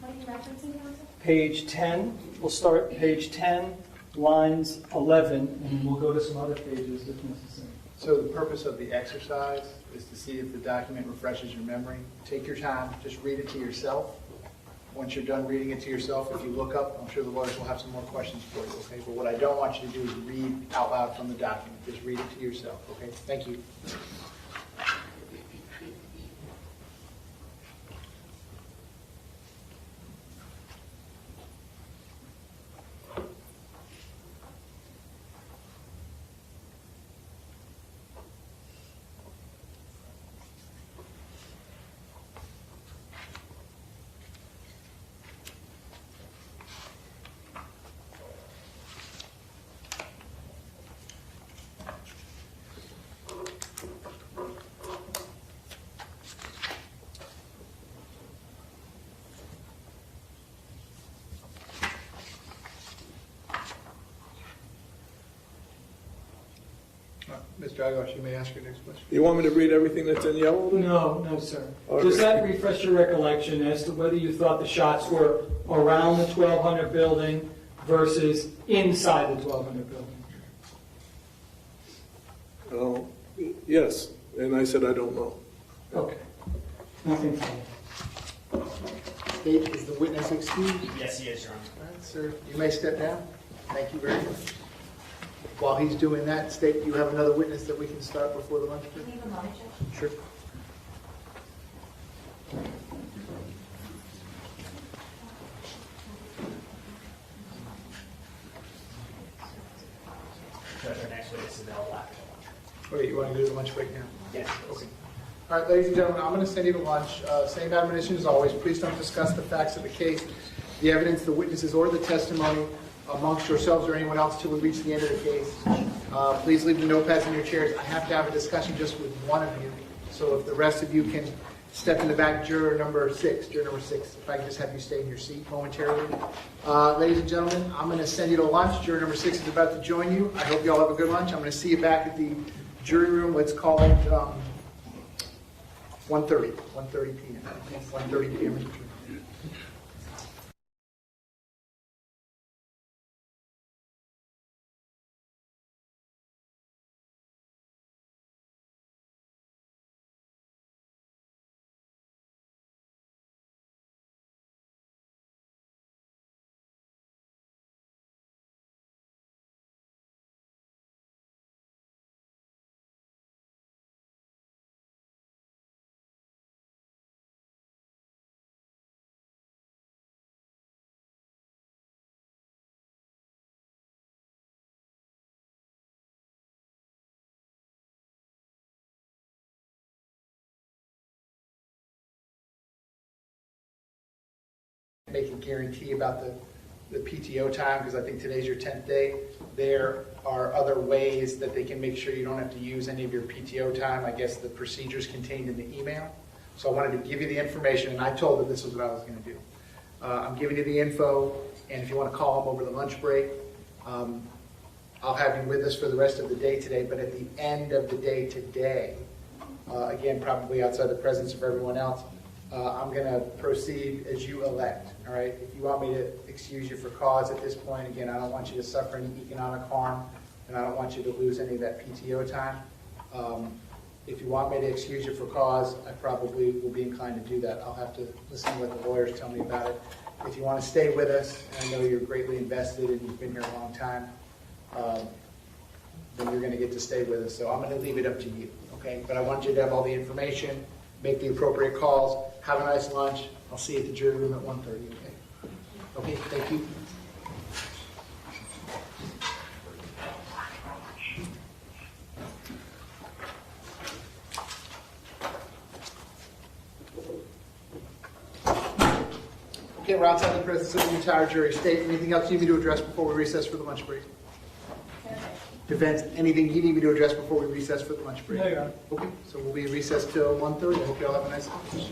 are you referencing, Counsel? Page 10, we'll start page 10, lines 11, and we'll go to some other pages if necessary. So the purpose of the exercise is to see if the document refreshes your memory. Take your time, just read it to yourself. Once you're done reading it to yourself, if you look up, I'm sure the lawyers will have some more questions for you, okay? But what I don't want you to do is read out loud from the document. Just read it to yourself, okay? Thank you. Mr. Agash, you may ask your next question. You want me to read everything that's in yellow? then? No, sir. Okay. Does that refresh your recollection as to whether you thought the shots were around the 1200 building versus inside the 1200 building? Yes. And I said I don't know. Okay. Nothing further. State, is the witness excused? Yes, he is, Your Honor. All right, sir, you may step down. Thank you very much. While he's doing that, State, you have another witness that we can start before the lunch break? Leave a moment, Judge. Sure. Judge, our next witness is Mel Black. Okay, you want to do the lunch break now? Yes. Okay. All right, ladies and gentlemen, I'm going to send you to lunch. Same admonition as always. Please don't discuss the facts of the case, the evidence, the witnesses, or the testimony amongst yourselves or anyone else till we reach the end of the case. Please leave the notepads in your chairs. I have to have a discussion just with one of you. So if the rest of you can step in the back, juror number 6, if I can just have you stay in your seat momentarily. Ladies and gentlemen, I'm going to send you to lunch. Juror number 6 is about to join you. I hope you all have a good lunch. I'm going to see you back at the jury room. Let's call it 1:30 p.m. 1:30 p.m. Make a guarantee about the PTO time, because I think today's your 10th day. There are other ways that they can make sure you don't have to use any of your PTO time. I guess the procedures contained in the email. So I wanted to give you the information, and I told them this is what I was going to do. I'm giving you the info, and if you want to call them over the lunch break, I'll have you with us for the rest of the day today, but at the end of the day today, again, probably outside the presence of everyone else. I'm going to proceed as you elect, all right? If you want me to excuse you for cause at this point, again, I don't want you to suffer any economic harm, and I don't want you to lose any of that PTO time. If you want me to excuse you for cause, I probably will be inclined to do that. I'll have to listen to what the lawyers tell me about it. If you want to stay with us, and I know you're greatly invested and you've been here a long time, then you're going to get to stay with us. So I'm going to leave it up to you, okay? But I want you to have all the information, make the appropriate calls, have a nice lunch. I'll see you at the jury room at 1:30, okay? Okay, thank you. Okay, we're outside the presence of the entire jury. State, anything else you need me to address before we recess for the lunch break? Defense, anything you need me to address before we recess for the lunch break? No, Your Honor. Okay, so we'll be recessed till 1:30. I hope you all have a nice lunch.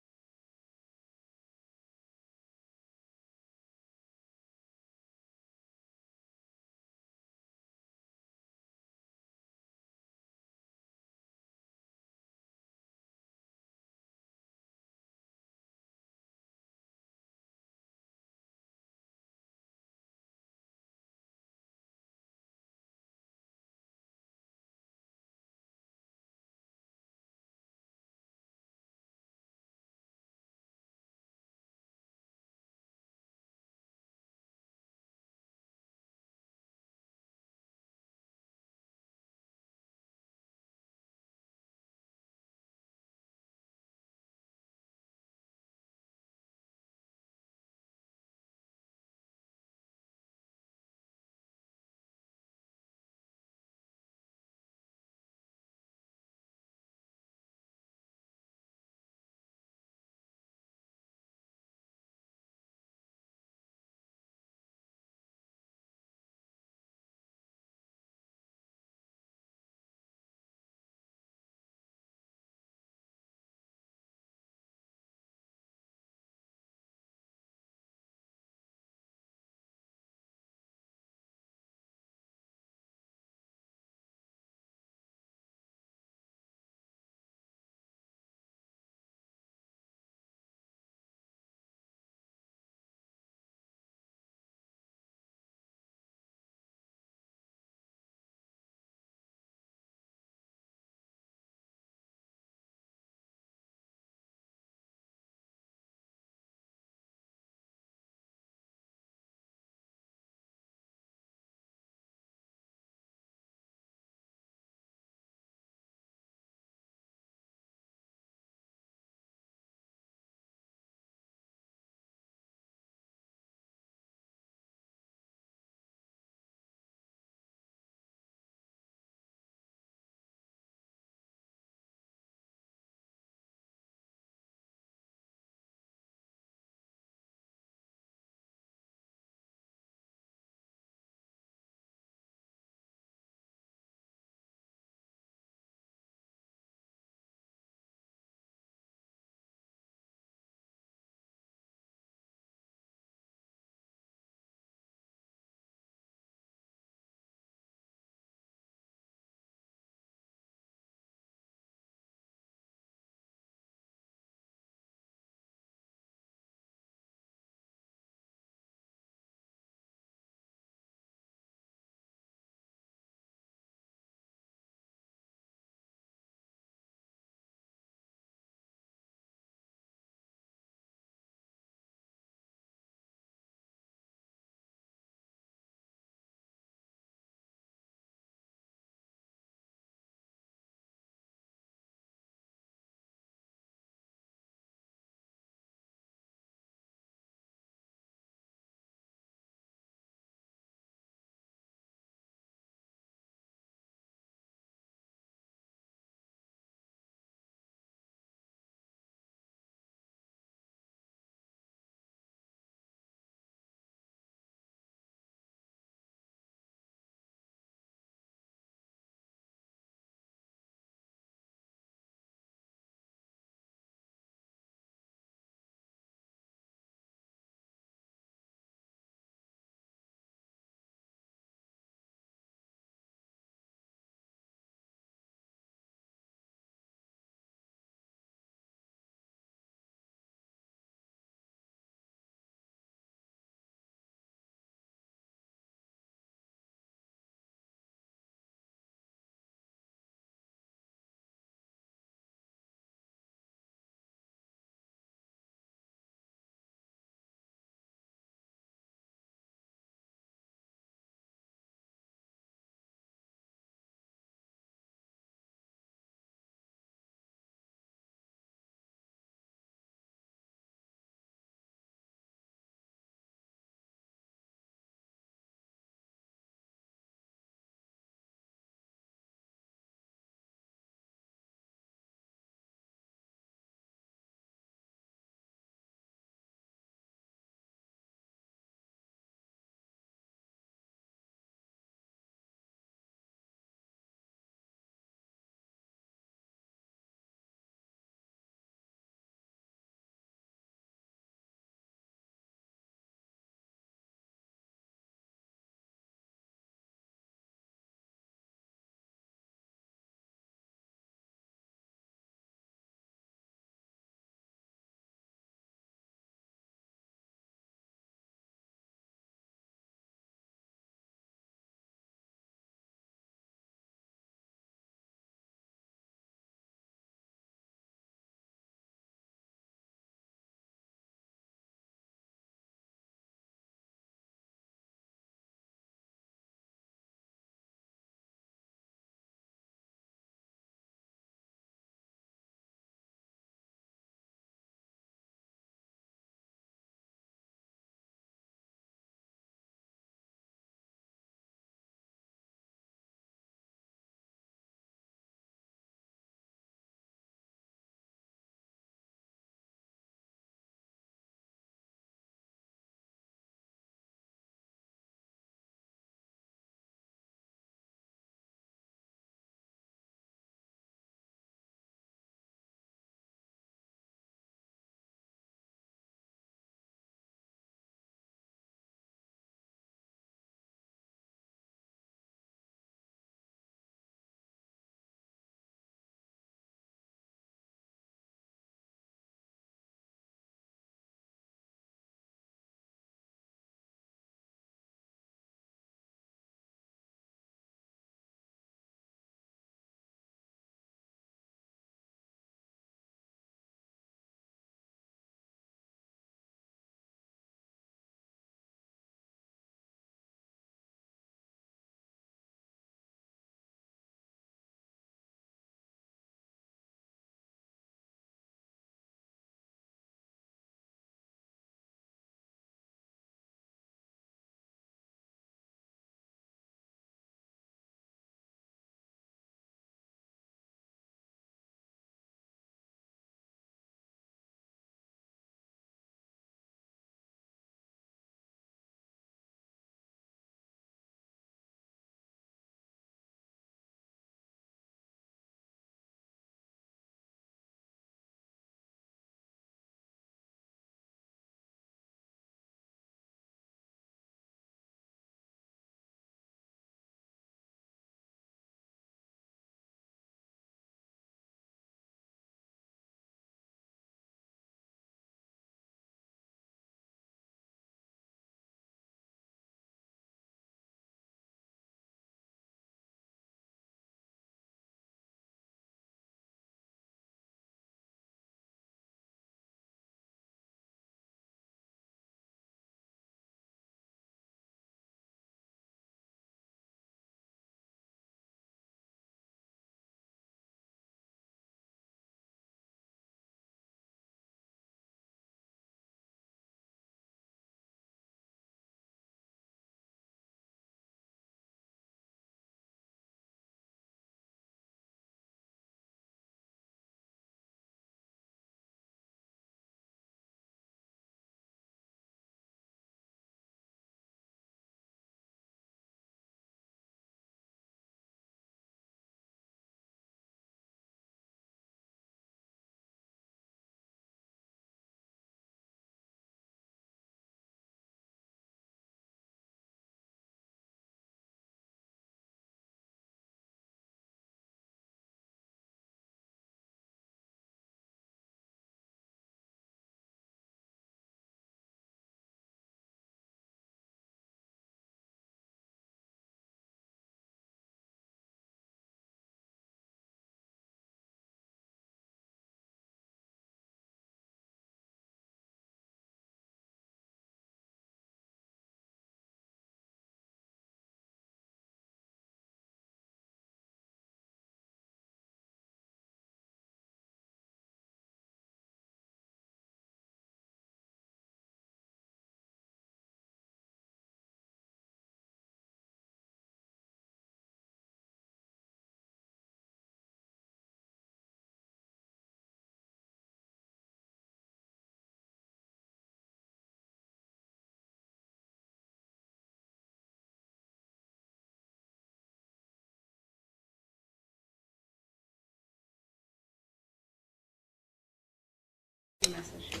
message.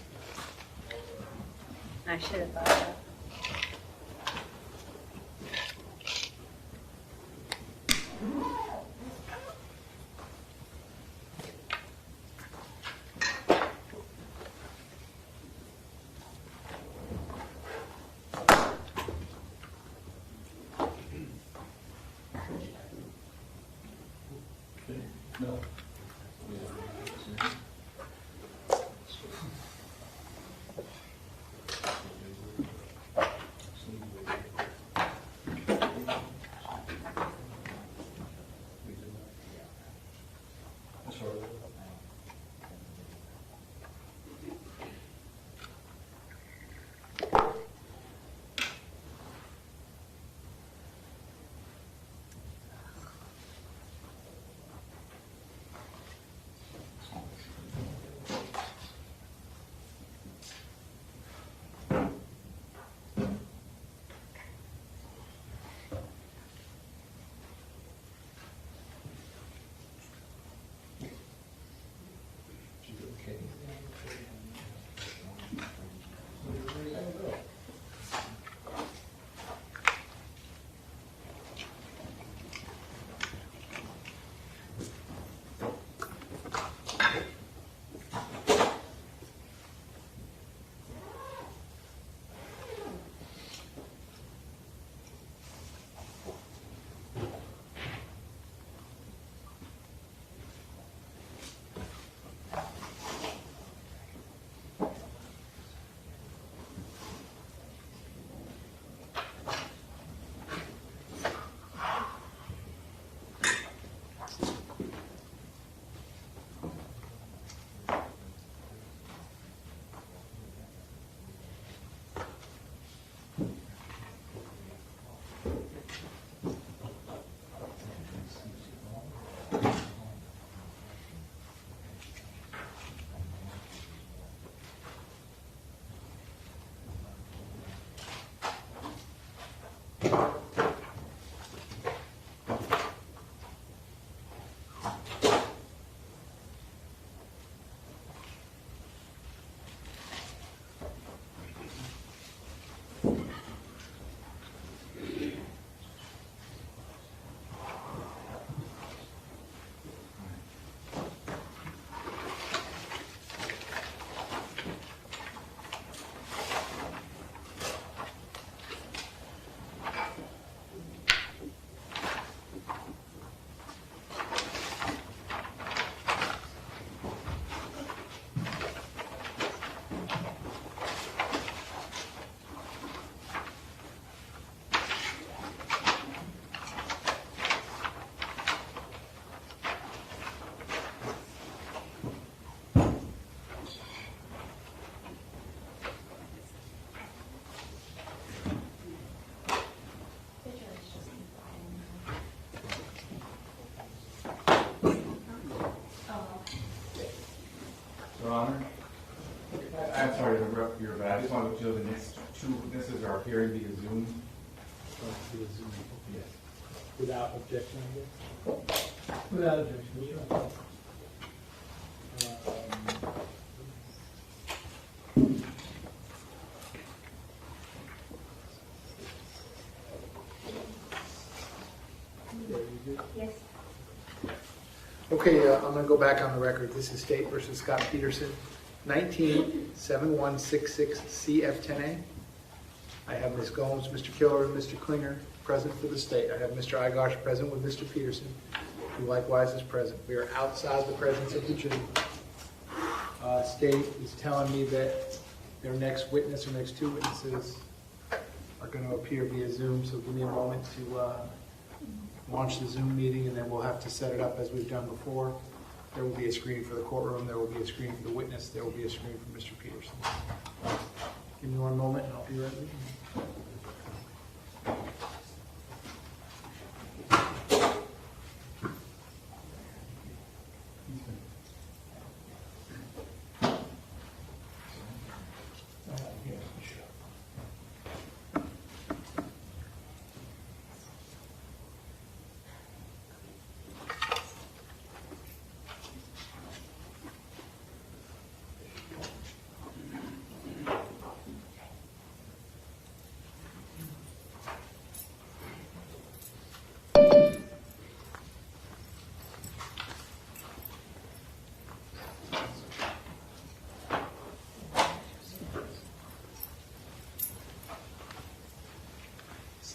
I should have thought that. Your Honor, I'm sorry to interrupt you, but I just want to show the next two witnesses are appearing via Zoom. Yes. Without objection, I guess? Without objection, sure. Yes. Okay, I'm going to go back on the record. This is State versus Scot Peterson, 19-7166 CF10A. I have Ms. Gomes, Mr. Killer, and Mr. Klinger present for the state. I have Mr. Igosh present with Mr. Peterson, who likewise is present. We are outside the presence of the jury. State is telling me that their next witness or next two witnesses are going to appear via Zoom, so give me a moment to launch the Zoom meeting, and then we'll have to set it up as we've done before. There will be a screen for the courtroom, there will be a screen for the witness, there will be a screen for Mr. Peterson. Give me one moment and I'll be right with you.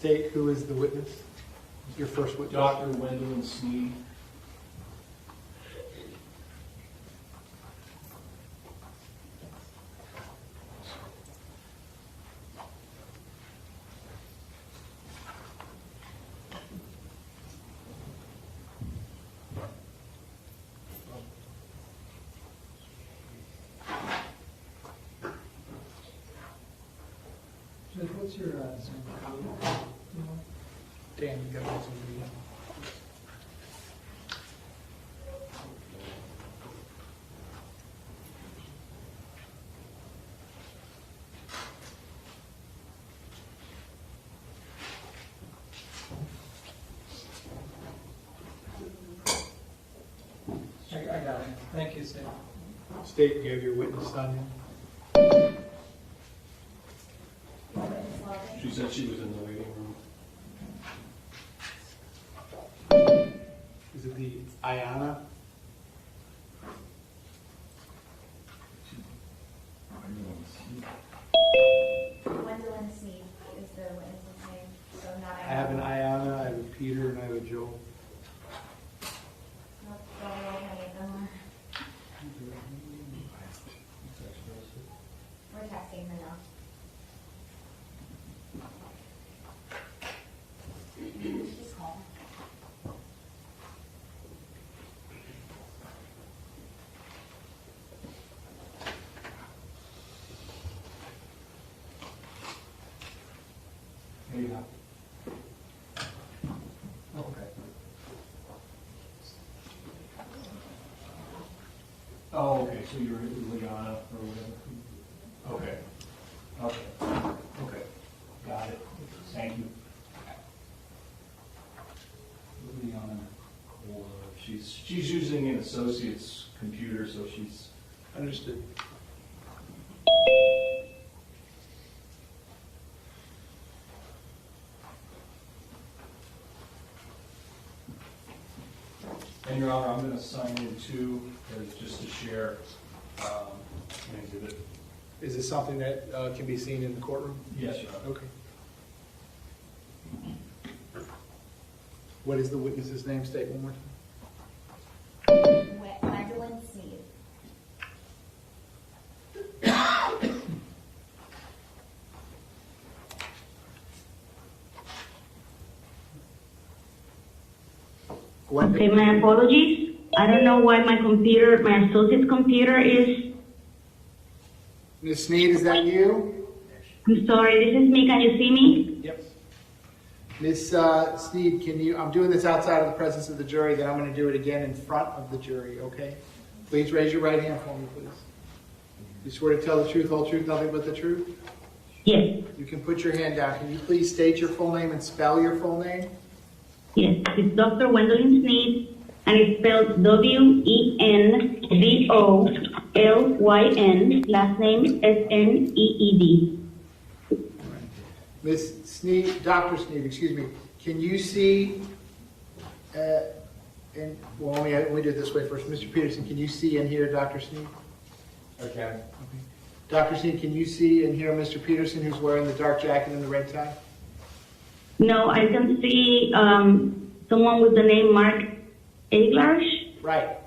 State who is the witness, your first witness. Dr. Wendell Sneed. Judge, what's your Zoom code? Dan, you got that Zoom video? I got it. Thank you, Sam. State, you have your witness on you. She said she was in the waiting room. Is it the Ayana? Gwendolyn Sneed is the witness's name, so not. I have an Ayana, I have a Peter, and I have a Joel. Nope, don't know if any of them are. We're testing her now. She's home. There you go. Okay. Oh, okay, so you're Liana or whatever? Okay. Okay. Okay. Got it. Thank you. Liana, she's using an associate's computer, so she's. Understood. And Your Honor, I'm going to sign in too, just to share an exhibit. Is this something that can be seen in the courtroom? Yes, Your Honor. Okay. What is the witness's name? State one more time. Gwendolyn Sneed. Okay, my apologies. I don't know why my computer, my associate's computer is. Ms. Sneed, is that you? I'm sorry, this is me. Can you see me? Yep. Ms. Sneed, can you, I'm doing this outside of the presence of the jury, then I'm going to do it again in front of the jury, okay? Please raise your right hand for me, please. You swear to tell the truth, whole truth, nothing but the truth? Yes, You can put your hand down. Can you please state your full name and spell your full name? yes. It's Dr. Wendolyn Sneed, and it's spelled Wendollyn, last name Sneed. Ms. Sneed, Dr. Sneed, excuse me, can you see, and, well, let me do it this way first. Mr. Peterson, can you see and hear Dr. Sneed? Okay. Dr. Sneed, can you see and hear Mr. Peterson who's wearing the dark jacket and the red tie? No, I can see someone with the name Mark Eglarsh. Right.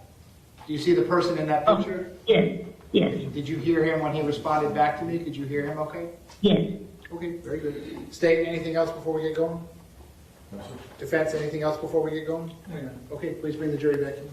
Do you see the person in that picture? Yes, yes, Did you hear him when he responded back to me? Could you hear him okay? yes. Okay, very good. State, anything else before we get going? Defense, anything else before we get going? Okay, please bring the jury back in.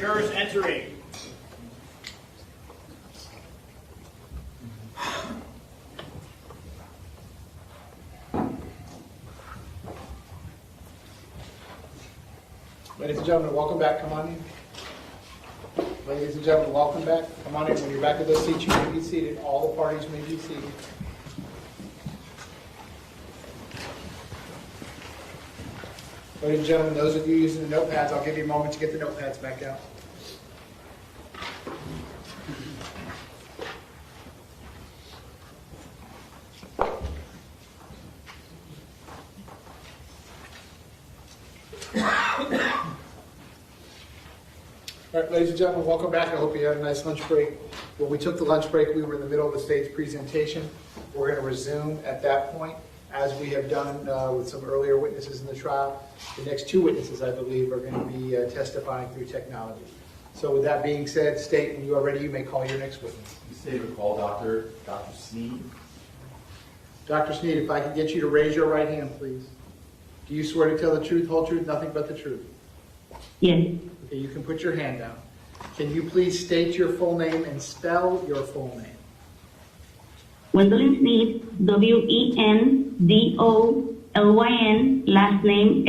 Jurors entering. Ladies and gentlemen, welcome back. Come on in. Ladies and gentlemen, welcome back. Come on in. When you're back at those seats, you may be seated. All the parties may be seated. Ladies and gentlemen, those of you using the notepads, I'll give you a moment to get the notepads back out. All right, ladies and gentlemen, welcome back. I hope you had a nice lunch break. When we took the lunch break, we were in the middle of the state's presentation. We're going to resume at that point, as we have done with some earlier witnesses in the trial. The next two witnesses, I believe, are going to be testifying through technology. So with that being said, State, when you are ready, you may call your next witness. You say to call Dr. Sneed. Dr. Sneed, if I can get you to raise your right hand, please. Do you swear to tell the truth, whole truth, nothing but the truth? Yes. Okay, you can put your hand down. Can you please state your full name and spell your full name? Gwendolyn Sneed, Wendolyn, last name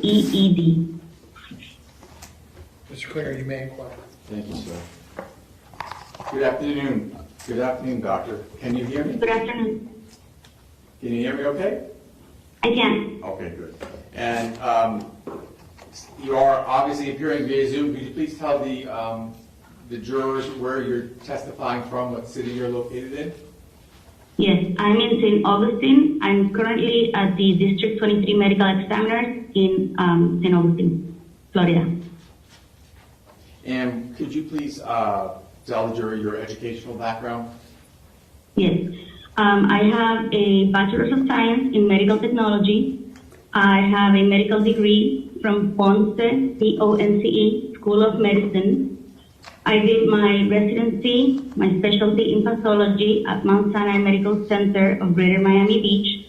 Sneed. Mr. Klinger, you may inquire. Thank you, sir. Good afternoon. Good afternoon, doctor. Can you hear me? Good afternoon. Can you hear me okay? I can. Okay, good. And you are obviously appearing via Zoom. Could you please tell the jurors where you're testifying from, what city you're located in? Yes, I'm in St. Augustine. I'm currently at the District 23 Medical Examiner in St. Augustine, Florida. And could you please tell the jury your educational background? Yes. I have a Bachelor's of Science in Medical Technology. I have a medical degree from Ponce, Ponce, School of Medicine. I did my residency, my specialty in pathology at Mount Sinai Medical Center of Greater Miami Beach.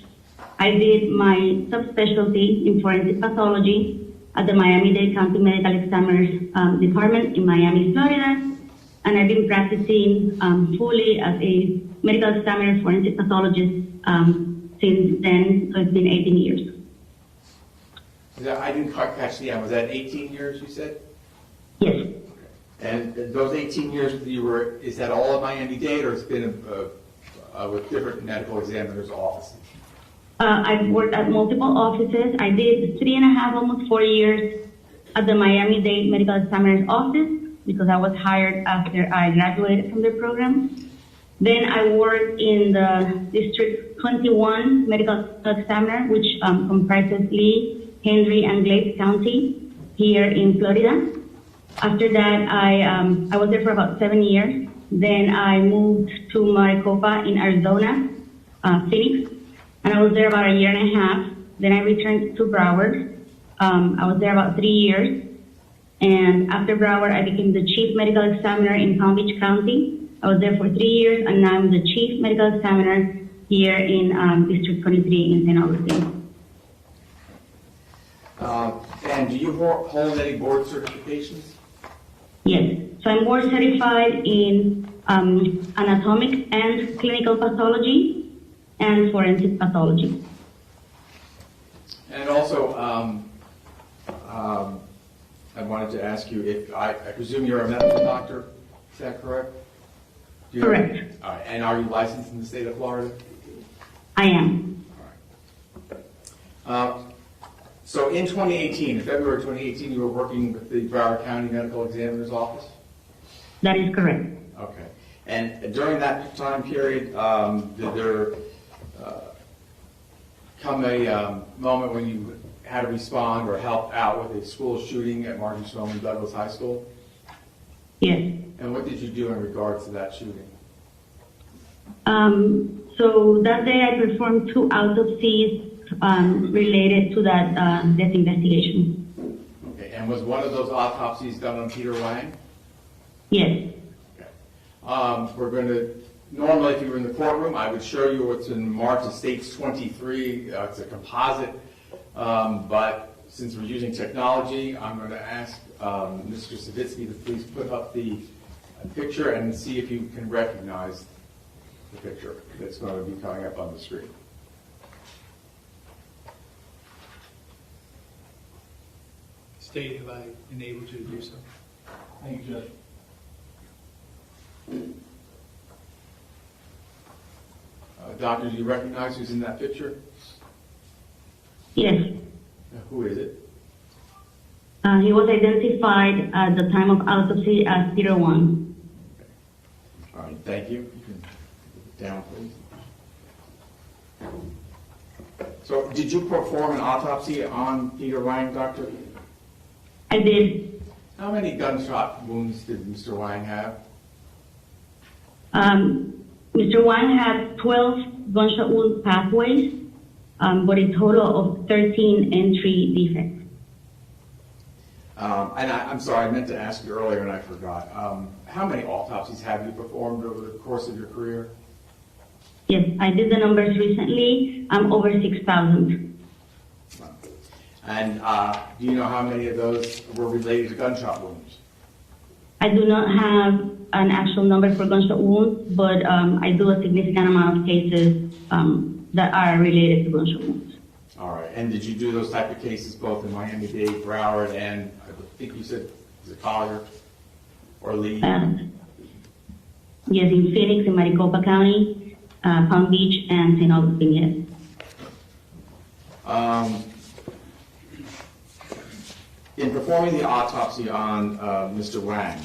I did my subspecialty in forensic pathology at the Miami-Dade County Medical Examiners Department in Miami, Florida. And I've been practicing fully as a medical examiner forensic pathologist since then, so it's been 18 years. I didn't quite catch the end. Was that 18 years you said? Yes. And those 18 years is that all at Miami-Dade, or it's been with different medical examiners' offices? I've worked at multiple offices. I did 3.5, almost 4 years at the Miami-Dade Medical Examiner's office because I was hired after I graduated from the program. Then I worked in the District 21 Medical Examiner, which comprises Lee, Henry, and Glades County here in Florida. After that, I was there for about 7 years. Then I moved to Maricopa in Arizona, Phoenix, and I was there about 1.5 years. Then I returned to Broward. I was there about 3 years. And after Broward, I became the Chief Medical Examiner in Palm Beach County. I was there for 3 years, and now I'm the Chief Medical Examiner here in District 23 in St. Augustine. And do you hold any board certifications? Yes. So I'm board certified in anatomic and clinical pathology and forensic pathology. And also, I wanted to ask you if I presume you're a medical doctor. Is that correct? Correct. All right. And are you licensed in the state of Florida? I am. All right. So in 2018, in February 2018, you were working with the Broward County Medical Examiner's Office? That is correct. Okay. And during that time period, did there come a moment when you had to respond or help out with a school shooting at Marjory Stoneman Douglas High School? Yes. And what did you do in regards to that shooting? So that day I performed 2 autopsies related to that death investigation. Okay. And was one of those autopsies done on Peter Wang? Yes. Okay. We're going to, normally if you were in the courtroom, I would show you what's in March of States 23. It's a composite, but since we're using technology, I'm going to ask Mr. Savitsky to please put up the picture and see if you can recognize the picture that's going to be coming up on the screen. State if I enable you to do so. Thank you, Judge. Doctor, do you recognize who's in that picture? Yes. Who is it? He was identified at the time of autopsy as Peter 1. All right, thank you. You can put it down, please. So, did you perform an autopsy on Peter Wang, Doctor? I did. How many gunshot wounds did Mr. Wang have? Mr. Wang had 12 gunshot wound pathways, but a total of 13 entry defects. And I'm sorry, I meant to ask you earlier and I forgot. How many autopsies have you performed over the course of your career? Yes, I did the numbers recently. I'm over 6,000. And do you know how many of those were related to gunshot wounds? I do not have an actual number for gunshot wounds, but I do a significant amount of cases that are related to gunshot wounds. All right. And did you do those type of cases both in Miami-Dade, Broward, and I think you said, is it Collier or Lee? Yes, in Phoenix, in Maricopa County, Palm Beach, and St. Augustine, yes. In performing the autopsy on Mr. Wang,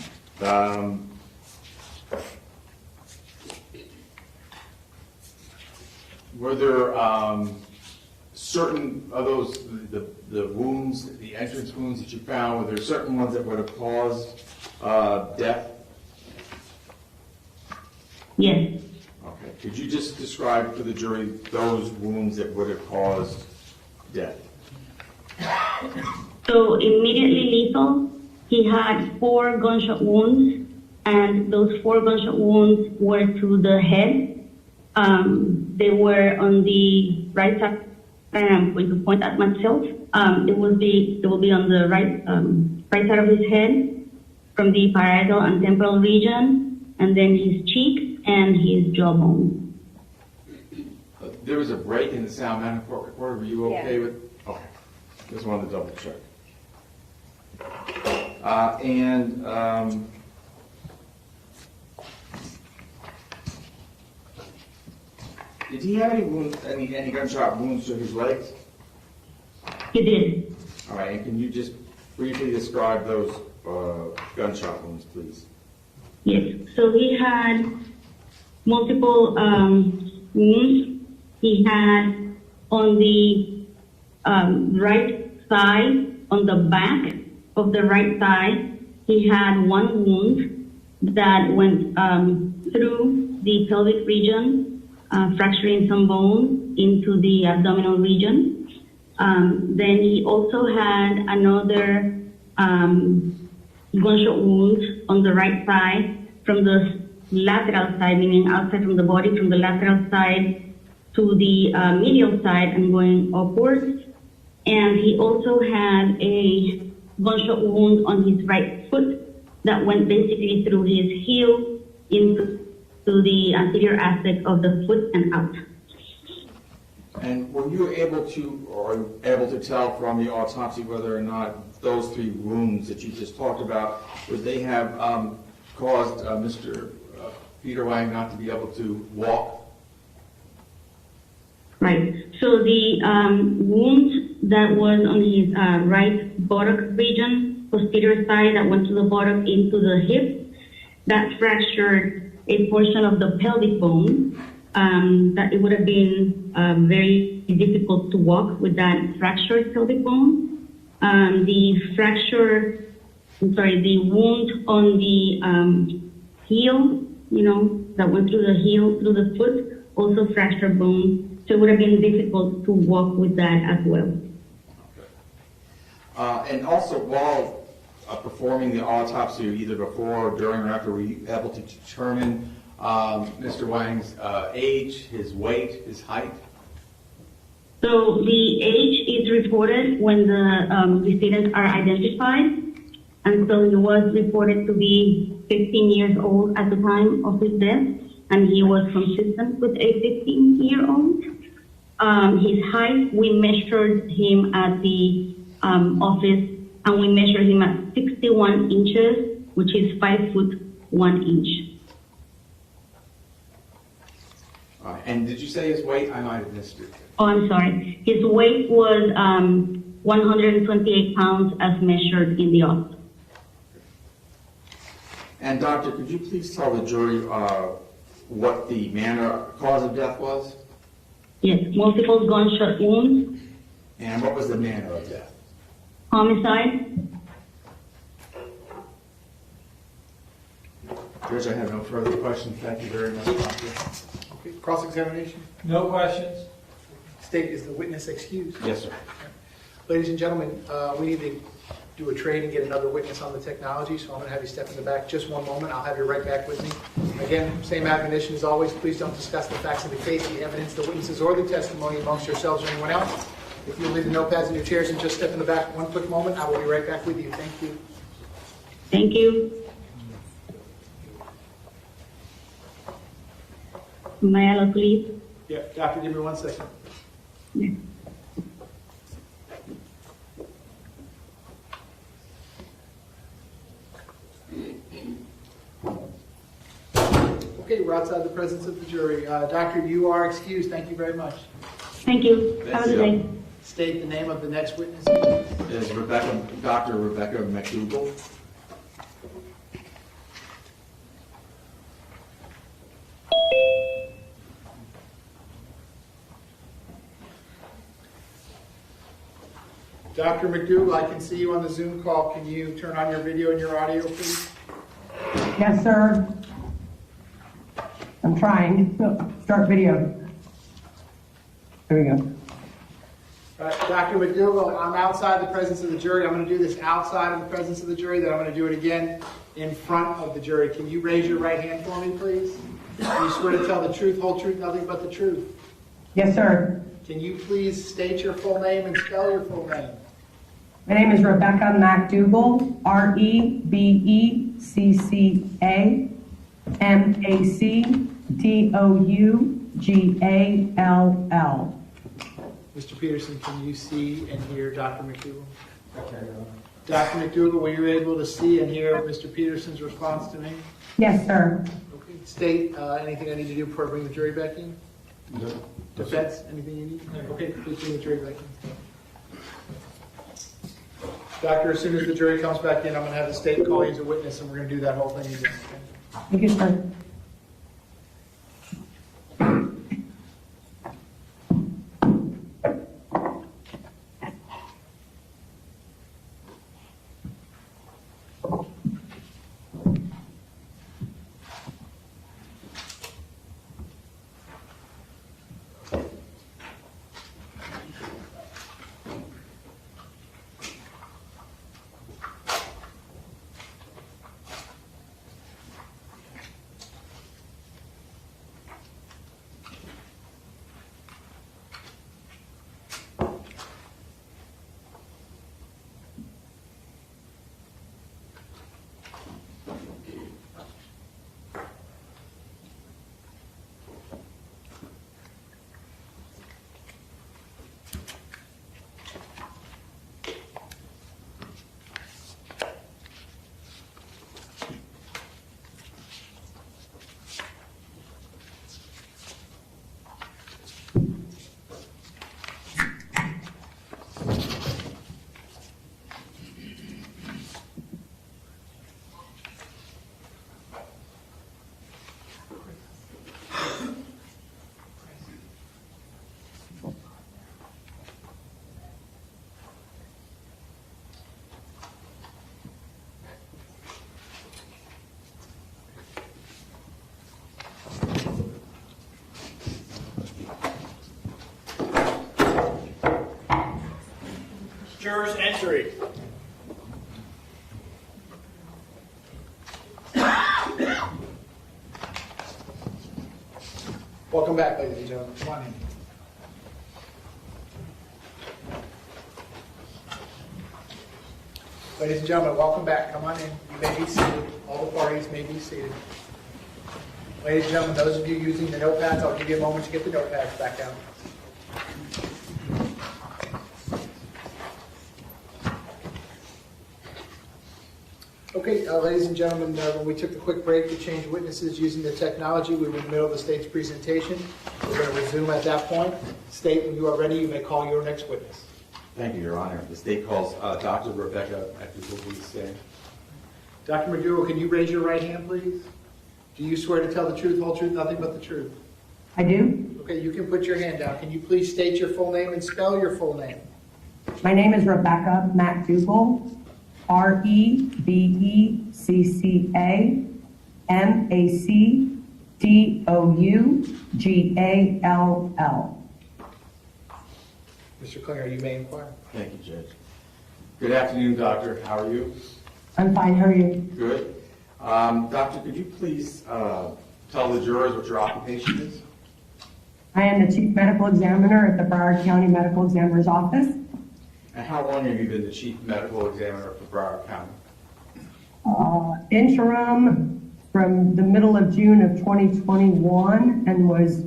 were there certain of those, the wounds, the entrance wounds that you found, were there certain ones that would have caused death? Yes. Okay. Could you just describe for the jury those wounds that would have caused death? So immediately lethal, he had 4 gunshot wounds, and those 4 gunshot wounds were to the head. They were on the right side, and I'm going to point at myself. It will be on the right side of his head, from the parietal and temporal region, and then his cheeks and his jawbone. There was a break in the sound management recorder. Were you okay with? Okay. Just wanted to double check. Did he have any wounds, any gunshot wounds to his legs? He did. All right, and can you just briefly describe those gunshot wounds, please? Yes. So he had multiple wounds. He had on the right side, on the back of the right thigh, he had 1 wound that went through the pelvic region, fracturing some bone into the abdominal region. Then he also had another gunshot wound on the right side from the lateral side, meaning outside from the body, from the lateral side to the medial side and going upwards. And he also had a gunshot wound on his right foot that went basically through his heel into the anterior aspect of the foot and out. And were you able to tell from the autopsy whether or not those 3 wounds that you just talked about, would they have caused Mr. Peter Wang not to be able to walk? Right. So the wound that was on his right buttock region, posterior side, that went to the buttock into the hip, that fractured a portion of the pelvic bone. That it would have been very difficult to walk with that fractured pelvic bone. The wound on the heel, that went through the heel, through the foot, also fractured bone. So it would have been difficult to walk with that as well. Okay. And also, while performing the autopsy, either before, during, or after, were you able to determine Mr. Wang's age, his weight, his height? So the age is reported when the students are identified. And so he was reported to be 15 years old at the time of his death, and he was consistent with a 15-year-old. His height, we measured him at the office, and we measured him at 61 inches, which is 5 foot 1 inch. And did you say his weight? I might have missed it. Oh, I'm sorry. His weight was 128 pounds as measured in the office. And doctor, could you please tell the jury what the cause of death was? Yes, multiple gunshot wounds, And what was the manner of death? homicide. Judge, I have no further questions. Thank you very much, doctor. Okay, cross-examination. No questions? State, is the witness excused? Yes, sir. Ladies and gentlemen, we need to do a trade and get another witness on the technology, so I'm going to have you step in the back just one moment. I'll have you right back with me. Again, same admonition as always, please don't discuss the facts of the case, the evidence, the witnesses, or the testimony amongst yourselves or anyone else. If you'll leave the notepads in your chairs and just step in the back one quick moment, I will be right back with you. Thank you. Thank you. Mayala, please. Yeah, doctor, give me 1 second. Okay, we're outside the presence of the jury. Doctor, you are excused. Thank you very much. Thank you. Have a good day. State the name of the next witness. It is Dr. Rebecca McDougall. Dr. McDougall, I can see you on the Zoom call. Can you turn on your video and your audio, please? Yes, sir. I'm trying. Start video. There we go. Dr. McDougall, I'm outside the presence of the jury. I'm going to do this outside of the presence of the jury, then I'm going to do it again in front of the jury. Can you raise your right hand for me, please? Can you swear to tell the truth, whole truth, nothing but the truth? Yes, sir. Can you please state your full name and spell your full name? My name is Rebecca McDougall, REBECCAMACDOUGALL. Mr. Peterson, can you see and hear Dr. McDougall? Dr. McDougall, were you able to see and hear Mr. Peterson's response to me? Yes, sir. Okay. State anything I need to do before I bring the jury back in? No. Defense, anything you need? Okay, please bring the jury back in. Doctor, as soon as the jury comes back in, I'm going to have the state call you as a witness, and we're going to do that whole thing again. Okay? Thank you, sir. Jurors entry. Welcome back, ladies and gentlemen. Come on in. Ladies and gentlemen, welcome back. Come on in. You may be seated. All the parties may be seated. Ladies and gentlemen, those of you using the notepads, I'll give you a moment to get the notepads back down. Okay, ladies and gentlemen, when we took the quick break to change witnesses using the technology, we were in the middle of the state's presentation. We're going to resume at that point. State, when you are ready, you may call your next witness. Thank you, Your Honor. The state calls Dr. Rebecca McDougal, please stand. Dr. McDougal, can you raise your right hand, please? Do you swear to tell the truth, whole truth, nothing but the truth? I do. Okay, you can put your hand down. Can you please state your full name and spell your full name? My name is Rebecca McDougal, REBECCA-MACDOUGALL. Mr. Klinger, you may inquire. Thank you, Judge. Good afternoon, Doctor. How are you? I'm fine, how are you? Good. Doctor, could you please tell the jurors what your occupation is? I am the Chief Medical Examiner at the Broward County Medical Examiner's Office. And how long have you been the Chief Medical Examiner for Broward County? Interim from the middle of June of 2021 and was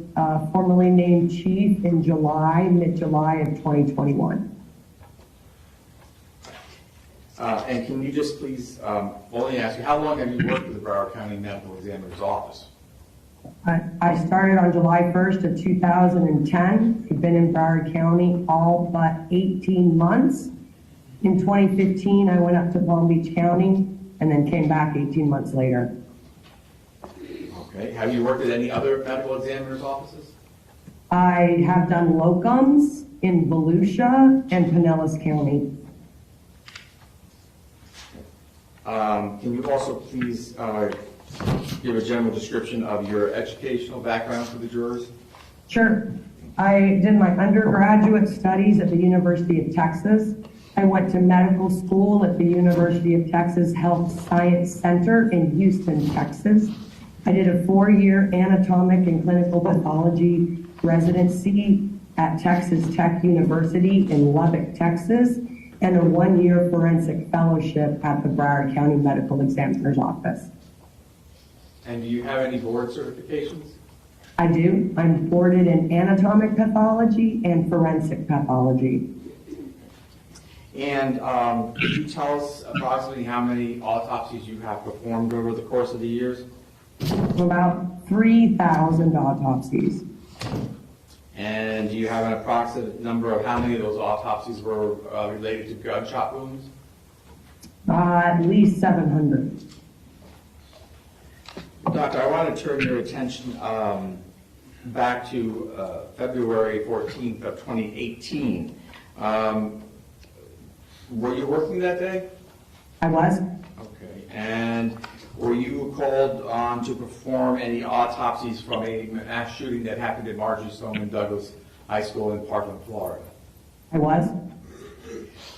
formally named Chief in mid-July of 2021. And can you just please, let me ask you, how long have you worked with the Broward County Medical Examiner's Office? I started on July 1st of 2010. I've been in Broward County all but 18 months. In 2015, I went up to Palm Beach County and then came back 18 months later. Okay. Have you worked at any other medical examiner's offices? I have done locums in Volusia and Pinellas County. Can you also please give a general description of your educational background for the jurors? Sure. I did my undergraduate studies at the University of Texas. I went to medical school at the University of Texas Health Science Center in Houston, Texas. I did a 4-year anatomic and clinical pathology residency at Texas Tech University in Lubbock, Texas, and a 1-year forensic fellowship at the Broward County Medical Examiner's Office. And do you have any board certifications? I do. I'm boarded in anatomic pathology and forensic pathology. And could you tell us approximately how many autopsies you have performed over the course of the years? About 3,000 autopsies. And do you have an approximate number of how many of those autopsies were related to gunshot wounds? At least 700. Doctor, I want to turn your attention back to February 14th of 2018. Were you working that day? I was. Okay. And were you called on to perform any autopsies from a mass shooting that happened at Marjory Stoneman Douglas High School in Parkland, Florida? I was.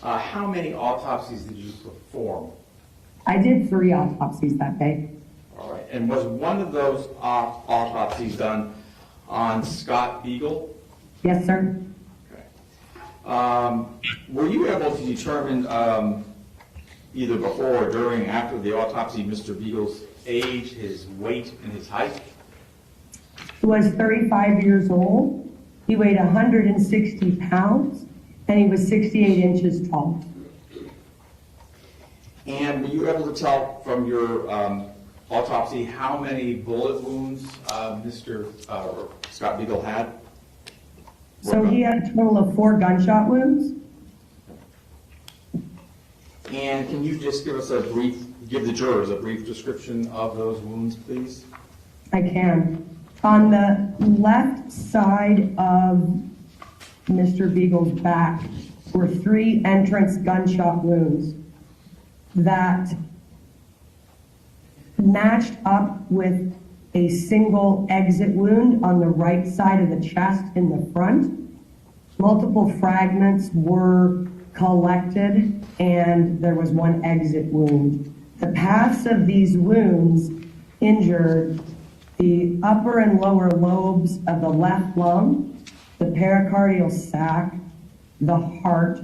How many autopsies did you perform? I did 3 autopsies that day. All right. And was one of those autopsies done on Scot Beagle? Yes, sir. Okay. Were you able to determine either before or during or after the autopsy Mr. Beagle's age, his weight, and his height? He was 35 years old. He weighed 160 pounds, and he was 68 inches tall. And were you able to tell from your autopsy how many bullet wounds Mr. Scot Beagle had? So he had a total of 4 gunshot wounds. And can you just give the jurors a brief description of those wounds, please? I can. On the left side of Mr. Beagle's back were 3 entrance gunshot wounds that matched up with a single exit wound on the right side of the chest in the front. Multiple fragments were collected, and there was 1 exit wound. The paths of these wounds injured the upper and lower lobes of the left lung, the pericardial sac, the heart,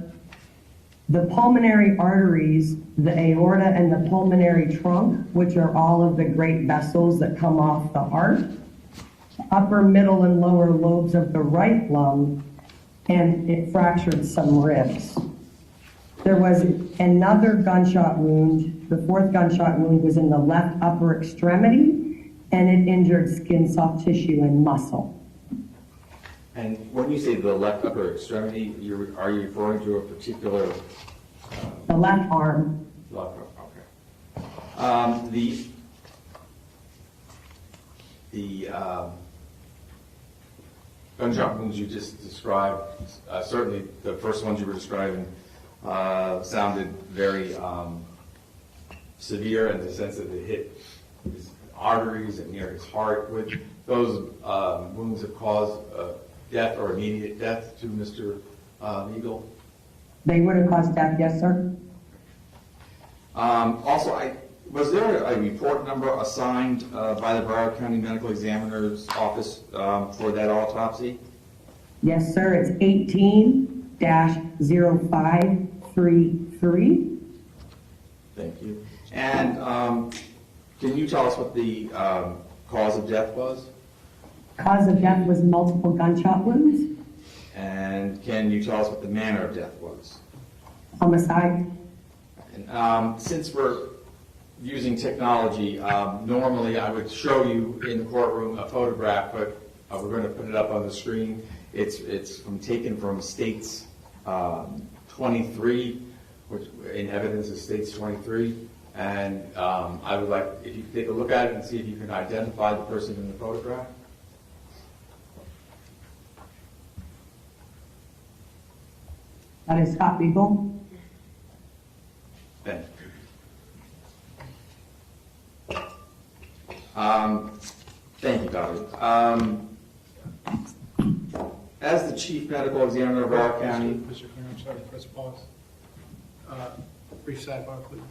The pulmonary arteries, the aorta and the pulmonary trunk, which are all of the great vessels that come off the heart, upper, middle, and lower lobes of the right lung, and it fractured some ribs. There was another gunshot wound. The fourth gunshot wound was in the left upper extremity, and it injured skin, soft tissue, and muscle. And when you say the left upper extremity, are you referring to a particular? The left arm. Left arm, okay. The gunshot wounds you just described, certainly the first ones you were describing sounded very severe in the sense that it hit his arteries and near his heart. Would those wounds have caused death or immediate death to Mr. Eagle? They would have caused death, yes, sir. Also, was there a report number assigned by the Broward County Medical Examiner's Office for that autopsy? Yes, sir. It's 18-0533. Thank you. And can you tell us what the cause of death was? Cause of death was multiple gunshot wounds. And can you tell us what the manner of death was? Homicide. And, since we're using technology, normally I would show you in the courtroom a photograph, but we're going to put it up on the screen. It's taken from States 23, which in evidence is States 23. And I would like if you could take a look at it and see if you can identify the person in the photograph. That is Scott Beagle. Thank you. Thank you, Doctor. As the Chief Medical Examiner of Broward County. Mr. Clear, I'm sorry, press pause. Brief sidebar, please.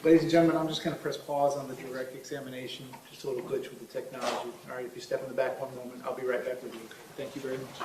Ladies and gentlemen, I'm just going to press pause on the direct examination, just a little glitch with the technology. All right, if you step in the back one moment, I'll be right back with you. Thank you very much.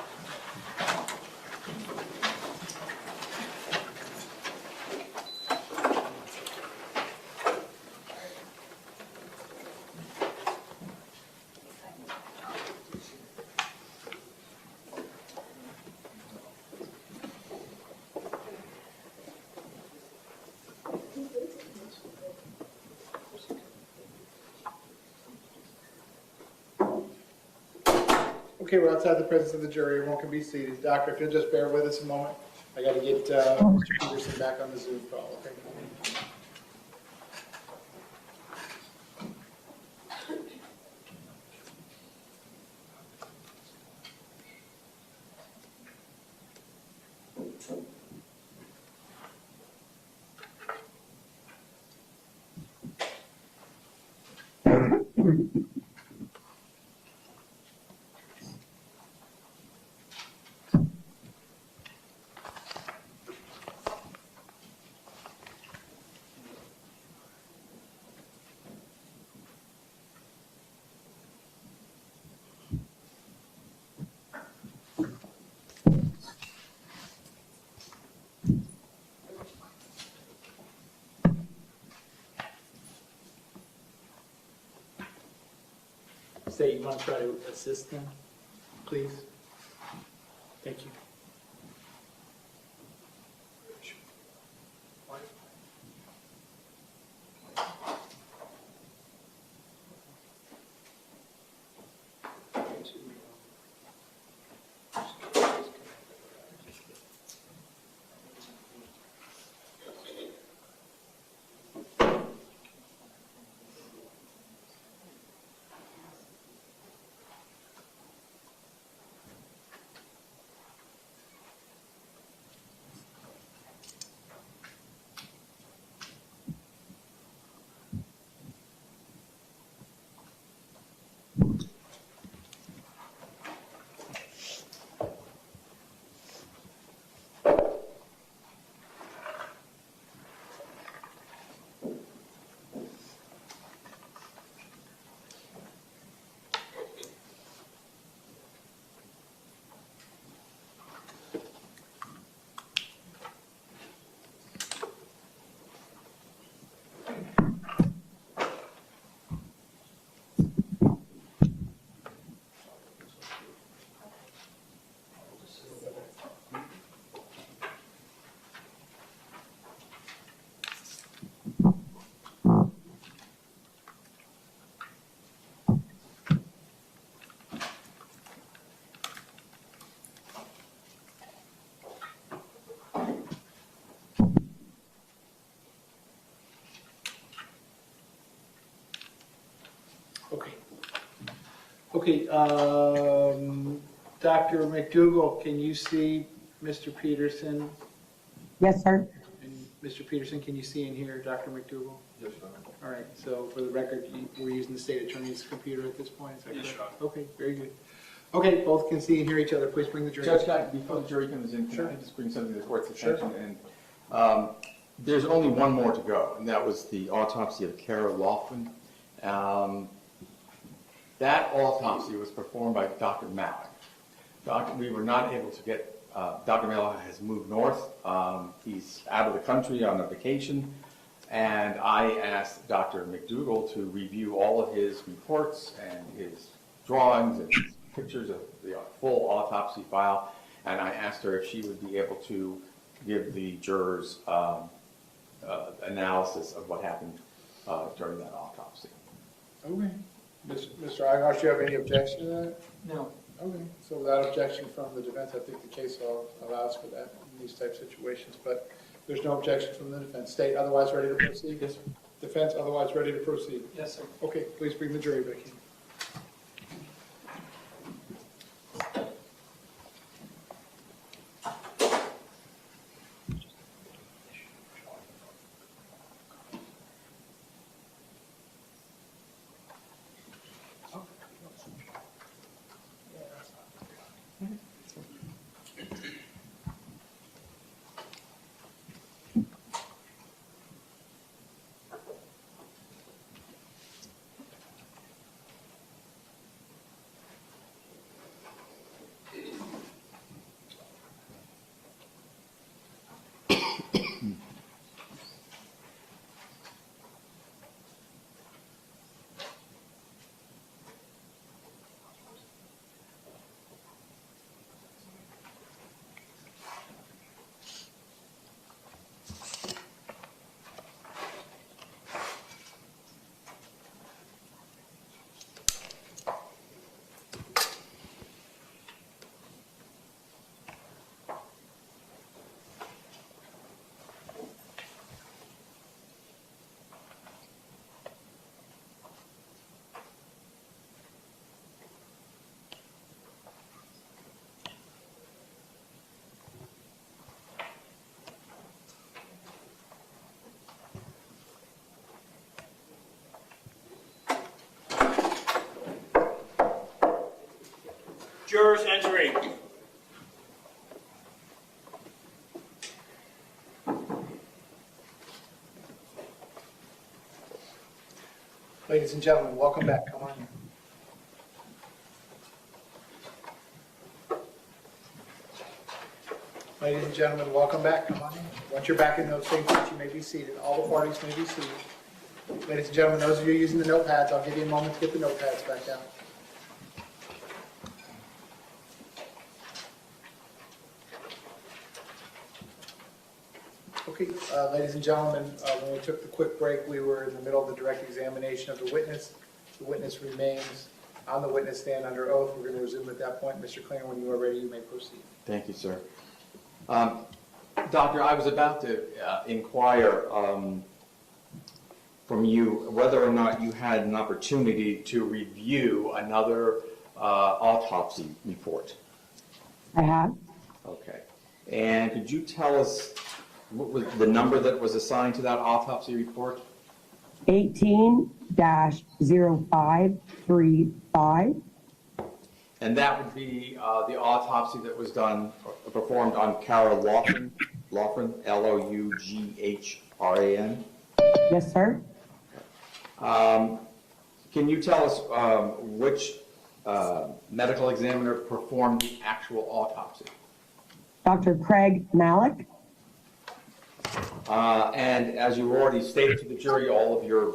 Okay, we're outside the presence of the jury. Everyone can be seated. Doctor, if you'll just bear with us a moment. I got to get Mr. Peterson back on the Zoom call, okay? Say, you want to try to assist them, please? Thank you. Okay. Okay, Dr. McDougall, can you see Mr. Peterson? Yes, sir. And Mr. Peterson, can you see and hear Dr. McDougall? Yes, sir. All right, so for the record, we're using the state attorney's computer at this point, is that correct? Yes, sir. Okay, very good. Okay, both can see and hear each other. Please bring the jury. Judge, before the jury comes in, can I just bring something to the court's attention? Sure. And there's only one more to go, and that was the autopsy of Kara Laughlin. That autopsy was performed by Dr. Malik. We were not able to get, Dr. Malik has moved north. He's out of the country on a vacation. And I asked Dr. McDougall to review all of his reports and his drawings and his pictures of the full autopsy file. And I asked her if she would be able to give the jurors analysis of what happened during that autopsy. Okay. Mr. Eingars, do you have any objection to that? No. Okay, so without objection from the defense, I think the case law allows for that in these type situations, but there's no objection from the defense. State otherwise ready to proceed? Yes, sir. Defense otherwise ready to proceed? Yes, sir. Okay, please bring the jury back in. Jurors entering. Ladies and gentlemen, welcome back. Come on in. Ladies and gentlemen, welcome back. Come on in. Once you're back in those seats, you may be seated. All the parties may be seated. Ladies and gentlemen, those of you using the notepads, I'll give you a moment to get the notepads back down. Okay, ladies and gentlemen, when we took the quick break, we were in the middle of the direct examination of the witness. The witness remains on the witness stand under oath. We're going to resume at that point. Mr. Klinger, when you are ready, you may proceed. Thank you, sir. Doctor, I was about to inquire from you whether or not you had an opportunity to review another autopsy report. I have. Okay. And could you tell us what was the number that was assigned to that autopsy report? 18-0535. And that would be the autopsy that was performed on Kara Loughran, Loughran. Yes, sir. Can you tell us which medical examiner performed the actual autopsy? Dr. Craig Malik. And as you already stated to the jury, all of your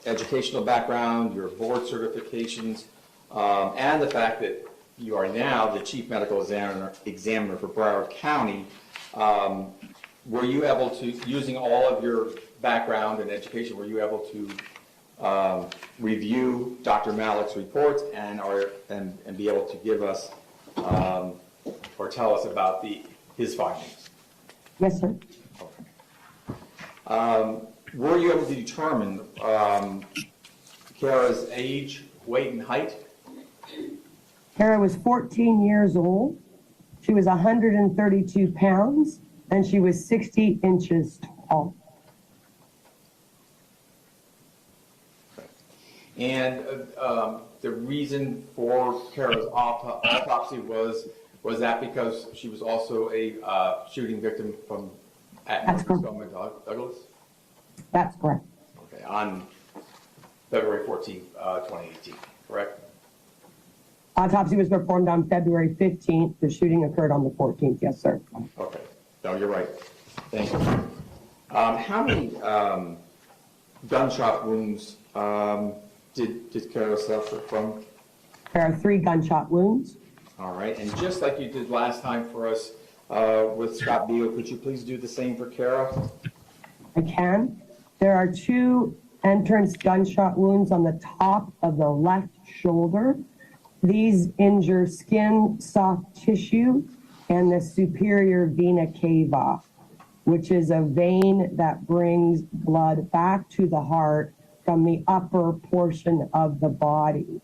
educational background, your board certifications, and the fact that you are now the chief medical examiner for Broward County, were you able to, using all of your background and education, were you able to review Dr. Malik's reports and be able to give us or tell us about his findings? Yes, sir. Were you able to determine Kara's age, weight, and height? Kara was 14 years old. She was 132 pounds, and she was 60 inches tall. And the reason for Kara's autopsy was that because she was also a shooting victim at Stoneman Douglas? That's correct. Okay, on February 14th, 2018, correct? Autopsy was performed on February 15th. The shooting occurred on the 14th. Yes, sir. Okay. No, you're right. Thank you. How many gunshot wounds did Kara suffer from? There are 3 gunshot wounds. All right. And just like you did last time for us with Scott Beal, could you please do the same for Kara? I can. There are 2 entrance gunshot wounds on the top of the left shoulder. These injure skin, soft tissue, and the superior vena cava, which is a vein that brings blood back to the heart from the upper portion of the body.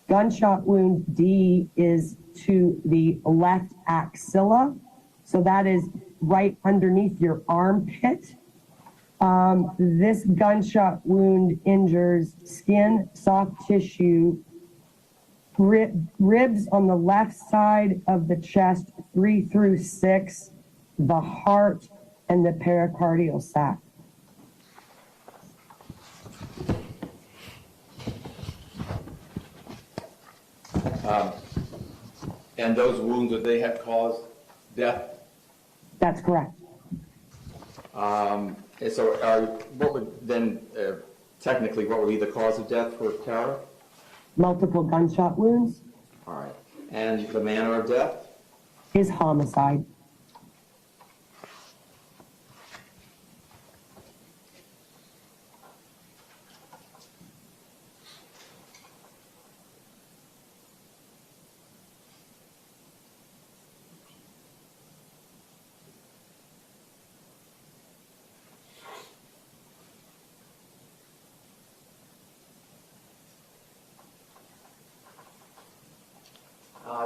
Gunshot wound D is to the left axilla, so that is right underneath your armpit. This gunshot wound injures skin, soft tissue, ribs on the left side of the chest, 3 through 6, the heart, and the pericardial sac. And those wounds, would they have caused death? That's correct. And so what would then, technically, what would be the cause of death for Kara? Multiple gunshot wounds. All right. And the manner of death? Is homicide.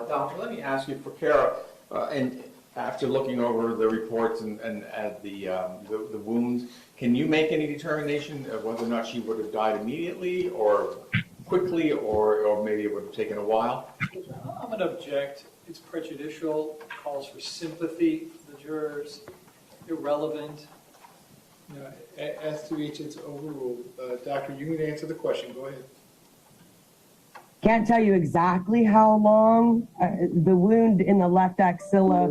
Doctor, let me ask you for Kara, and after looking over the reports and at the wounds, can you make any determination of whether or not she would have died immediately or quickly, or maybe it would have taken a while? I'm going to object. It's prejudicial, calls for sympathy for the jurors, irrelevant. No, as to each, it's overruled. Doctor, you can answer the question. Go ahead. Can't tell you exactly how long. The wound in the left axilla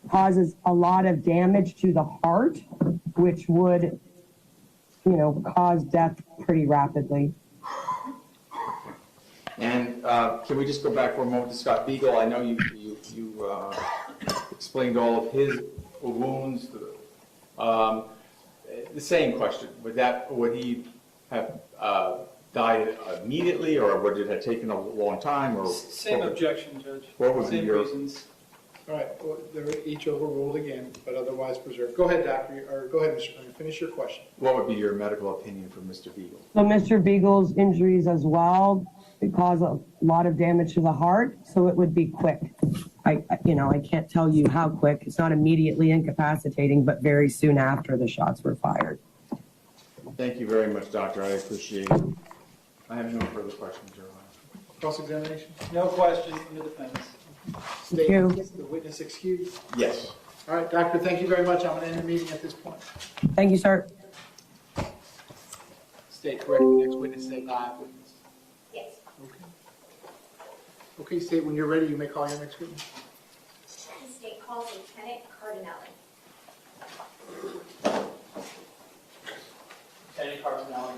causes a lot of damage to the heart, which would, cause death pretty rapidly. And can we just go back for a moment to Scott Beagle? I know you explained all of his wounds. The same question: would he have died immediately, or would it have taken a long time? Or Same objection, Judge. What would be Same your reasons. All right, well, they're each overruled again, but otherwise preserved. Go ahead, Doctor, or go ahead, Mr. Clement, finish your question. What would be your medical opinion for Mr. Beagle? So Mr. Beagle's injuries as well, it caused a lot of damage to the heart, so it would be quick. I can't tell you how quick. It's not immediately incapacitating, but very soon after the shots were fired. Thank you very much, Doctor. I appreciate it. I have no further questions, Your Honor. Cross-examination? No question from the defense. Statement, the witness excused. Yes. All right, Doctor, thank you very much. I'm going to end the meeting at this point. Thank you, sir. State correct, the next witness is a live witness. Yes. Okay. Okay, State, when you're ready, you may call your next witness. The state calls Lieutenant Cardinelli. Lieutenant Cardinelli.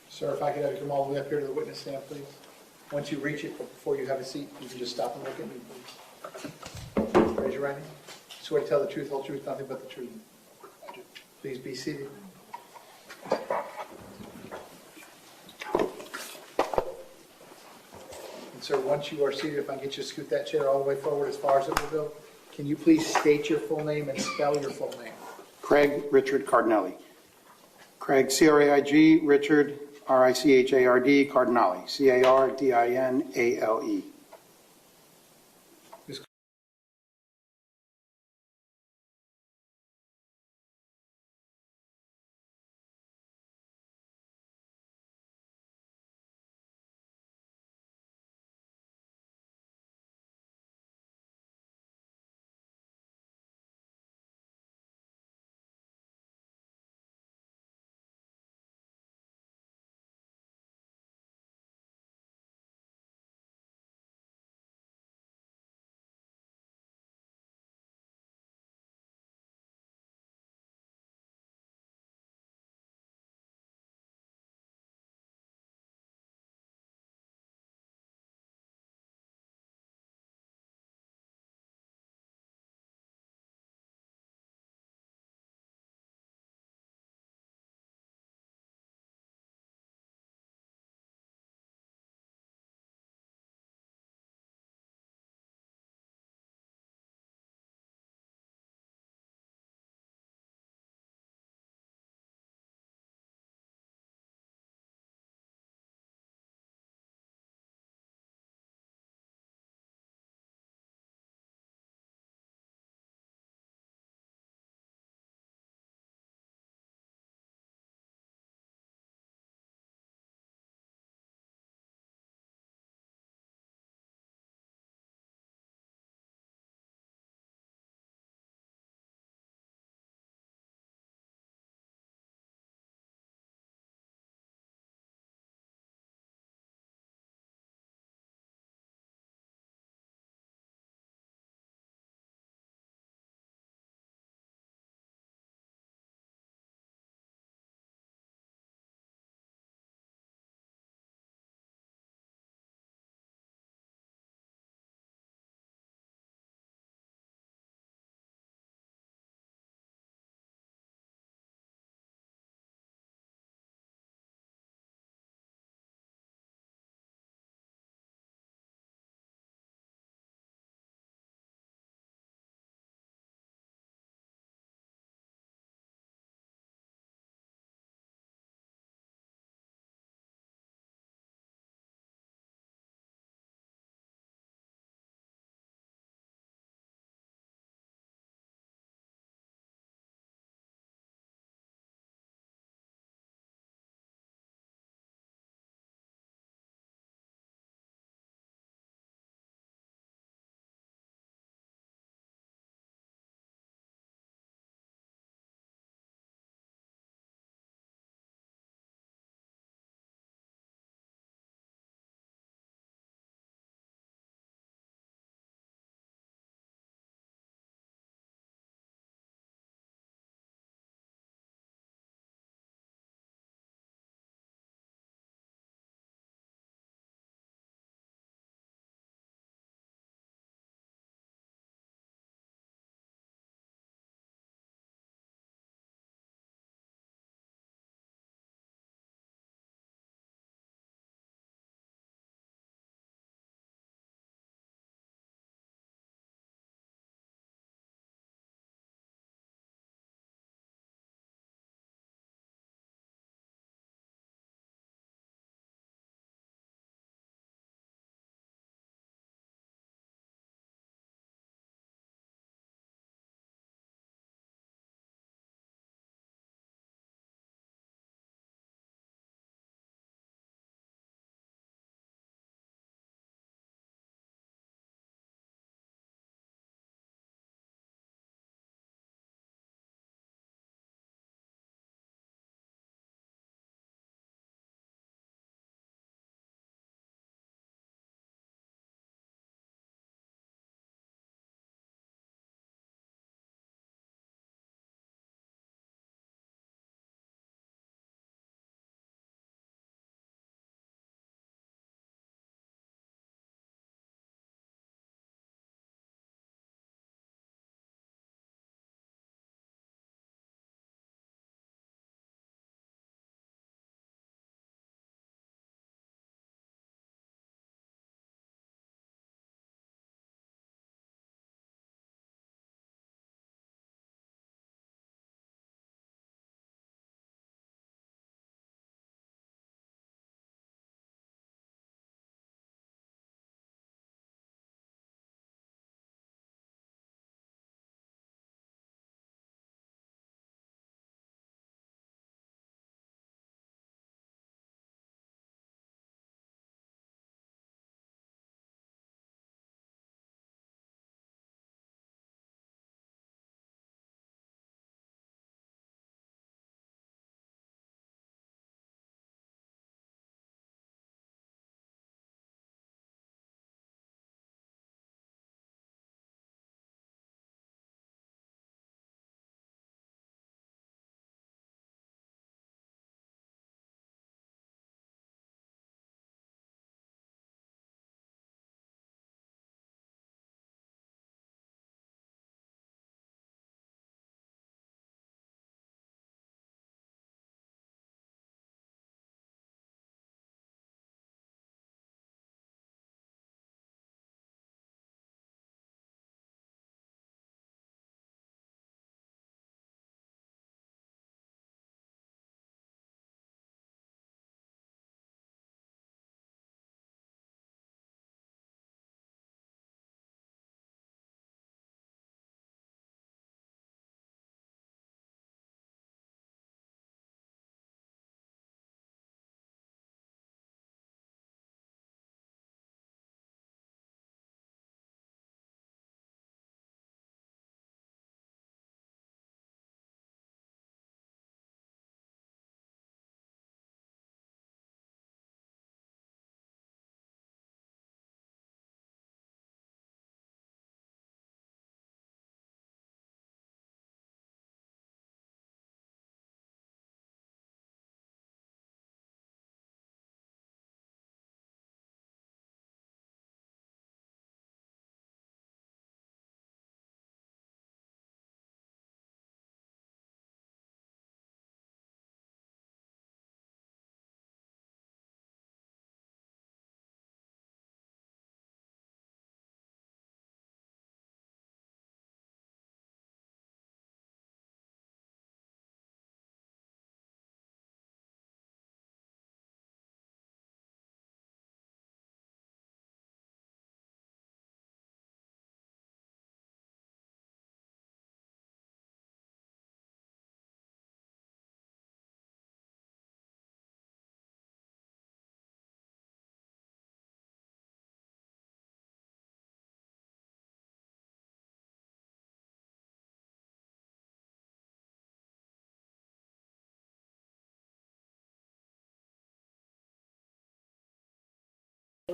Sir, if I could have you come all the way up here to the witness stand, please. Once you reach it, before you have a seat, you can just stop and look at me, please. Raise your right hand. Swear to tell the truth, whole truth, nothing but the truth. Please be seated. And sir, once you are seated, if I can get you to scoot that chair all the way forward as far as it will go, can you please state your full name and spell your full name? Craig Richard Cardinelli. Craig, C-R-A-I-G, Richard, R-I-C-H-A-R-D, Cardinale, C-A-R-D-I-N-A-L-E.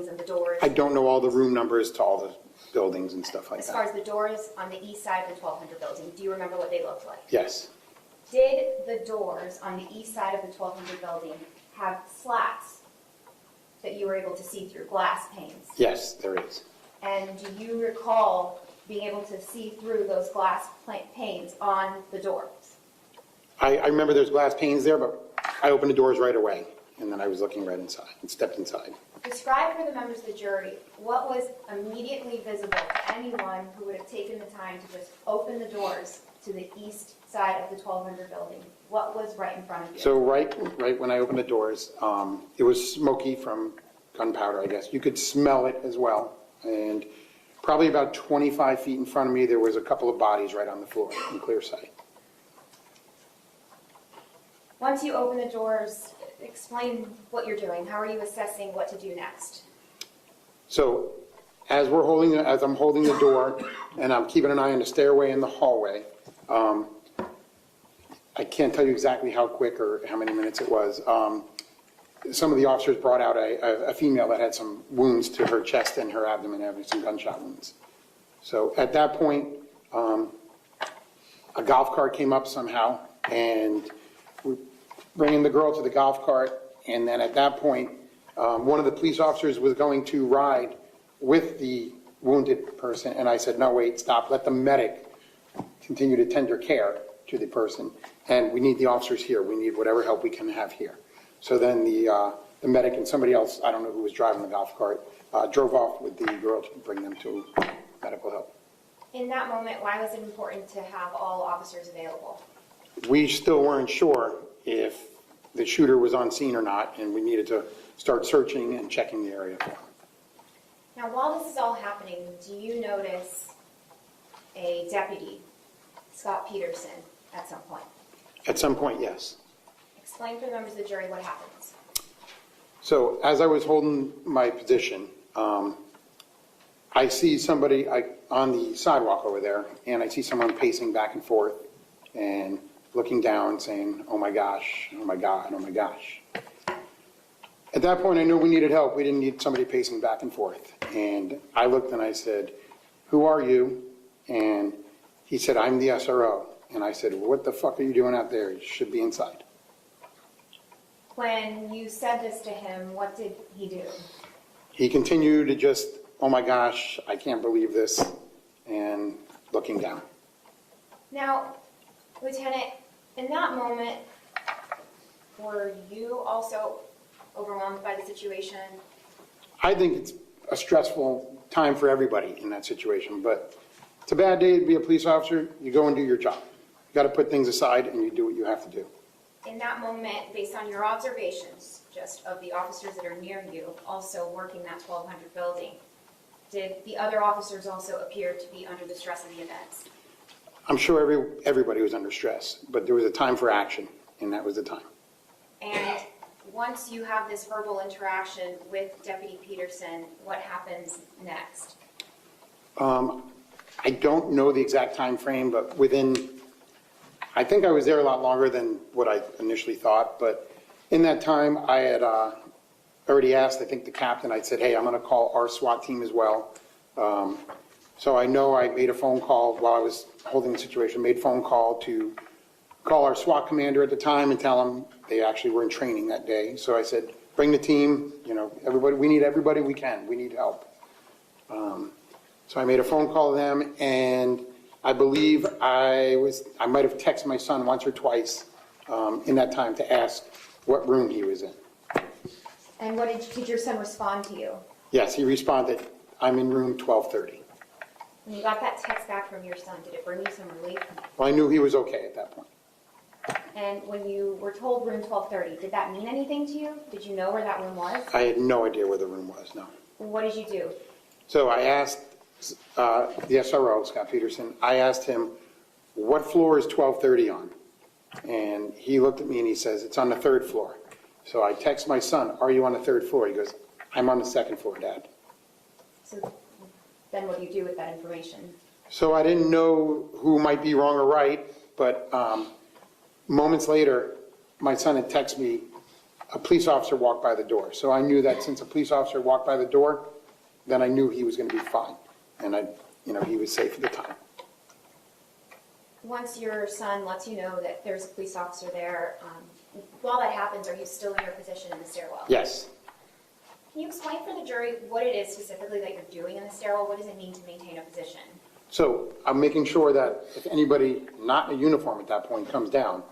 and the doors? I don't know all the room numbers to all the buildings and stuff like As far that. as the doors on the east side of the 1200 building, do you remember what they looked like? Yes, Did the doors on the east side of the 1200 building have slats that you were able to see through, glass panes? yes, there is. And do you recall being able to see through those glass panes on the doors? I remember there's glass panes there, but I opened the doors right away, and then I was looking right inside and stepped inside. Describe for the members of the jury what was immediately visible to anyone who would have taken the time to just open the doors to the east side of the 1200 building. What was right in front of you? So right when I opened the doors, it was smoky from gunpowder, I guess. You could smell it as well. And probably about 25 feet in front of me, there was a couple of bodies right on the floor in clear sight. Once you open the doors, explain what you're doing. How are you assessing what to do next? So as I'm holding the door and I'm keeping an eye on the stairway and the hallway, I can't tell you exactly how quick or how many minutes it was. Some of the officers brought out a female that had some wounds to her chest and her abdomen, having some gunshot wounds. So at that point, a golf cart came up somehow, and we're bringing the girl to the golf cart. And then at that point, one of the police officers was going to ride with the wounded person, and I said, no, wait, stop, let the medic continue to tender care to the person, and we need the officers here, we need whatever help we can have here. So then the medic and somebody else, I don't know who was driving the golf cart, drove off with the girl to bring them to medical help. In that moment, why was it important to have all officers available? We still weren't sure if the shooter was on scene or not, and we needed to start searching and checking the area for him. Now, while this is all happening, do you notice a deputy, Scot Peterson, at some point? At some point, yes. Explain for the members of the jury what happens. So as I was holding my position, I see somebody on the sidewalk over there, and I see someone pacing back and forth and looking down saying, oh my gosh, oh my God, oh my gosh. At that point, I knew we needed help. We didn't need somebody pacing back and forth. And I looked and I said, who are you? And he said, I'm the SRO. And I said, what the fuck are you doing out there? You should be inside. When you said this to him, what did he do? He continued to just, oh my gosh, I can't believe this, and looking down. Now, Lieutenant, in that moment, were you also overwhelmed by the situation? I think it's a stressful time for everybody in that situation, but it's a bad day to be a police officer. You go and do your job. You got to put things aside and you do what you have to do. In that moment, based on your observations, just of the officers that are near you, also working that 1200 building, did the other officers also appear to be under the stress of the events? I'm sure everybody was under stress, but there was a time for action, and that was the time. And once you have this verbal interaction with Deputy Peterson, what happens next? I don't know the exact time frame, but I think I was there a lot longer than what I initially thought, but in that time, I had already asked, I think, the captain. I said, hey, I'm going to call our SWAT team as well. So I know I made a phone call while I was holding the situation, made a phone call to call our SWAT commander at the time and tell him they actually were in training that day. So I said, bring the team, everybody, we need everybody we can, we need help. So I made a phone call to them, and I believe I might have texted my son once or twice in that time to ask what room he was in. And what did your son respond to you? Yes, he responded, I'm in room 1230. When you got that text back from your son, did it bring you some relief? Well, I knew he was okay at that point. And when you were told room 1230, did that mean anything to you? Did you know where that room was? I had no idea where the room was, no. What did you do? So I asked the SRO, Scot Peterson, I asked him, what floor is 1230 on? And he looked at me and he says, it's on the 3rd floor. So I text my son, are you on the 3rd floor? He goes, I'm on the 2nd floor, Dad. So then what do you do with that information? So I didn't know who might be wrong or right, but moments later, my son had texted me a police officer walked by the door. So I knew that since a police officer walked by the door, then I knew he was going to be fine. And he was safe at the time. Once your son lets you know that there's a police officer there, while that happens, are you still in your position in the stairwell? Yes. Can you explain for the jury what it is specifically that you're doing in the stairwell? What does it mean to maintain a position? So I'm making sure that if anybody not in a uniform at that point comes down,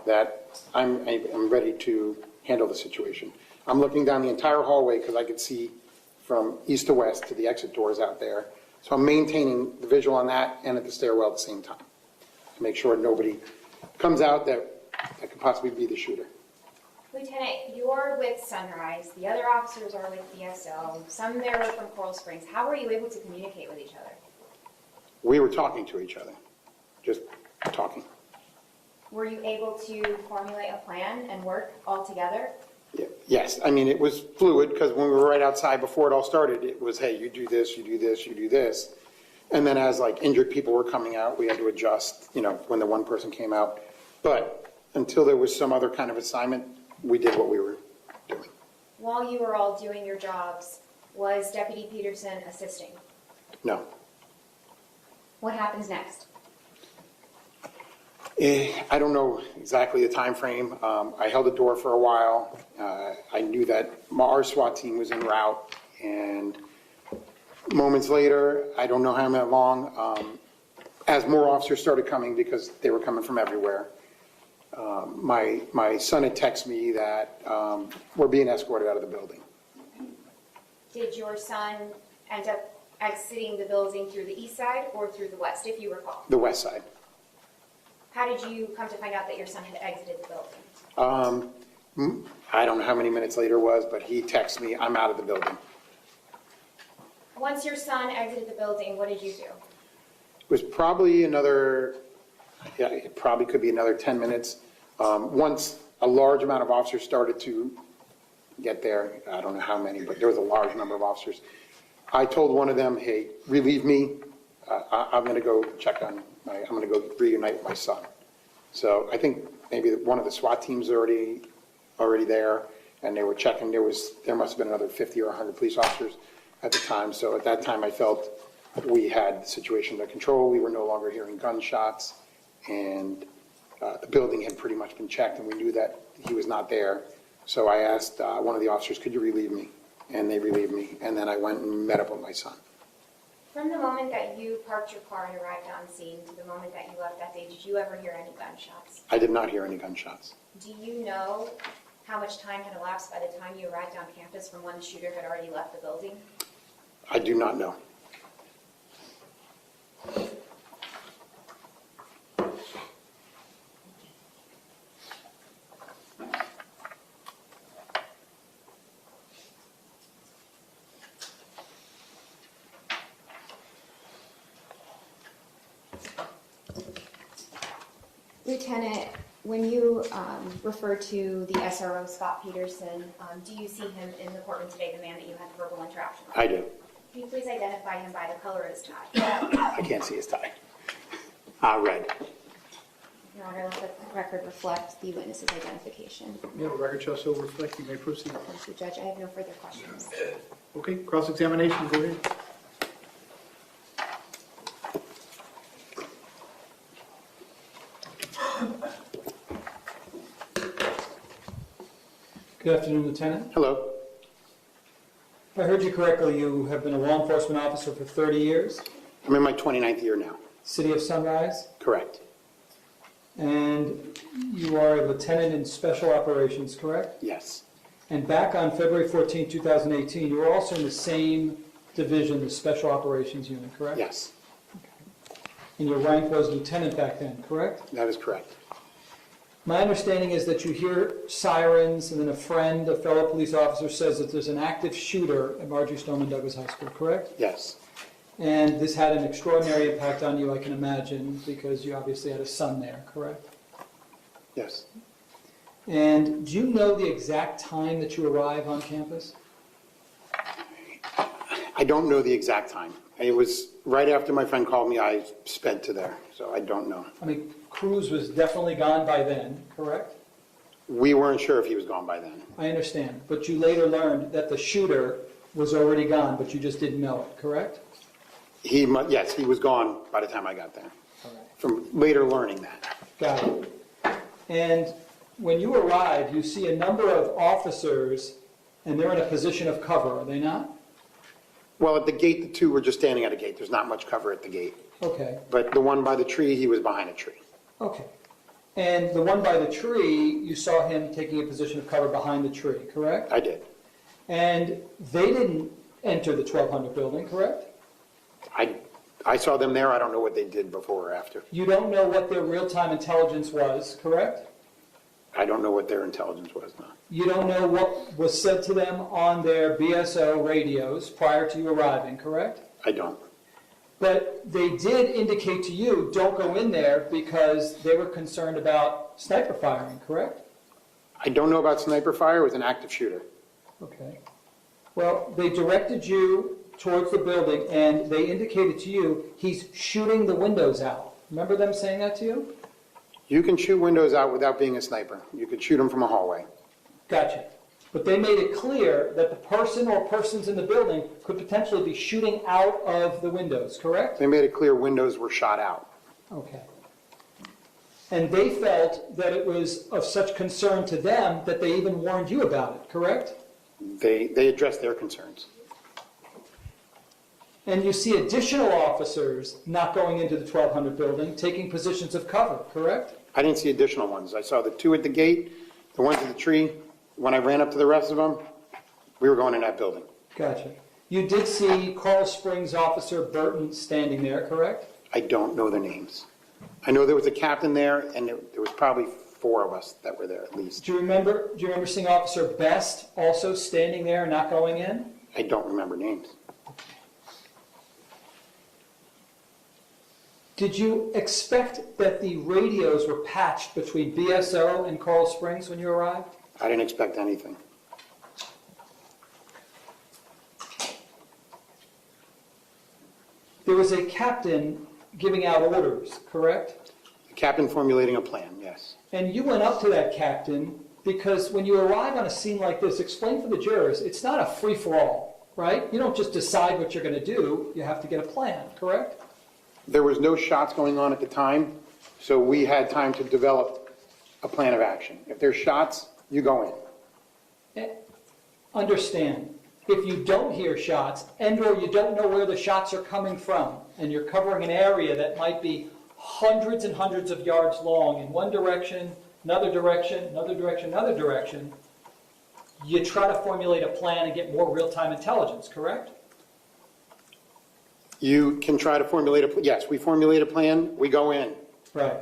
that I'm ready to handle the situation. I'm looking down the entire hallway because I could see from east to west to the exit doors out there. So I'm maintaining the visual on that and at the stairwell at the same time. To make sure nobody comes out that could possibly be the shooter. Lieutenant, you're with Sunrise, the other officers are with DSO, some there are from Coral Springs. How were you able to communicate with each other? We were talking to each other, just talking. Were you able to formulate a plan and work all together? Yes, I mean, it was fluid because when we were right outside before it all started, it was, hey, you do this, you do this, you do this. And then as like injured people were coming out, we had to adjust, when the one person came out. But until there was some other kind of assignment, we did what we were doing. While you were all doing your jobs, was Deputy Peterson assisting? No. What happens next? I don't know exactly the time frame. I held the door for a while. I knew that our SWAT team was en route, and moments later, I don't know how long, as more officers started coming because they were coming from everywhere, my son had texted me that we're being escorted out of the building. Did your son end up exiting the building through the east side or through the west, if you recall? The west side. How did you come to find out that your son had exited the building? I don't know how many minutes later it was, but he texted me, I'm out of the building. Once your son exited the building, what did you do? It was probably it probably could be another 10 minutes. Once a large amount of officers started to get there, I don't know how many, but there was a large number of officers. I told one of them, hey, relieve me. I'm going to go I'm going to go reunite with my son. So I think maybe one of the SWAT teams already there, and they were checking. There must have been another 50 or 100 police officers at the time. So at that time, I felt we had the situation under control. We were no longer hearing gunshots, and the building had pretty much been checked, and we knew that he was not there. So I asked one of the officers, could you relieve me? And they relieved me, and then I went and met up with my son. From the moment that you parked your car and arrived on scene to the moment that you left that day, did you ever hear any gunshots? I did not hear any gunshots. Do you know how much time had elapsed by the time you arrived on campus from when the shooter had already left the building? I do not know. Lieutenant, when you refer to the SRO, Scot Peterson, do you see him in the courtroom today, the man that you had the verbal interaction with? I do. Can you please identify him by the color of his tie? I can't see his tie. Red. Your Honor, let the record reflect the witness's identification. Yeah, the record shall so reflect. You may proceed. Thank you, Judge. I have no further questions. Okay, cross-examination, go ahead. Good afternoon, Lieutenant. Hello. If I heard you correctly, you have been a law enforcement officer for 30 years, I'm in my 29th year now. City of Sunrise, Correct. and you are a lieutenant in special operations, correct? Yes. And back on February 14, 2018, you were also in the same division, the special operations unit, correct? Yes. And your rank was lieutenant back then, correct? That is correct. My understanding is that you hear sirens, and then a fellow police officer, says that there's an active shooter at Marjory Stoneman Douglas High School, correct? Yes. And this had an extraordinary impact on you, I can imagine, because you obviously had a son there, correct? Yes. And do you know the exact time that you arrive on campus? I don't know the exact time. It was right after my friend called me, I sped to there, so I don't know. I mean, Cruz was definitely gone by then, correct? We weren't sure if he was gone by then. I understand, but you later learned that the shooter was already gone, but you just didn't know it, correct? Yes, he was gone by the time I got there. All right. From later learning that. Got it. And when you arrive, you see a number of officers, and they're in a position of cover, are they not? Well, at the gate, the two were just standing at a gate. There's not much cover at the gate. Okay, But the one by the tree, he was behind a tree. okay. And the one by the tree, you saw him taking a position of cover behind the tree, correct? I did. And they didn't enter the 1200 building, correct? I saw them there. I don't know what they did before or after. You don't know what their real-time intelligence was, correct? I don't know what their intelligence was now. You don't know what was said to them on their BSO radios prior to you arriving, correct? I don't. But they did indicate to you, don't go in there because they were concerned about sniper firing, correct? I don't know about sniper fire. It was an active shooter. Okay. Well, they directed you towards the building and they indicated to you, he's shooting the windows out. Remember them saying that to you? You can shoot windows out without being a sniper. You could shoot them from a hallway. Gotcha. But they made it clear that the person or persons in the building could potentially be shooting out of the windows, correct? They made it clear windows were shot out. Okay. And they felt that it was of such concern to them that they even warned you about it, correct? They addressed their concerns. And you see additional officers not going into the 1200 building, taking positions of cover, correct? I didn't see additional ones. I saw the two at the gate, the ones at the tree. When I ran up to the rest of them, we were going in that building. Gotcha. You did see Coral Springs Officer Burton standing there, correct? I don't know their names. I know there was a captain there, and there was probably 4 of us that were there at least. Do you remember seeing Officer Best also standing there and not going in? I don't remember names. Did you expect that the radios were patched between BSO and Coral Springs when you arrived? I didn't expect anything. There was a captain giving out orders, correct? The captain formulating a plan, yes. And you went up to that captain because when you arrive on a scene like this, explain for the jurors, it's not a free-for-all, right? You don't just decide what you're going to do. You have to get a plan, correct? There was no shots going on at the time, so we had time to develop a plan of action. If there's shots, you go in. Understand, if you don't hear shots and or you don't know where the shots are coming from and you're covering an area that might be hundreds and hundreds of yards long in one direction, another direction, another direction, another direction, you try to formulate a plan and get more real-time intelligence, correct? You can try to formulate a plan. Yes, we formulate a plan, we go in. Right.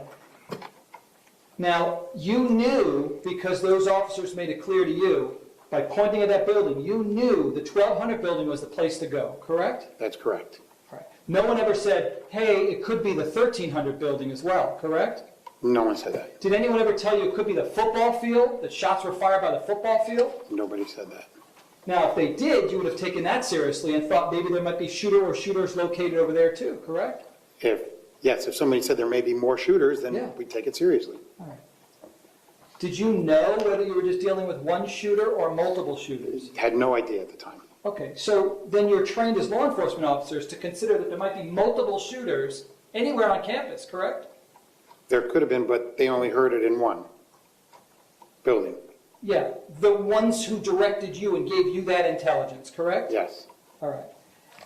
Now, you knew, because those officers made it clear to you, by pointing at that building, you knew the 1200 building was the place to go, correct? That's correct. Right. No one ever said, hey, it could be the 1300 building as well, correct? No one said that. Did anyone ever tell you it could be the football field, that shots were fired by the football field? Nobody said that. Now, if they did, you would have taken that seriously and thought maybe there might be shooter or shooters located over there too, correct? If somebody said there may be more shooters, then Yeah. we'd take it seriously. All right. Did you know whether you were just dealing with one shooter or multiple shooters? Had no idea at the time. Okay, so then you're trained as law enforcement officers to consider that there might be multiple shooters anywhere on campus, correct? There could have been, but they only heard it in one building. Yeah, the ones who directed you and gave you that intelligence, correct? Yes. All right.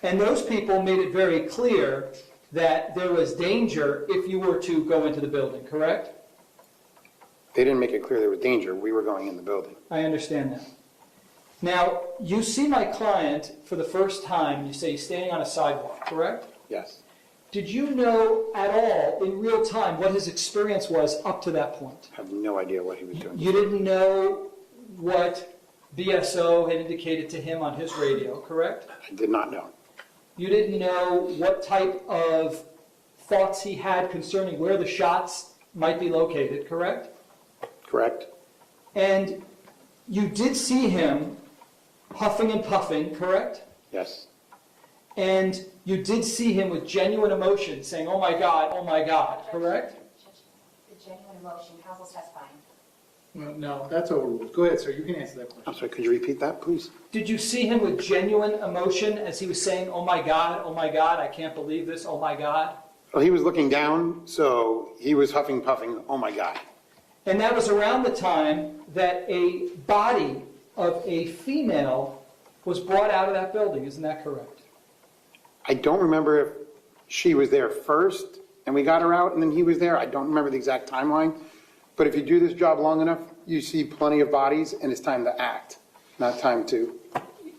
And those people made it very clear that there was danger if you were to go into the building, correct? They didn't make it clear there was danger. We were going in the building. I understand that. Now, you see my client for the first time, you say he's standing on a sidewalk, correct? Yes. Did you know at all, in real time, what his experience was up to that point? I have no idea what he was doing. You didn't know what BSO had indicated to him on his radio, correct? I did not know. You didn't know what type of thoughts he had concerning where the shots might be located, correct? Correct? And you did see him huffing and puffing, correct? Yes. And you did see him with genuine emotion saying, oh my God, correct? The genuine emotion, counsel's testifying. Well, no, that's overruled. Go ahead, sir, you can answer that question. I'm sorry, could you repeat that, please? Did you see him with genuine emotion as he was saying, oh my God, I can't believe this, oh my God? Well, he was looking down, so he was huffing, puffing, oh my God. And that was around the time that a body of a female was brought out of that building, isn't that correct? I don't remember if she was there first and we got her out and then he was there. I don't remember the exact timeline. But if you do this job long enough, you see plenty of bodies and it's time to act, not time to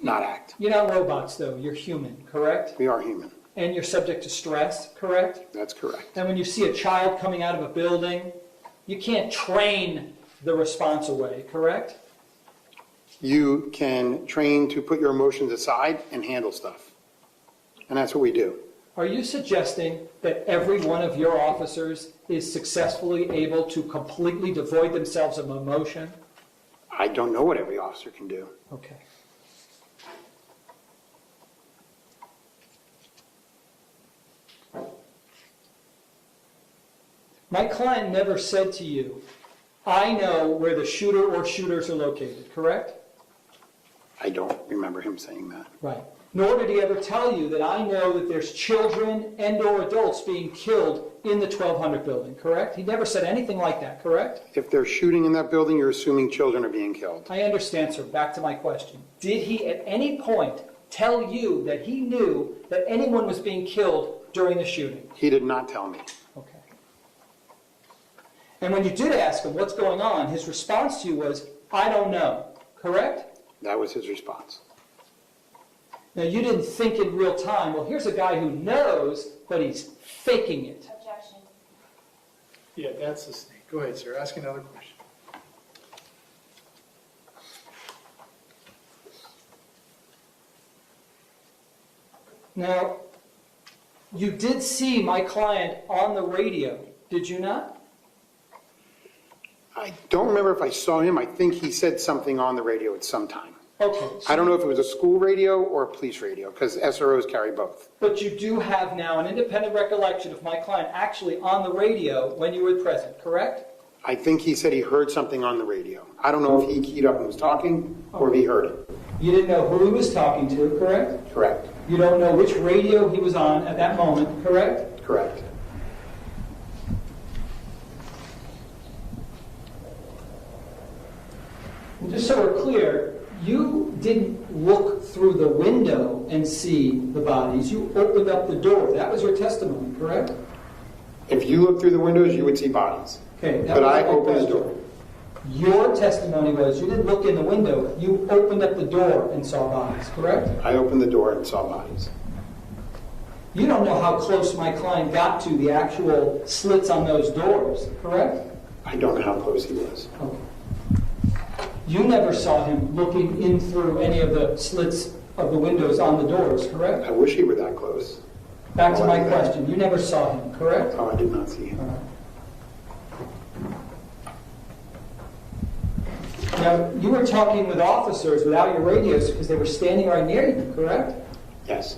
not act. You're not robots, though. You're human, correct? We are human. And you're subject to stress, correct? That's correct. And when you see a child coming out of a building, you can't train the response away, correct? You can train to put your emotions aside and handle stuff. And that's what we do. Are you suggesting that every one of your officers is successfully able to completely devoid themselves of emotion? I don't know what every officer can do. Okay. My client never said to you, I know where the shooter or shooters are located, correct? I don't remember him saying that. Right. Nor did he ever tell you that I know that there's children and or adults being killed in the 1200 building, correct? He never said anything like that, correct? If they're shooting in that building, you're assuming children are being killed. I understand, sir. Back to my question. Did he at any point tell you that he knew that anyone was being killed during the shooting? He did not tell me. Okay. And when you did ask him what's going on, his response to you was, I don't know, correct? That was his response. Now, you didn't think in real time, well, here's a guy who knows, but he's faking it. Objection. Yeah, that's the snake. Go ahead, sir, ask another question. Now, you did see my client on the radio, did you not? I don't remember if I saw him. I think he said something on the radio at some time. Okay. I don't know if it was a school radio or a police radio, because SROs carry both. But you do have now an independent recollection of my client actually on the radio when you were present, correct? I think he said he heard something on the radio. I don't know if he keyed up and was talking, or if he heard it. You didn't know who he was talking to, correct? Correct. You don't know which radio he was on at that moment, correct? Correct. And just so we're clear, you didn't look through the window and see the bodies. You opened up the door. That was your testimony, correct? If you look through the windows, you would see bodies. Okay. But I opened the door. Your testimony was you didn't look in the window. You opened up the door and saw bodies, correct? I opened the door and saw bodies. You don't know how close my client got to the actual slits on those doors, correct? I don't know how close he was. Okay. You never saw him looking in through any of the slits of the windows on the doors, correct? I wish he were that close. Back to Oh, I my did that. question. You never saw him, correct? Oh, I did not see him. All right. Now, you were talking with officers without your radios because they were standing right near you, correct? Yes.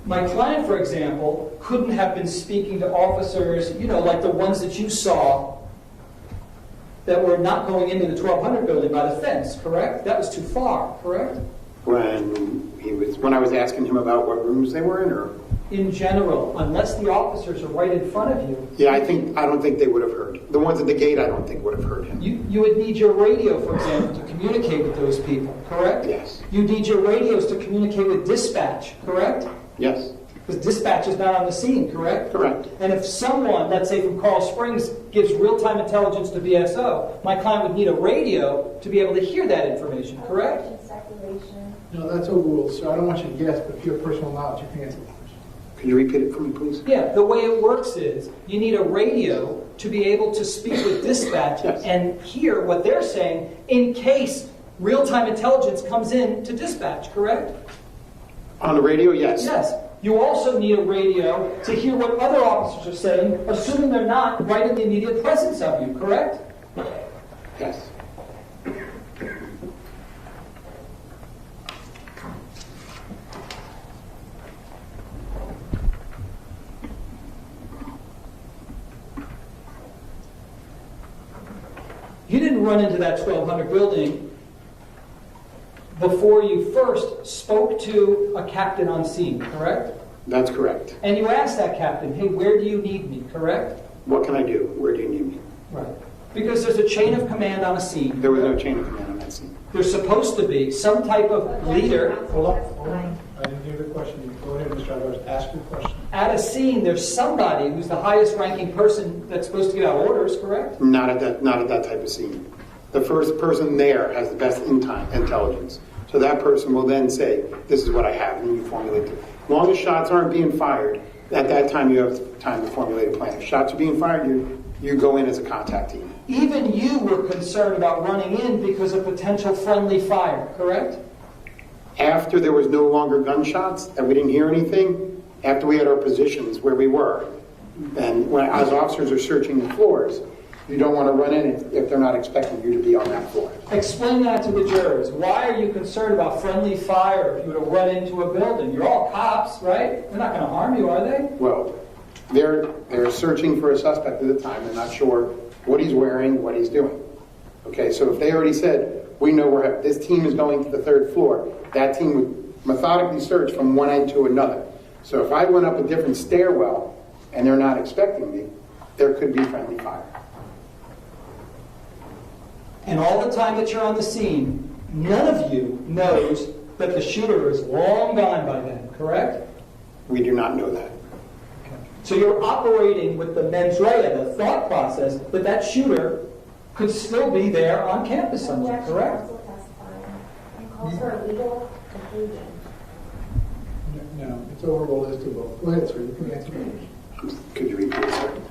My client, for example, couldn't have been speaking to officers, like the ones that you saw that were not going into the 1200 building by the fence, correct? That was too far, correct? When I was asking him about what rooms they were in, or? In general, unless the officers are right in front of you. Yeah, I don't think they would have heard. The ones at the gate, I don't think would have heard him. You would need your radio, for example, to communicate with those people, correct? Yes. You need your radios to communicate with dispatch, correct? Yes. Because dispatch is not on the scene, correct? Correct. And if someone, let's say from Carl Springs, gives real-time intelligence to VSO, my client would need a radio to be able to hear that information, correct? No, that's overruled, sir. I don't want you to guess, but if you have personal knowledge, you can answer the question. Could you repeat it for me, please? Yeah, the way it works is you need a radio to be able to speak with dispatch Yes. and hear what they're saying in case real-time intelligence comes in to dispatch, correct? On the radio, yes. Yes. You also need a radio to hear what other officers are saying, assuming they're not right in the immediate presence of you, correct? Yes. You didn't run into that 1200 building before you first spoke to a captain on scene, correct? That's correct. And you asked that captain, hey, where do you need me, correct? What can I do? Where do you need me? Right. Because there's a chain of command on a scene. There was no chain of command on that scene. There's supposed to be some type of leader. Hold on. I didn't hear the question. Go ahead, Mr. Alvarez, ask your question. At a scene, there's somebody who's the highest ranking person that's supposed to give out orders, correct? Not at that type of scene. The first person there has the best intelligence. So that person will then say, this is what I have, and you formulate it. As long as shots aren't being fired, at that time you have time to formulate a plan. If shots are being fired, you go in as a contact team. Even you were concerned about running in because of potential friendly fire, correct? After there was no longer gunshots, and we didn't hear anything, after we had our positions where we were, and when as officers are searching the floors, you don't want to run in if they're not expecting you to be on that floor. Explain that to the jurors. Why are you concerned about friendly fire if you were to run into a building? You're all cops, right? They're not going to harm you, are they? Well, they're searching for a suspect at the time. They're not sure what he's wearing, what he's doing. Okay, so if they already said, we know this team is going to the third floor, that team would methodically search from one end to another. So if I went up a different stairwell and they're not expecting me, there could be friendly fire. And all the time that you're on the scene, none of you knows that the shooter is long gone by then, correct? We do not know that. So you're operating with the mens rea, the thought process, that that shooter could still be there on campus somewhere, correct? And calls for a legal conclusion. No, it's overruled as to both. Go ahead, sir, you can answer that. Could you repeat it, sir?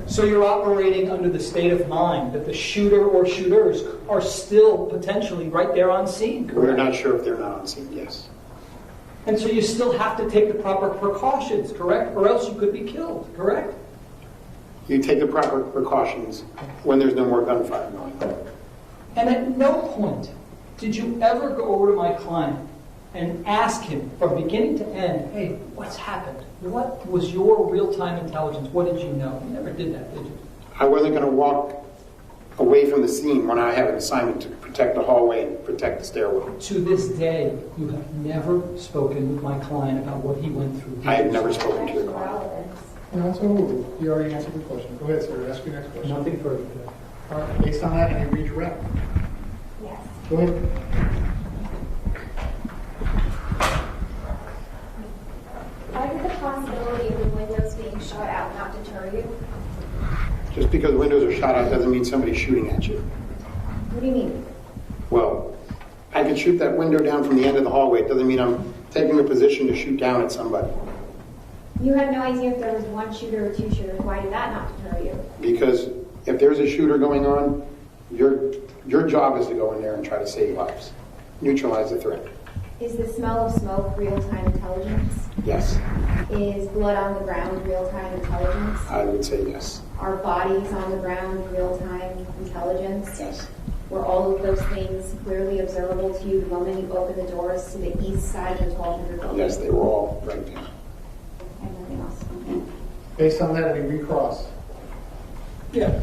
So you're operating under the state of mind that the shooter or shooters are still potentially right there on scene, correct? We're not sure if they're not on scene, yes. And so you still have to take the proper precautions, correct? Or else you could be killed, correct? You take the proper precautions when there's no more gunfire going on. And at no point did you ever go over to my client and ask him from beginning to end, hey, what's happened? What was your real-time intelligence? What did you know? You never did that, did you? I wasn't going to walk away from the scene when I have an assignment to protect the hallway and protect the stairwell. To this day, you have never spoken with my client about what he went through. I have never spoken to your client. No, it's overruled. You already answered the question. Go ahead, sir, ask your next question. Nothing further. All right, based on that, any redirect? Yes. Go ahead. Why did the possibility of the windows being shot out not deter you? Just because windows are shot out doesn't mean somebody's shooting at you. What do you mean? Well, I could shoot that window down from the end of the hallway. It doesn't mean I'm taking a position to shoot down at somebody. You had no idea if there was one shooter or two shooters. Why did that not deter you? Because if there's a shooter going on, your job is to go in there and try to save lives, neutralize the threat. Is the smell of smoke real-time intelligence? Yes, Is blood on the ground real-time intelligence? I would say yes. Are bodies on the ground real-time intelligence? Yes. Were all of those things clearly observable to you the moment you opened the doors to the east side of the 1200 building? Yes, they were all right there. And nothing else? Okay. Based on that, any recross? Yeah.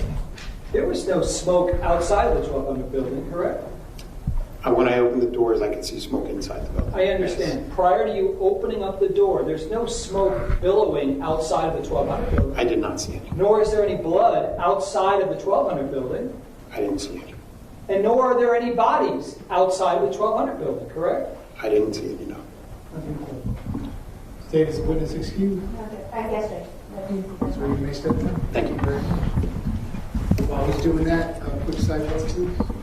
There was no smoke outside of the 1200 building, correct? When I opened the doors, I could see smoke inside the building. I understand. Prior to you opening up the door, there's no smoke billowing outside of the 1200 building. I did not see any. Nor is there any blood outside of the 1200 building. I didn't see any. And nor are there any bodies outside of the 1200 building, correct? I didn't see any, no. State as a witness excused. I guess so. So you may step down. Thank you. While he's doing that, quick side vote, please.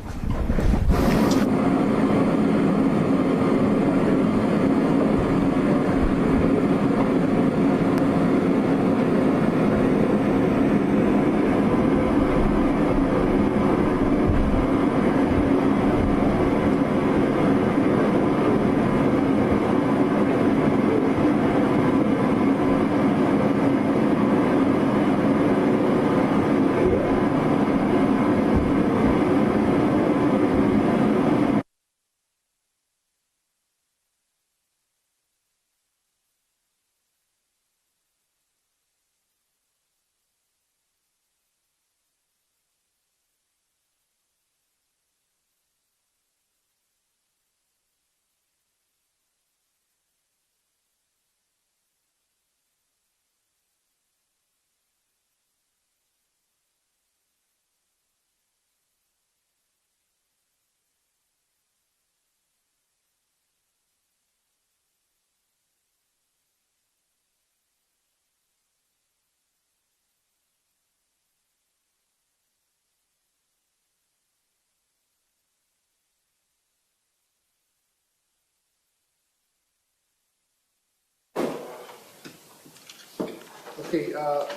Okay,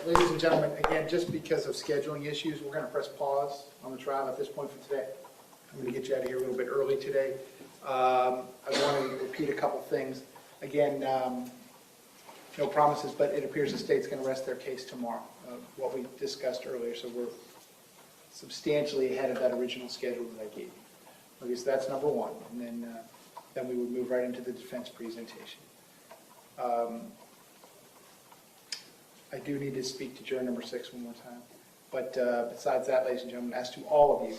ladies and gentlemen, again, just because of scheduling issues, we're going to press pause on the trial at this point for today. I'm going to get you out of here a little bit early today. I want to repeat a couple things. Again, no promises, but it appears the state's going to rest their case tomorrow, what we discussed earlier, so we're substantially ahead of that original schedule that I gave you. Okay, so that's number one, and then we would move right into the defense presentation. I do need to speak to juror number 6 one more time. But besides that, ladies and gentlemen, as to all of you,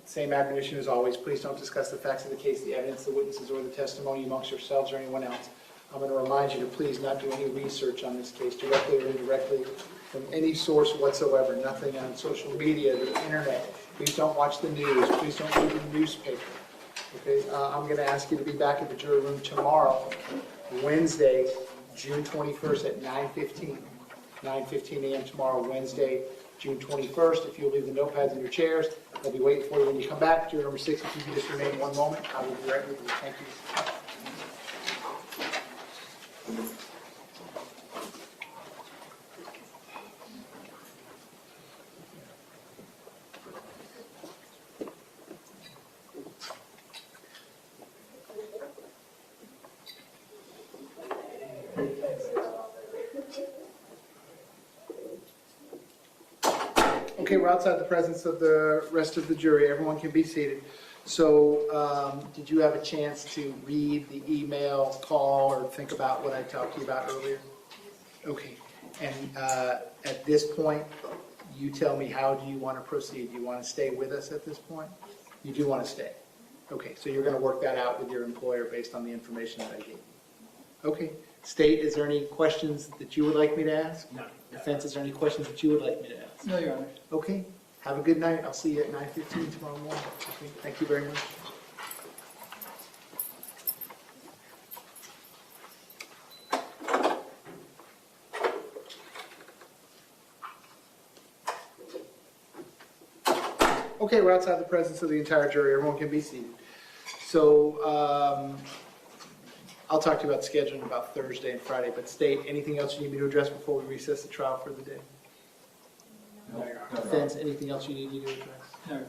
same admonition as always, please don't discuss the facts of the case, the evidence, the witnesses, or the testimony amongst yourselves or anyone else. I'm going to remind you to please not do any research on this case, directly or indirectly, from any source whatsoever, nothing on social media, the internet. Please don't watch the news. Please don't read the newspaper. Okay, I'm going to ask you to be back at the jury room tomorrow, Wednesday, June 21st at 9:15. 9:15 a.m. tomorrow, Wednesday, June 21st. If you'll leave the notepads in your chairs, they'll be waiting for you when you come back. Juror number 6, if you can just remain one moment, I will be right with you. Thank you. Okay, we're outside the presence of the rest of the jury. Everyone can be seated. So, did you have a chance to read the email, call, or think about what I talked to you about earlier? Okay. And at this point, you tell me, how do you want to proceed? Do you want to stay with us at this point? You do want to stay. Okay, so you're going to work that out with your employer based on the information that I gave you. Okay. State, is there any questions that you would like me to ask? No. Defense, is there any questions that you would like me to ask? No, Your Honor. Okay. Have a good night. I'll see you at 9:15 tomorrow morning. Okay. Thank you very much. Okay, we're outside the presence of the entire jury. Everyone can be seated. So, I'll talk to you about scheduling about Thursday and Friday, but State, anything else you need me to address before we recess the trial for the day? No. Defense, anything else you need me to address? No.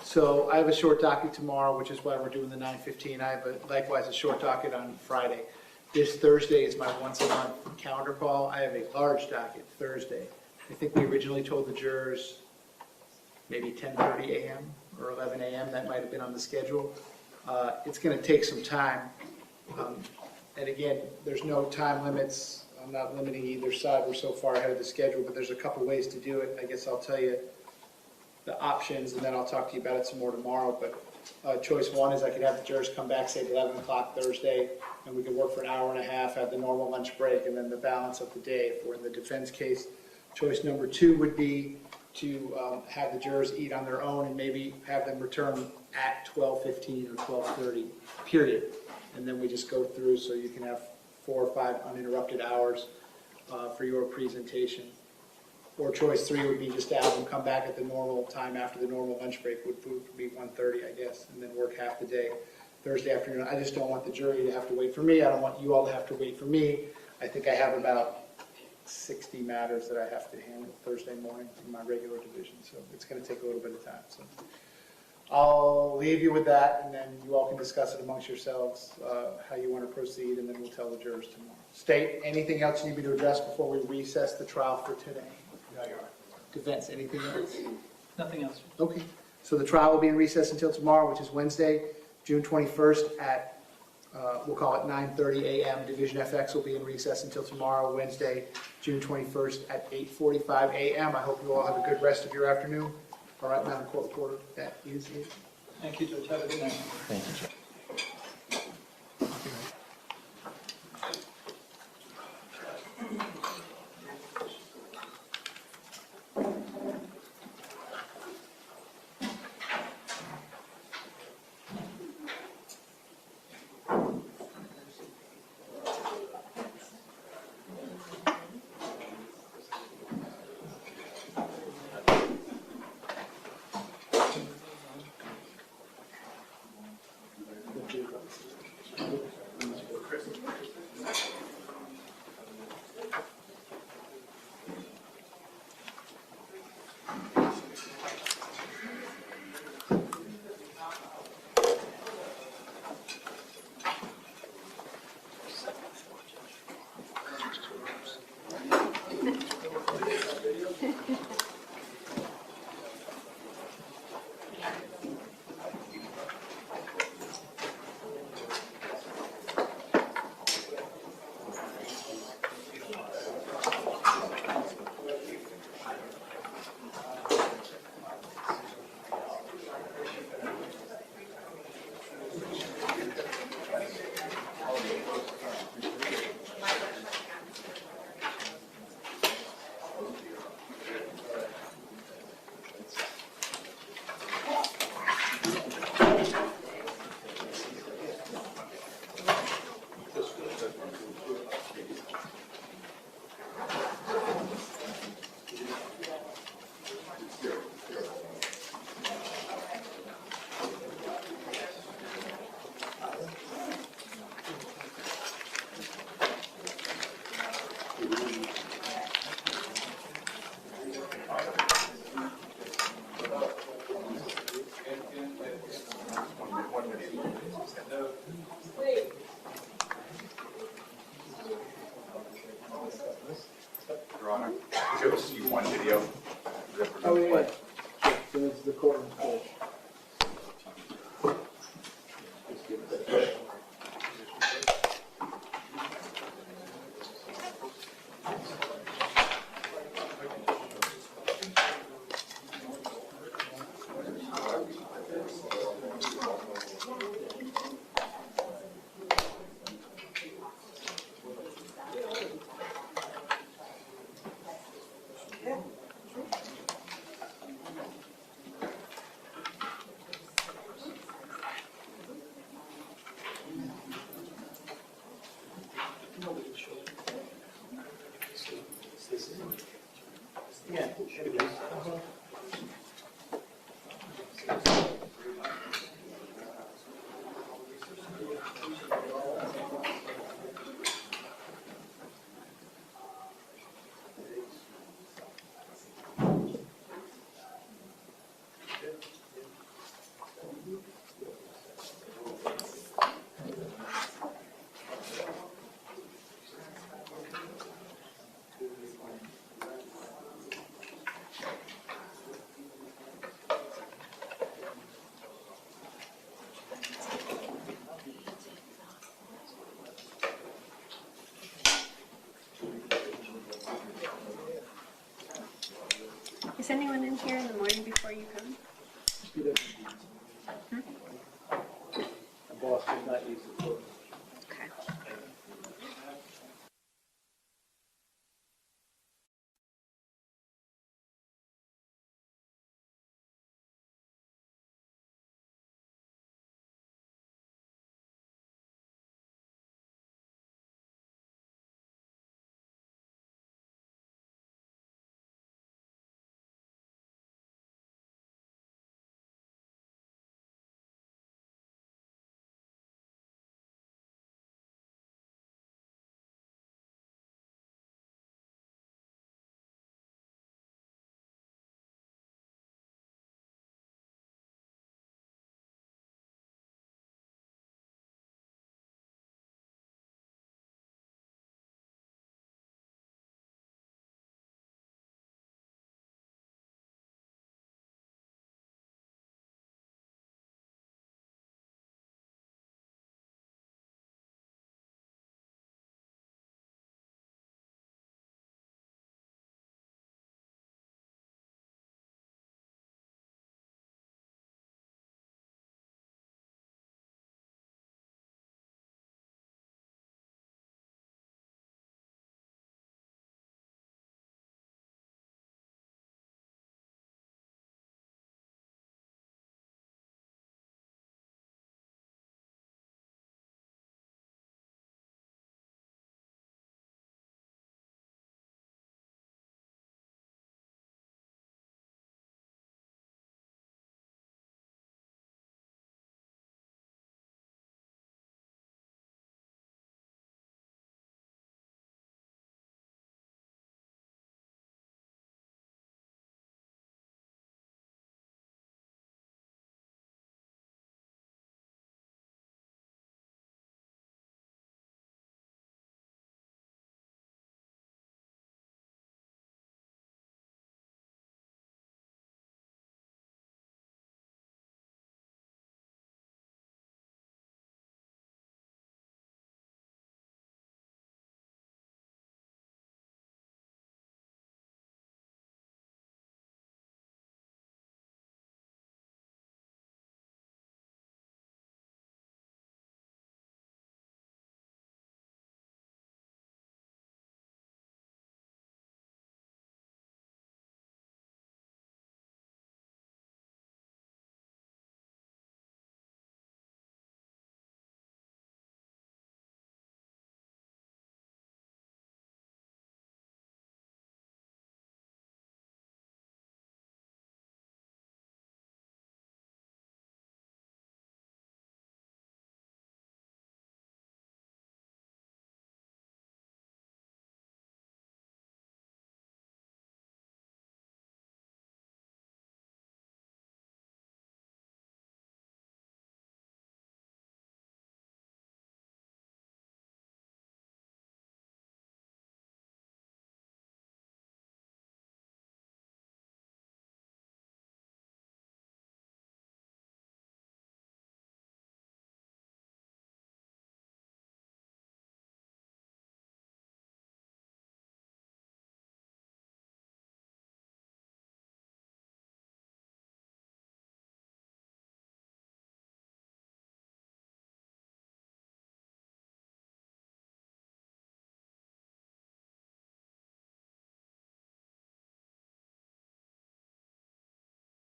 So I have a short docket tomorrow, which is why we're doing the 9:15. I have likewise a short docket on Friday. This Thursday is my once-a-month calendar call. I have a large docket Thursday. I think we originally told the jurors maybe 10:30 a.m. or 11 a.m. That might have been on the schedule. It's going to take some time. And again, there's no time limits. I'm not limiting either side. We're so far ahead of the schedule, but there's a couple ways to do it. I guess I'll tell you the options, and then I'll talk to you about it some more tomorrow. But choice one is I could have the jurors come back, say, at 11 o'clock Thursday, and we could work for an hour and a half, have the normal lunch break, and then the balance of the day if we're in the defense case. Choice number two would be to have the jurors eat on their own and maybe have them return at 12:15 or 12:30, period. And then we just go through so you can have 4 or 5 uninterrupted hours for your presentation. Or choice three would be just to have them come back at the normal time after the normal lunch break, would be 1:30, I guess, and then work half the day Thursday afternoon. I just don't want the jury to have to wait for me. I don't want you all to have to wait for me. I think I have about 60 matters that I have to handle Thursday morning in my regular division, so it's going to take a little bit of time. So I'll leave you with that, and then you all can discuss it amongst yourselves, how you want to proceed, and then we'll tell the jurors tomorrow. State, anything else you need me to address before we recess the trial for today? No, Your Honor. Defense, anything else? Nothing else. Okay, so the trial will be in recess until tomorrow, which is Wednesday, June 21st at, we'll call it 9:30 a.m. Division FX will be in recess until tomorrow, Wednesday, June 21st at 8:45 a.m. I hope you all have a good rest of your afternoon. All right, Madam Court Reporter, that is it. Thank you, Judge. Have a good night. Thank you, Judge. Is anyone in here in the morning before you come? The boss does not use the